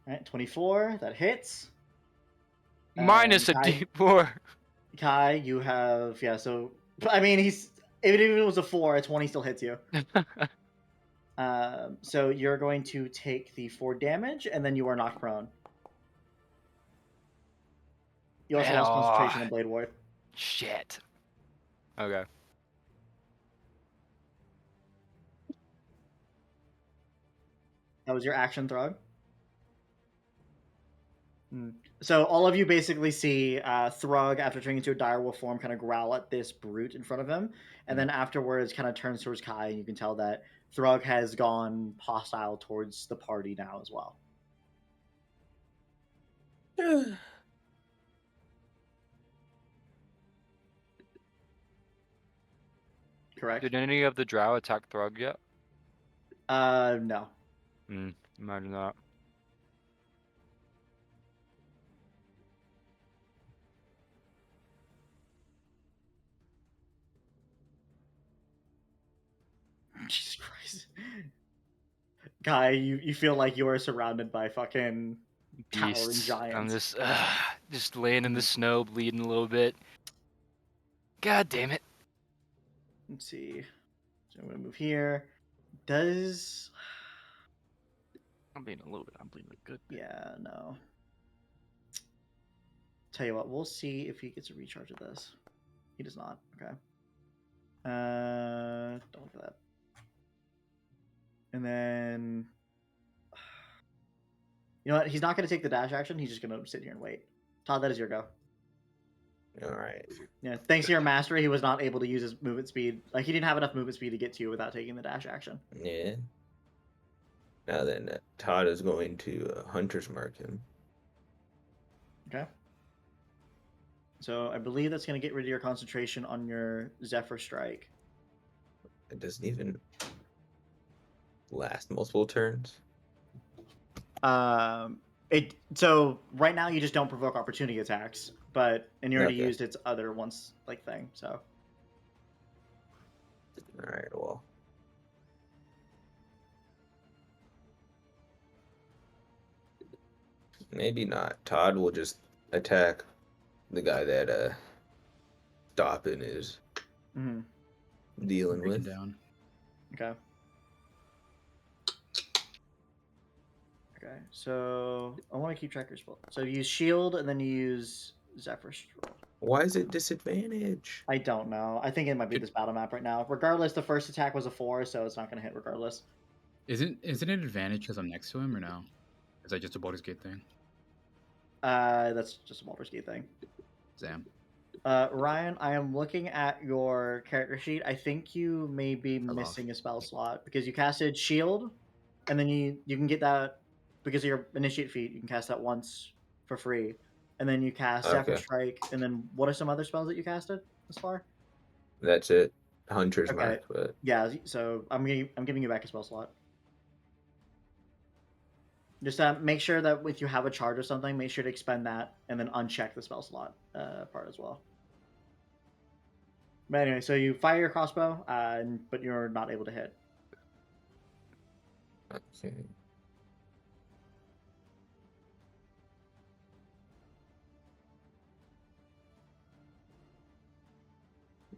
Speaker 3: Alright, 24. That hits.
Speaker 4: Minus a D4.
Speaker 3: Kai, you have... Yeah, so... I mean, he's... Even if it was a 4, a 20 still hits you. So you're going to take the 4 damage, and then you are knocked prone. You also lost concentration on Blade Ward.
Speaker 4: Shit. Okay.
Speaker 3: That was your action, Throg. So all of you basically see Thrug, after turning into a direwolf form, kind of growl at this brute in front of him, and then afterwards kind of turns towards Kai, and you can tell that Thrug has gone hostile towards the party now as well. Correct?
Speaker 4: Did any of the drow attack Thrug yet?
Speaker 3: No.
Speaker 4: Imagine that.
Speaker 3: Jesus Christ. Guy, you feel like you are surrounded by fucking towering
Speaker 4: Beasts. I'm
Speaker 3: giants.
Speaker 4: just laying in the snow, bleeding a little bit. God damn it.
Speaker 3: Let's see. So I'm gonna move here. Does
Speaker 4: I'm bleeding a little bit. I'm bleeding a good bit.
Speaker 3: yeah, no. Tell you what, we'll see if he gets a recharge of this. He does not. Okay. Don't look at that. And then, you know what? He's not going to take the dash action. He's just going to sit here and wait. Todd, that is your go.
Speaker 1: All right.
Speaker 3: Yeah. Thanks to your mastery, he was not able to use his movement speed. Like, he didn't have enough movement speed to get to you without taking the dash action.
Speaker 1: Yeah. Now then, Todd is going to Hunter's Mark him.
Speaker 3: Okay. So I believe that's going to get rid of your concentration on your Zephyr Strike.
Speaker 1: It doesn't even last multiple turns.
Speaker 3: So right now you just don't provoke opportunity attacks, and you already
Speaker 1: Okay.
Speaker 3: used its other once like thing. So
Speaker 1: All right. Well. Maybe not. Todd will just attack the guy that Stoppin is dealing
Speaker 2: Breaking
Speaker 1: with.
Speaker 2: down.
Speaker 3: okay. Okay, so I want to keep track of your spell. So you use shield and then you use Zephyr Strike.
Speaker 1: Why is it disadvantage?
Speaker 3: I don't know. I think it might be this battle map right now. Regardless, the first attack was a 4, so it's not going to hit regardless.
Speaker 2: Isn't it an advantage because I'm next to him or no? Is that just a Baldur's Gate thing?
Speaker 3: That's just a Baldur's Gate thing.
Speaker 2: Zam.
Speaker 3: Ryan, I am looking at your character sheet. I think you may be missing a spell slot because you casted Shield, and then you can get that because of your Initiate feat. You can cast that once for free, and then you cast Zephyr Strike. And then what are some other spells that you casted this far?
Speaker 1: That's it. Hunter's
Speaker 3: Okay.
Speaker 1: Mark, but
Speaker 3: Yeah, so I'm giving you back a spell slot. Just make sure that if you have a charge or something, make sure to expend that and then uncheck the spell slot part as well. But anyway, so you fire your crossbow, but you're not able to hit.
Speaker 1: okay.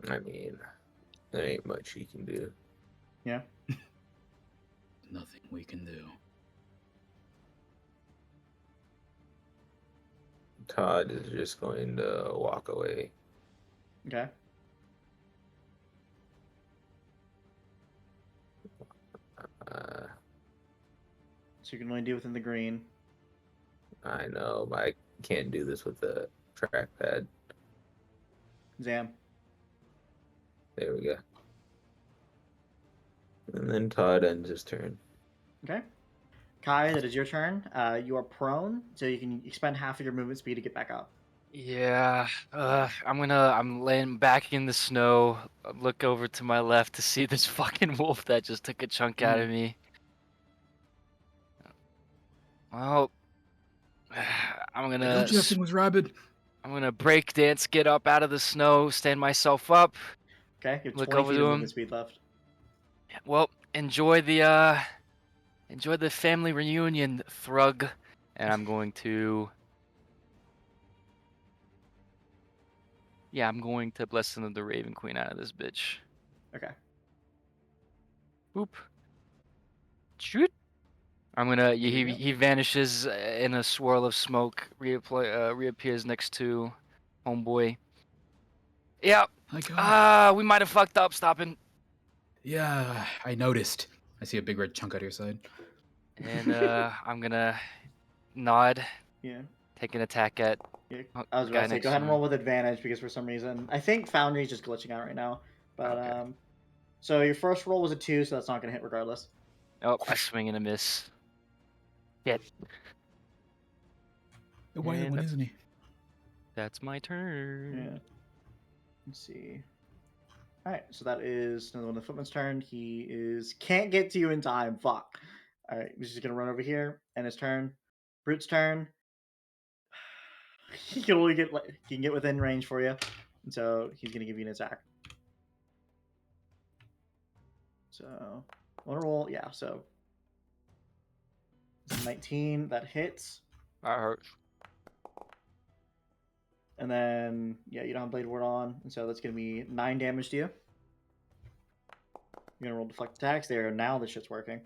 Speaker 1: I mean, there ain't much he can do.
Speaker 3: Yeah.
Speaker 2: Nothing we can do.
Speaker 1: Todd is just going to walk away.
Speaker 3: Okay. So you can only do within the green.
Speaker 1: I know, but I can't do this with the trackpad.
Speaker 3: Zam.
Speaker 1: There we go. And then Todd ends his turn.
Speaker 3: Okay. Kai, that is your turn. You are prone, so you can expend half of your movement speed to get back up.
Speaker 4: Yeah, I'm laying back in the snow, look over to my left to see this fucking wolf that just took a chunk out of me. Well, I'm
Speaker 2: I
Speaker 4: gonna
Speaker 2: told you that thing was rabid.
Speaker 4: I'm gonna break dance, get up out of the snow, stand myself up.
Speaker 3: Okay, you have
Speaker 4: Look
Speaker 3: 20
Speaker 4: over
Speaker 3: feet
Speaker 4: to
Speaker 3: of
Speaker 4: him.
Speaker 3: movement speed left.
Speaker 4: Well, enjoy the family reunion, Thrug. And I'm going to Blessing of the Raven Queen out of this bitch.
Speaker 3: Okay.
Speaker 4: Boop. Shoot. I'm gonna.
Speaker 3: There you go.
Speaker 4: He vanishes in a swirl of smoke. Reappears next to homeboy. Yep.
Speaker 2: My God.
Speaker 4: We might have fucked up stopping.
Speaker 2: Yeah, I noticed. I see a big red chunk out of your side.
Speaker 4: And I'm gonna nod.
Speaker 3: Yeah.
Speaker 4: take an attack at.
Speaker 3: I was
Speaker 4: guy
Speaker 3: about to say,
Speaker 4: next
Speaker 3: go ahead
Speaker 4: to
Speaker 3: and
Speaker 4: me.
Speaker 3: roll with advantage because for some reason, I think Foundry's just glitching out right now. But
Speaker 4: Okay.
Speaker 3: so your first roll was a 2, so that's not going to hit regardless.
Speaker 4: Oh, I swing and a miss. Hit.
Speaker 2: Why
Speaker 4: And
Speaker 2: isn't he?
Speaker 4: that's my turn.
Speaker 3: Yeah. Let's see. All right, so that is another one of the footman's turn. He can't get to you in time. Fuck. All right, he's just gonna run over here, and his turn. Brute's turn. He can only he can get within range for you, and so he's gonna give you an attack. So, want to roll? Yeah. So, 19 that hits,
Speaker 4: That hurts.
Speaker 3: and then yeah, you don't have blade ward on, and so that's gonna be 9 damage to you. You're gonna roll deflect attacks. There, now this shit's working.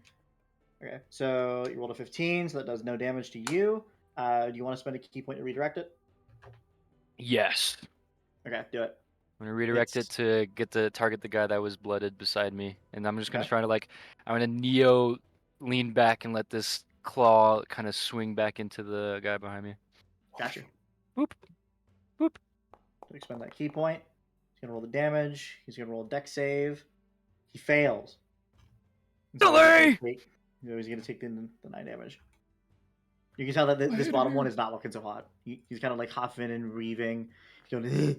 Speaker 3: Okay, so you rolled a 15, so that does no damage to you. Do you want to spend a key point to redirect it?
Speaker 4: Yes.
Speaker 3: Okay, do it.
Speaker 4: I'm gonna redirect it to get to target the guy that was blooded beside me, and I'm just gonna try to I'm gonna Neo lean back and let this claw kind of swing back into the guy behind me.
Speaker 3: Gotcha.
Speaker 4: Boop, boop.
Speaker 3: So expend that key point. He's gonna roll the damage. He's gonna roll a deck save. He fails. And so he's gonna take the 9 damage. You can tell that this bottom one is not looking so hot. He's kind of like huffing and reaving. He's going.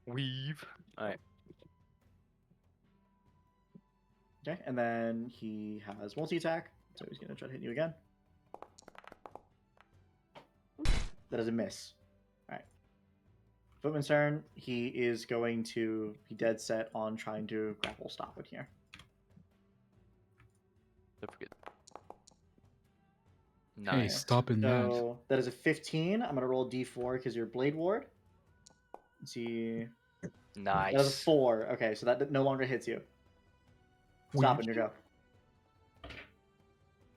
Speaker 4: Weave. All right.
Speaker 3: Okay, and then he has multi attack, so he's gonna try to hit you again. That is a miss. All right. Footman's turn. He is going to be dead set on trying to grapple stop it here.
Speaker 4: Don't forget.
Speaker 2: Hey,
Speaker 4: Nice.
Speaker 2: stopping that.
Speaker 3: So that is a 15. I'm gonna roll D4 because you're blade ward. Let's see.
Speaker 4: Nice.
Speaker 3: That is a 4. Okay, so that no longer hits you. Stop and you go.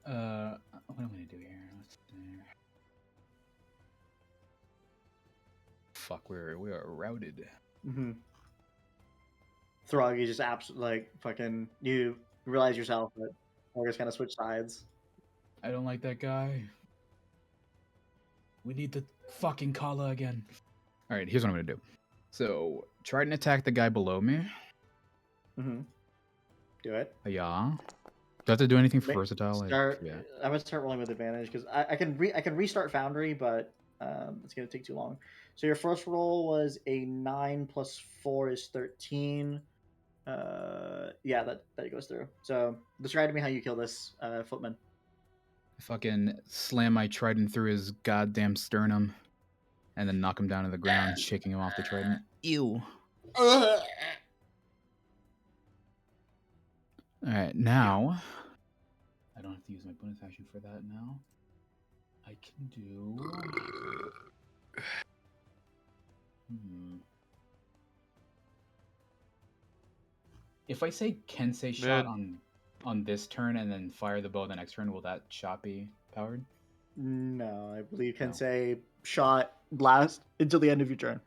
Speaker 2: What am I gonna do here? Let's see. Fuck, we are routed.
Speaker 3: Mm-hmm. Throg, you just absolutely like fucking. You realize yourself that we're just kind of switch sides.
Speaker 2: I don't like that guy. We need the fucking Kala again. All right, here's what I'm gonna do. So try and attack the guy below me.
Speaker 3: Mm-hmm. Do it.
Speaker 2: Yeah. Do I have to do anything for versatile?
Speaker 3: Start.
Speaker 2: Yeah.
Speaker 3: I'm gonna start rolling with advantage because I can restart Foundry, but it's gonna take too long. So your first roll was a 9 plus 4 is 13. Yeah, that goes through. So describe to me how you kill this footman.
Speaker 2: I fucking slam my trident through his goddamn sternum, and then knock him down to the ground, shaking him off the trident. Ew. All right, now I don't have to use my bonus action for that now. I can do. If I say Kensei shot on this turn and then fire the bow the next turn, will that shot be powered?
Speaker 3: No, I believe Kensei shot last until the end of your turn.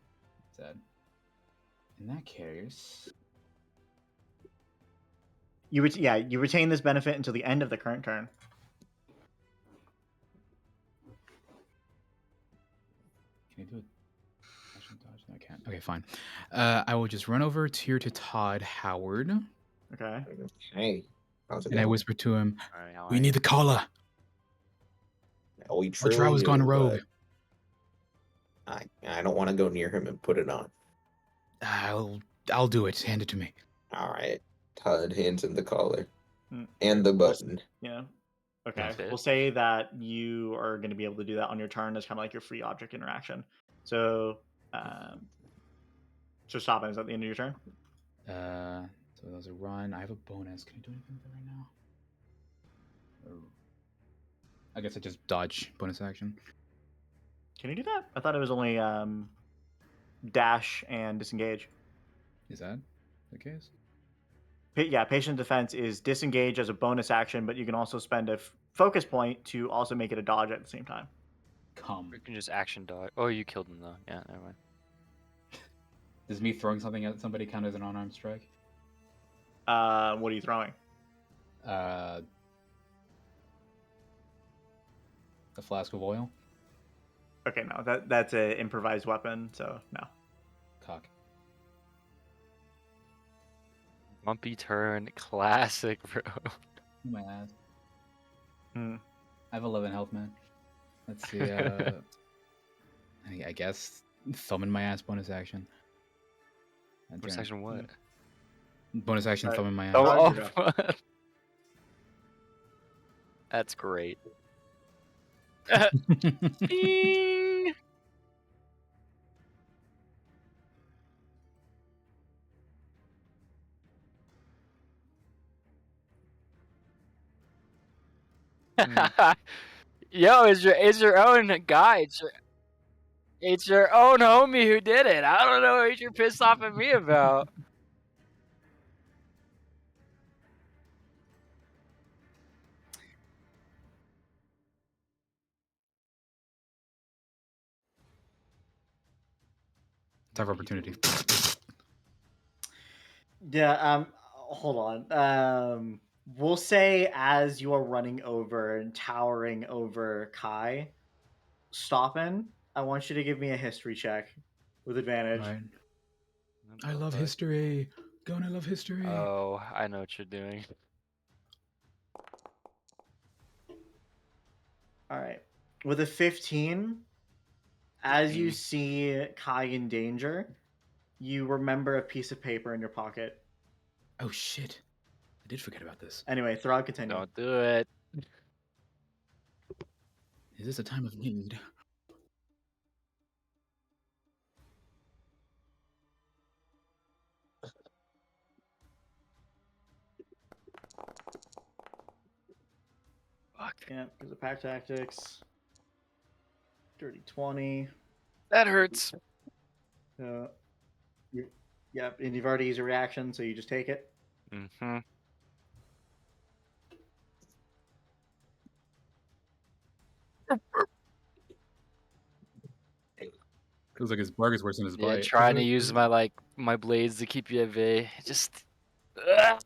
Speaker 2: Sad. In that case,
Speaker 3: you retain this benefit until the end of the current turn.
Speaker 2: Can I do it? Dodge? No, I can't. Okay, fine. I will just run over here to Todd Howard.
Speaker 3: Okay.
Speaker 1: Hey, how's it
Speaker 2: and
Speaker 1: going?
Speaker 2: I whisper to him,
Speaker 4: Right,
Speaker 2: "We need the Kala.
Speaker 1: We truly
Speaker 2: Drow has gone rogue.
Speaker 1: I don't want to go near him and put it on.
Speaker 2: I'll do it. Hand it to me."
Speaker 1: All right. Todd hands him the collar and the button.
Speaker 3: Yeah. Okay. We'll say that you are going to be able to do that on your turn as kind of like your free object interaction. So, stop it. Is that the end of your turn?
Speaker 2: So that was a run. I have a bonus. Can I do anything with it right now? I guess I just dodge bonus action.
Speaker 3: Can you do that? I thought it was only dash and disengage.
Speaker 2: Is that the case?
Speaker 3: Yeah, patient defense is disengage as a bonus action, but you can also spend a focus point to also make it a dodge at the same time.
Speaker 4: You can just action dodge. Oh, you killed him though. Yeah, never mind.
Speaker 2: Does me throwing something at somebody count as an unarmed strike?
Speaker 3: What are you throwing?
Speaker 2: A flask of oil.
Speaker 3: Okay, no, that's an improvised weapon, so no.
Speaker 2: Cock.
Speaker 4: Bumpy turn, classic, bro.
Speaker 2: My ass.
Speaker 3: Hmm.
Speaker 2: I have 11 health, man. Let's see. I guess thumb in my ass. Bonus action.
Speaker 4: Bonus action what?
Speaker 2: Bonus action. Thumb in my ass.
Speaker 3: Oh,
Speaker 4: Oh, that's great. Ding! Yo, it's your own guy. It's your own homie who did it. I don't know what you're pissed off at me about.
Speaker 2: Time for opportunity.
Speaker 3: Yeah, hold on. We'll say as you are running over and towering over Kai, stopping, I want you to give me a history check with advantage.
Speaker 2: Right. I love history. Gonna love history.
Speaker 4: Oh, I know what you're doing.
Speaker 3: All right. With a 15, as you see Kai in danger, you remember a piece of paper in your pocket.
Speaker 2: Oh shit! I did forget about this.
Speaker 3: Anyway, throw out continue.
Speaker 4: Don't do it.
Speaker 2: Is this a time of need?
Speaker 4: Fuck.
Speaker 3: Yeah, because of pack tactics. Dirty 20.
Speaker 4: That hurts.
Speaker 3: Yep, and you've already used a reaction, so you just take it.
Speaker 4: Mm-hmm.
Speaker 2: Feels like his bark is worse than his bite.
Speaker 4: Yeah, trying to use my blades to keep you at bay. Just. Ugh.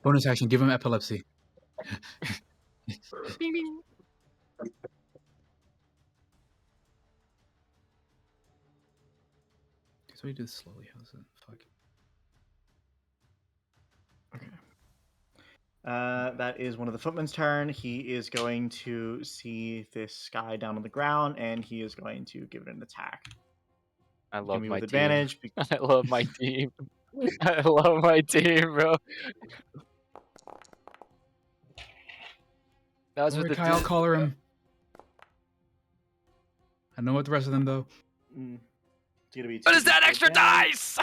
Speaker 2: Bonus action. Give him epilepsy.
Speaker 4: Bing, bing.
Speaker 2: So we do this slowly. How's it? Fuck.
Speaker 3: Okay. That is one of the footmen's turn. He is going to see this guy down on the ground, and he is going to give it an attack.
Speaker 4: I
Speaker 3: Give
Speaker 4: love
Speaker 3: me
Speaker 4: my
Speaker 3: with
Speaker 4: team.
Speaker 3: advantage.
Speaker 4: I love my team. I love my team, bro. That was
Speaker 2: Don't
Speaker 4: with
Speaker 2: worry,
Speaker 4: the
Speaker 2: Kai, I'll collar him. I know what the rest of them though.
Speaker 3: It's gonna be.
Speaker 4: What is that
Speaker 3: 2d4
Speaker 4: extra
Speaker 3: damage.
Speaker 4: dice?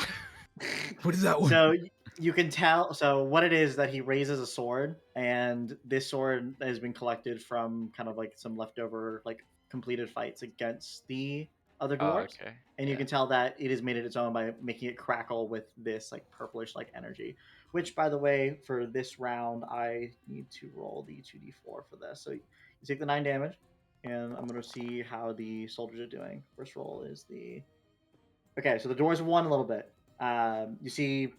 Speaker 2: What is that one?
Speaker 3: So you can tell. So what it is that he raises a sword, and this sword has been collected from kind of like some leftover like completed fights against the other
Speaker 4: Oh,
Speaker 3: dwarves.
Speaker 4: okay.
Speaker 3: And you can tell that it has made it its own by making it crackle with this like purplish like energy. Which, by the way, for this round, I need to roll the 2d4 for this. So you take the 9 damage, and I'm gonna see how the soldiers are doing. First roll is the. Okay, so the doors won a little bit. You see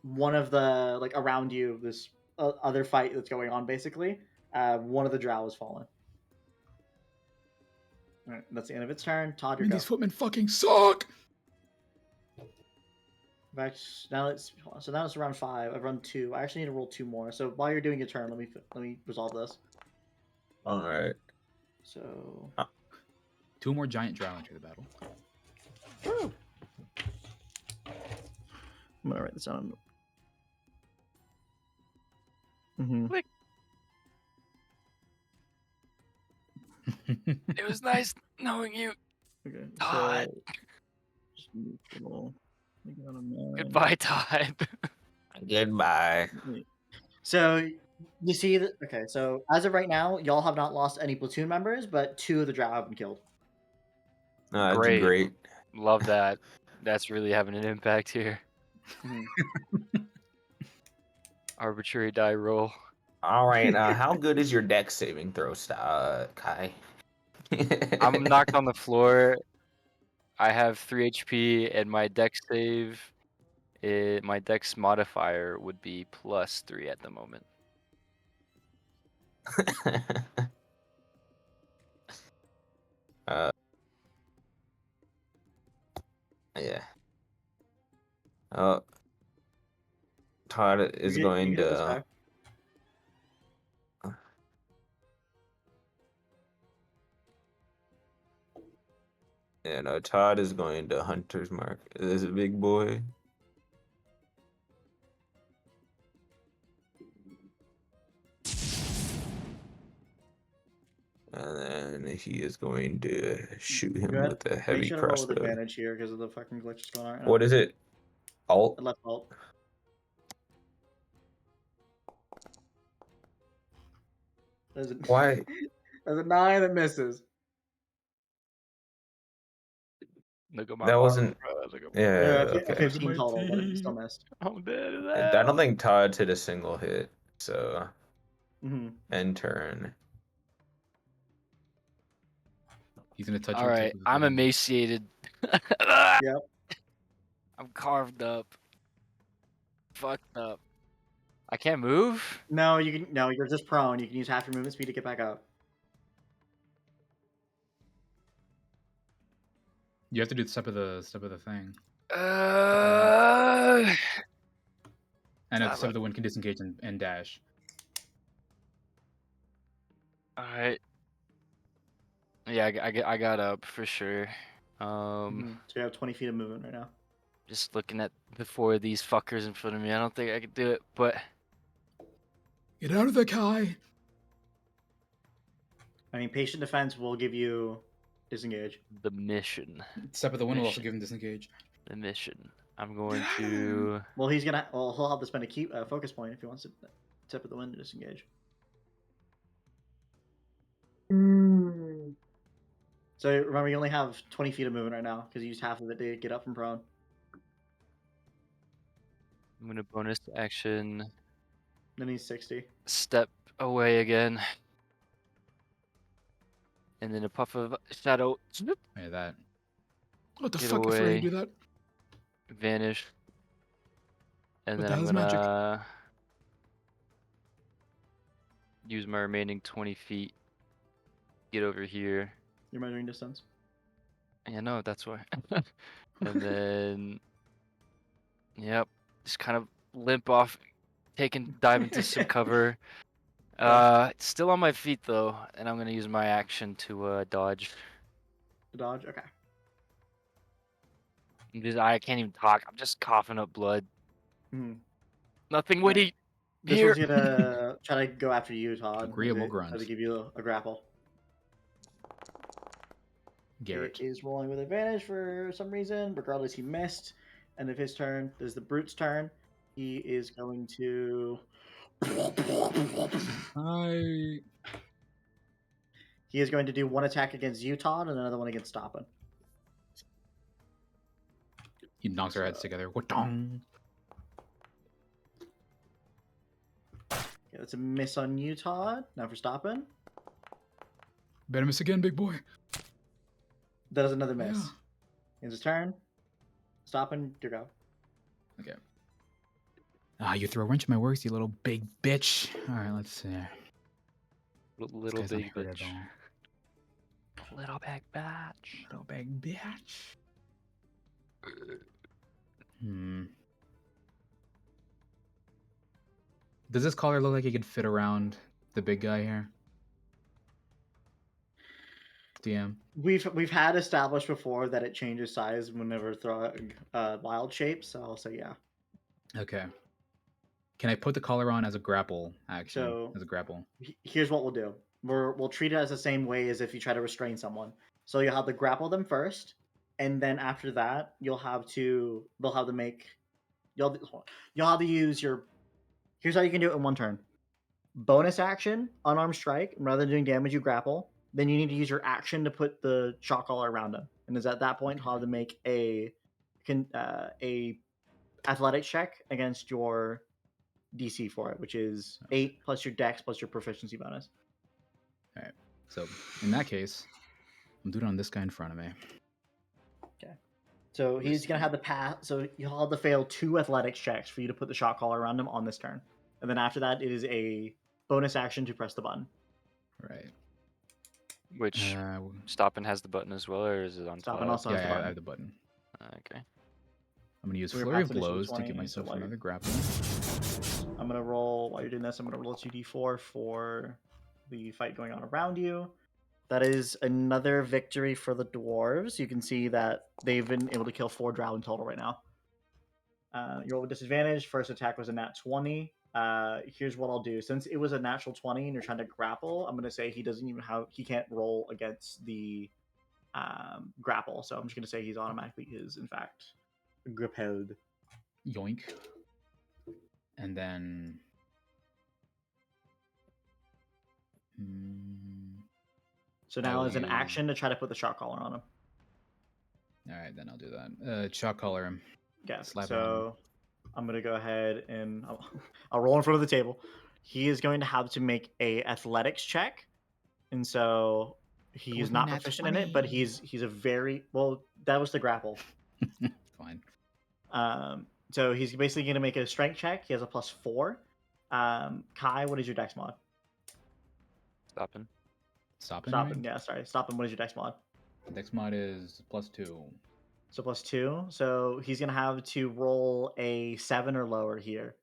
Speaker 3: one of the like around you this other fight that's going on basically. One of the drow has fallen. All right, that's the end of its turn. Todd, your go.
Speaker 2: These footmen fucking suck.
Speaker 3: Back now it's so now it's round 5. I've run 2. I actually need to roll 2 more. So while you're doing your turn, let me resolve this.
Speaker 6: All right.
Speaker 3: So
Speaker 2: 2 more giant drow enter the battle.
Speaker 3: Woo! I'm gonna write this down.
Speaker 4: Click. It was nice knowing you.
Speaker 3: Okay,
Speaker 4: Todd.
Speaker 3: so just need a little- make it out of 9.
Speaker 4: Goodbye, Todd.
Speaker 6: Goodbye.
Speaker 3: So you see that. Okay, so as of right now, y'all have not lost any platoon members, but 2 of the drow have been killed.
Speaker 6: That's
Speaker 4: Great.
Speaker 6: great.
Speaker 4: Love that. That's really having an impact here. Arbitrary die roll.
Speaker 6: All right. How good is your deck saving throw, Kai?
Speaker 4: I'm knocked on the floor. I have 3 HP, and my dex save, my dex modifier would be +3 at the moment.
Speaker 6: Uh, yeah. Oh, Todd is
Speaker 3: You
Speaker 6: going
Speaker 3: can hit this
Speaker 6: to.
Speaker 3: guy.
Speaker 6: Yeah, no, Todd is going to Hunter's Mark. This is a big boy. And then he is going to shoot
Speaker 3: Go
Speaker 6: him
Speaker 3: ahead.
Speaker 6: with a
Speaker 3: Make
Speaker 6: heavy
Speaker 3: sure to roll with
Speaker 6: crossbow.
Speaker 3: advantage here because of the fucking glitch that's going on right now.
Speaker 6: What is it? Alt?
Speaker 3: Left alt. There's a,
Speaker 6: Why?
Speaker 3: there's a 9 that misses.
Speaker 4: Look at my
Speaker 6: That
Speaker 4: mark,
Speaker 6: wasn't.
Speaker 4: bro. Look at
Speaker 6: Yeah,
Speaker 3: A
Speaker 6: okay.
Speaker 3: 15 total, but it still missed.
Speaker 4: I'm dead as
Speaker 6: I
Speaker 4: hell.
Speaker 6: don't think Todd hit a single hit, so
Speaker 3: Mm-hmm.
Speaker 6: end turn.
Speaker 2: He's gonna touch
Speaker 4: All
Speaker 2: you.
Speaker 4: right, I'm emaciated.
Speaker 3: Yep.
Speaker 4: I'm carved up. Fucked up. I can't move?
Speaker 3: No, you can. No, you're just prone. You can use half your movement speed to get back up.
Speaker 2: You have to do the step of the thing. And at the step of the wind can disengage and dash.
Speaker 4: All right. Yeah, I got up for sure.
Speaker 3: So you have 20 feet of movement right now.
Speaker 4: Just looking at the 4 of these fuckers in front of me. I don't think I could do it, but
Speaker 2: Get out of the Kai.
Speaker 3: I mean, patient defense will give you disengage.
Speaker 4: the mission.
Speaker 2: Step of the wind will also give him disengage.
Speaker 4: The mission. I'm going to.
Speaker 3: Well, he's gonna. Well, he'll have to spend a focus point if he wants to tip of the wind to disengage. So remember, you only have 20 feet of movement right now because you used half of it to get up from prone.
Speaker 4: I'm gonna bonus action.
Speaker 3: Then he's 60.
Speaker 4: Step away again. And then a puff of shadow.
Speaker 2: Hey, that. What the
Speaker 4: Get
Speaker 2: fuck? I forgot to
Speaker 4: away.
Speaker 2: do that.
Speaker 4: Vanish. And
Speaker 2: What
Speaker 4: then
Speaker 2: the
Speaker 4: I'm
Speaker 2: hell is magic?
Speaker 4: gonna use my remaining 20 feet. Get over here.
Speaker 3: You're measuring distance.
Speaker 4: Yeah, no, that's why. And then, yep, just kind of limp off, dive into some cover. Still on my feet though, and I'm gonna use my action to dodge.
Speaker 3: To dodge? Okay.
Speaker 4: I can't even talk. I'm just coughing up blood. Nothing
Speaker 3: Right.
Speaker 4: witty.
Speaker 3: This
Speaker 4: Here.
Speaker 3: one's gonna try to go after you, Todd.
Speaker 2: Agreeable
Speaker 3: Try to
Speaker 2: grunts.
Speaker 3: give you a grapple.
Speaker 2: Garrett.
Speaker 3: It is rolling with advantage for some reason. Regardless, he missed. End of his turn. This is the brute's turn. He is going to.
Speaker 2: Hi.
Speaker 3: He is going to do one attack against you, Todd, and another one against Stoppin.
Speaker 2: He knocks our heads together. What dong?
Speaker 3: Okay, that's a miss on you, Todd. Now for Stoppin.
Speaker 2: Better miss again, big boy.
Speaker 3: That is another miss.
Speaker 2: Yeah.
Speaker 3: Ends his turn. Stoppin, your go.
Speaker 2: Okay. You throw a wrench in my works, you little big bitch. All right, let's see.
Speaker 4: Little
Speaker 2: This guy's
Speaker 4: big
Speaker 2: unheard of,
Speaker 4: bitch. Little big bitch.
Speaker 2: Little big bitch. Does this collar look like it could fit around the big guy here? DM.
Speaker 3: We've had established before that it changes size whenever throwing wild shapes, so I'll say yeah.
Speaker 2: Okay. Can I put the collar on as a grapple action?
Speaker 3: So
Speaker 2: As a grapple.
Speaker 3: Here's what we'll do. We'll treat it as the same way as if you try to restrain someone. So you'll have to grapple them first, and then after that you'll have to use your. Here's how you can do it in one turn. Bonus action, unarmed strike. Rather than doing damage, you grapple. Then you need to use your action to put the shock collar around him. And is at that point you'll have to make a athletics check against your DC for it, which is 8 plus your dex plus your proficiency bonus.
Speaker 2: All right. So in that case, I'm doing it on this guy in front of me.
Speaker 3: Okay. So he's gonna have to pass. So you'll have to fail 2 athletics checks for you to put the shock collar around him on this turn, and then after that, it is a bonus action to press the button.
Speaker 2: Right.
Speaker 4: Which stopping has the button as well, or is it on
Speaker 3: Stopping
Speaker 4: top?
Speaker 3: also has the button.
Speaker 2: I have the button.
Speaker 4: Okay.
Speaker 2: I'm gonna use
Speaker 3: We're
Speaker 2: Flurry of
Speaker 3: past initiative
Speaker 2: Blows to
Speaker 3: 20,
Speaker 2: give
Speaker 3: so
Speaker 2: myself
Speaker 3: while
Speaker 2: another
Speaker 3: you're-
Speaker 2: grapple.
Speaker 3: I'm gonna roll while you're doing this. I'm gonna roll 2d4 for the fight going on around you. That is another victory for the dwarves. You can see that they've been able to kill 4 drow in total right now. You roll with disadvantage. First attack was a nat 20. Here's what I'll do. Since it was a natural 20 and you're trying to grapple, I'm gonna say he can't roll against the grapple. So I'm just gonna say he's automatically in fact grappled.
Speaker 2: Yoink. And then
Speaker 3: So now
Speaker 2: I'll
Speaker 3: as an
Speaker 2: use-
Speaker 3: action to try to put the shock collar on him.
Speaker 2: all right, then I'll do that. Shock collar him.
Speaker 3: Yeah.
Speaker 2: Slap
Speaker 3: So I'm gonna go ahead and I'll roll in front of the table. He is going to have to make a athletics check, and so he is
Speaker 2: with my
Speaker 3: not
Speaker 2: nat
Speaker 3: proficient in it, but
Speaker 2: 20.
Speaker 3: he's a very well. That was the grapple.
Speaker 2: Fine.
Speaker 3: So he's basically going to make a strength check. He has a +4. Kai, what is your dex mod?
Speaker 4: Stopping.
Speaker 2: Stopping.
Speaker 3: Stop
Speaker 2: Right?
Speaker 3: him. Yeah, sorry. Stop him. What is your dex mod?
Speaker 2: Dex mod is +2.
Speaker 3: So +2. So he's going to have to roll a 7 or lower here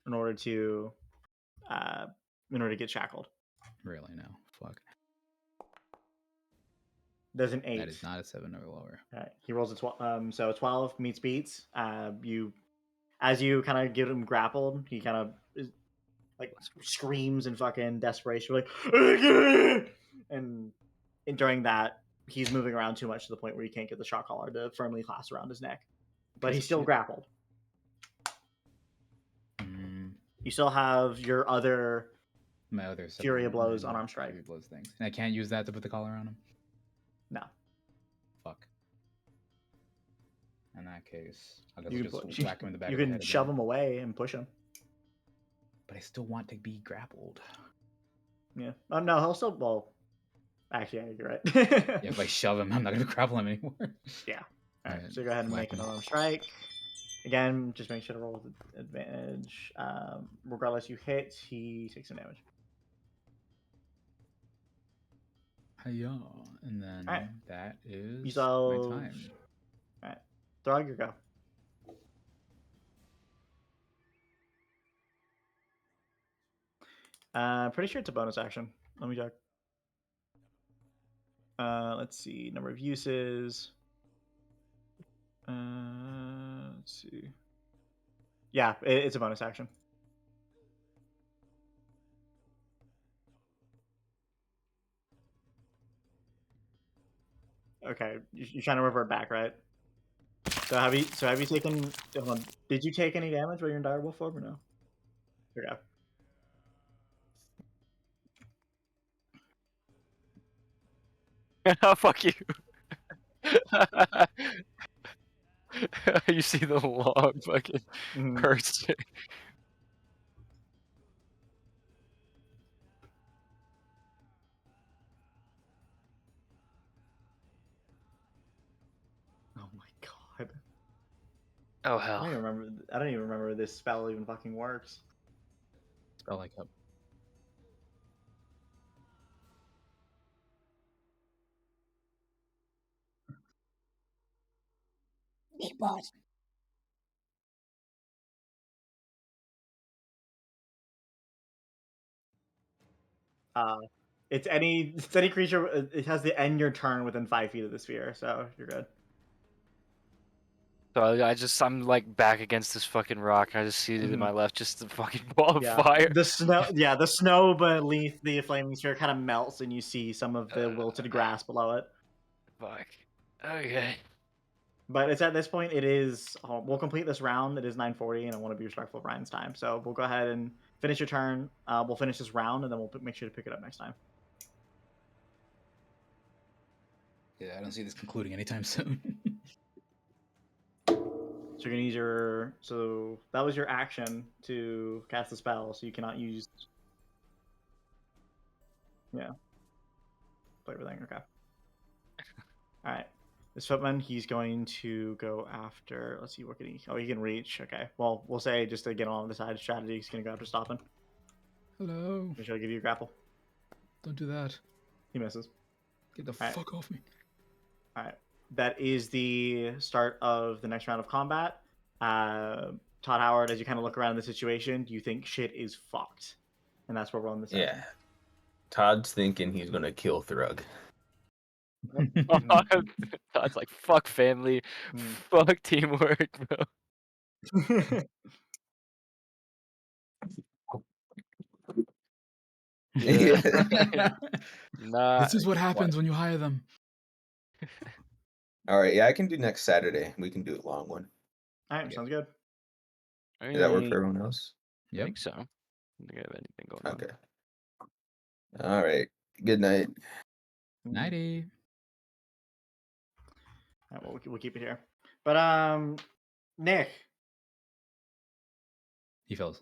Speaker 3: in order to get shackled.
Speaker 2: Really? No. Fuck.
Speaker 3: There's an 8.
Speaker 2: That is not a 7 or lower.
Speaker 3: All right. He rolls a 12. So 12 meets beats. As you kind of get him grappled, he kind of like screams in fucking desperation, like, and during that, he's moving around too much to the point where you can't get the shock collar to firmly clasp around his neck. But he's still grappled. You still have your other
Speaker 2: my other
Speaker 3: Fury of Blows, unarmed strike.
Speaker 2: Fury of Blows things, and I can't use that to put the collar on him.
Speaker 3: No.
Speaker 2: Fuck. In that case, I'll
Speaker 3: You
Speaker 2: just whack him in the back.
Speaker 3: You
Speaker 2: of the
Speaker 3: can
Speaker 2: head
Speaker 3: shove
Speaker 2: again.
Speaker 3: him away and push him.
Speaker 2: But I still want to be grappled.
Speaker 3: Yeah. Oh no, he'll still. Well, actually, yeah, you're right.
Speaker 2: Yeah, if I shove him, I'm not gonna grapple him anymore.
Speaker 3: Yeah. All right. So go ahead and make an unarmed strike. Again, just make sure to roll with advantage. Regardless, you hit, he takes some damage.
Speaker 2: Hiya. And then
Speaker 3: Alright.
Speaker 2: that is my
Speaker 3: So,
Speaker 2: time.
Speaker 3: all right, Throg, your go. Pretty sure it's a bonus action. Let me check. Let's see, number of uses. Let's see. Yeah, it's a bonus action. Okay, you're trying to revert back, right? So have you taken? Hold on. Did you take any damage while you're in direwolf form or no? Okay.
Speaker 4: Fuck you. You see the long fucking curse.
Speaker 3: Oh my god.
Speaker 4: Oh hell.
Speaker 3: I don't even remember this spell even fucking works.
Speaker 2: Spell like up.
Speaker 3: It's any creature. It has to end your turn within 5 feet of the sphere, so you're good.
Speaker 4: So I'm like back against this fucking rock. I just see it in my left, just the fucking ball of
Speaker 3: Yeah,
Speaker 4: fire.
Speaker 3: the snow beneath the flaming sphere kind of melts, and you see some of the wilted grass below it.
Speaker 4: Fuck. Okay.
Speaker 3: But it's at this point. It is. We'll complete this round. It is 9:40, and I want to be respectful of Ryan's time. So we'll go ahead and finish your turn. We'll finish this round, and then we'll make sure to pick it up next time.
Speaker 2: Yeah, I don't see this concluding anytime soon.
Speaker 3: So you're gonna use your. So that was your action to cast the spell. So you cannot use. Yeah. Play everything. Okay. All right. This footman, he's going to go after. Let's see, what can he? Oh, he can reach. Okay. Well, we'll say just to get on the side strategy, he's gonna go after stopping.
Speaker 2: Hello.
Speaker 3: Should I give you a grapple?
Speaker 2: Don't do that.
Speaker 3: He misses.
Speaker 2: Get the
Speaker 3: Alright.
Speaker 2: fuck off me.
Speaker 3: All right. That is the start of the next round of combat. Todd Howard, as you kind of look around the situation, you think shit is fucked. And that's where we're on the session.
Speaker 6: Yeah. Todd's thinking he's gonna kill Thrug.
Speaker 4: Todd's like, fuck family, fuck teamwork, bro. Yeah. Nah.
Speaker 2: This is what happens when you hire them.
Speaker 1: All right, yeah, I can do next Saturday. We can do a long one.
Speaker 3: All right, sounds good.
Speaker 1: Does that work for everyone else?
Speaker 4: I think so. I don't think I have anything going on.
Speaker 1: Okay. All right. Good night.
Speaker 2: Nighty.
Speaker 3: All right, well, we'll keep it here. But Nick.
Speaker 2: He fell asleep.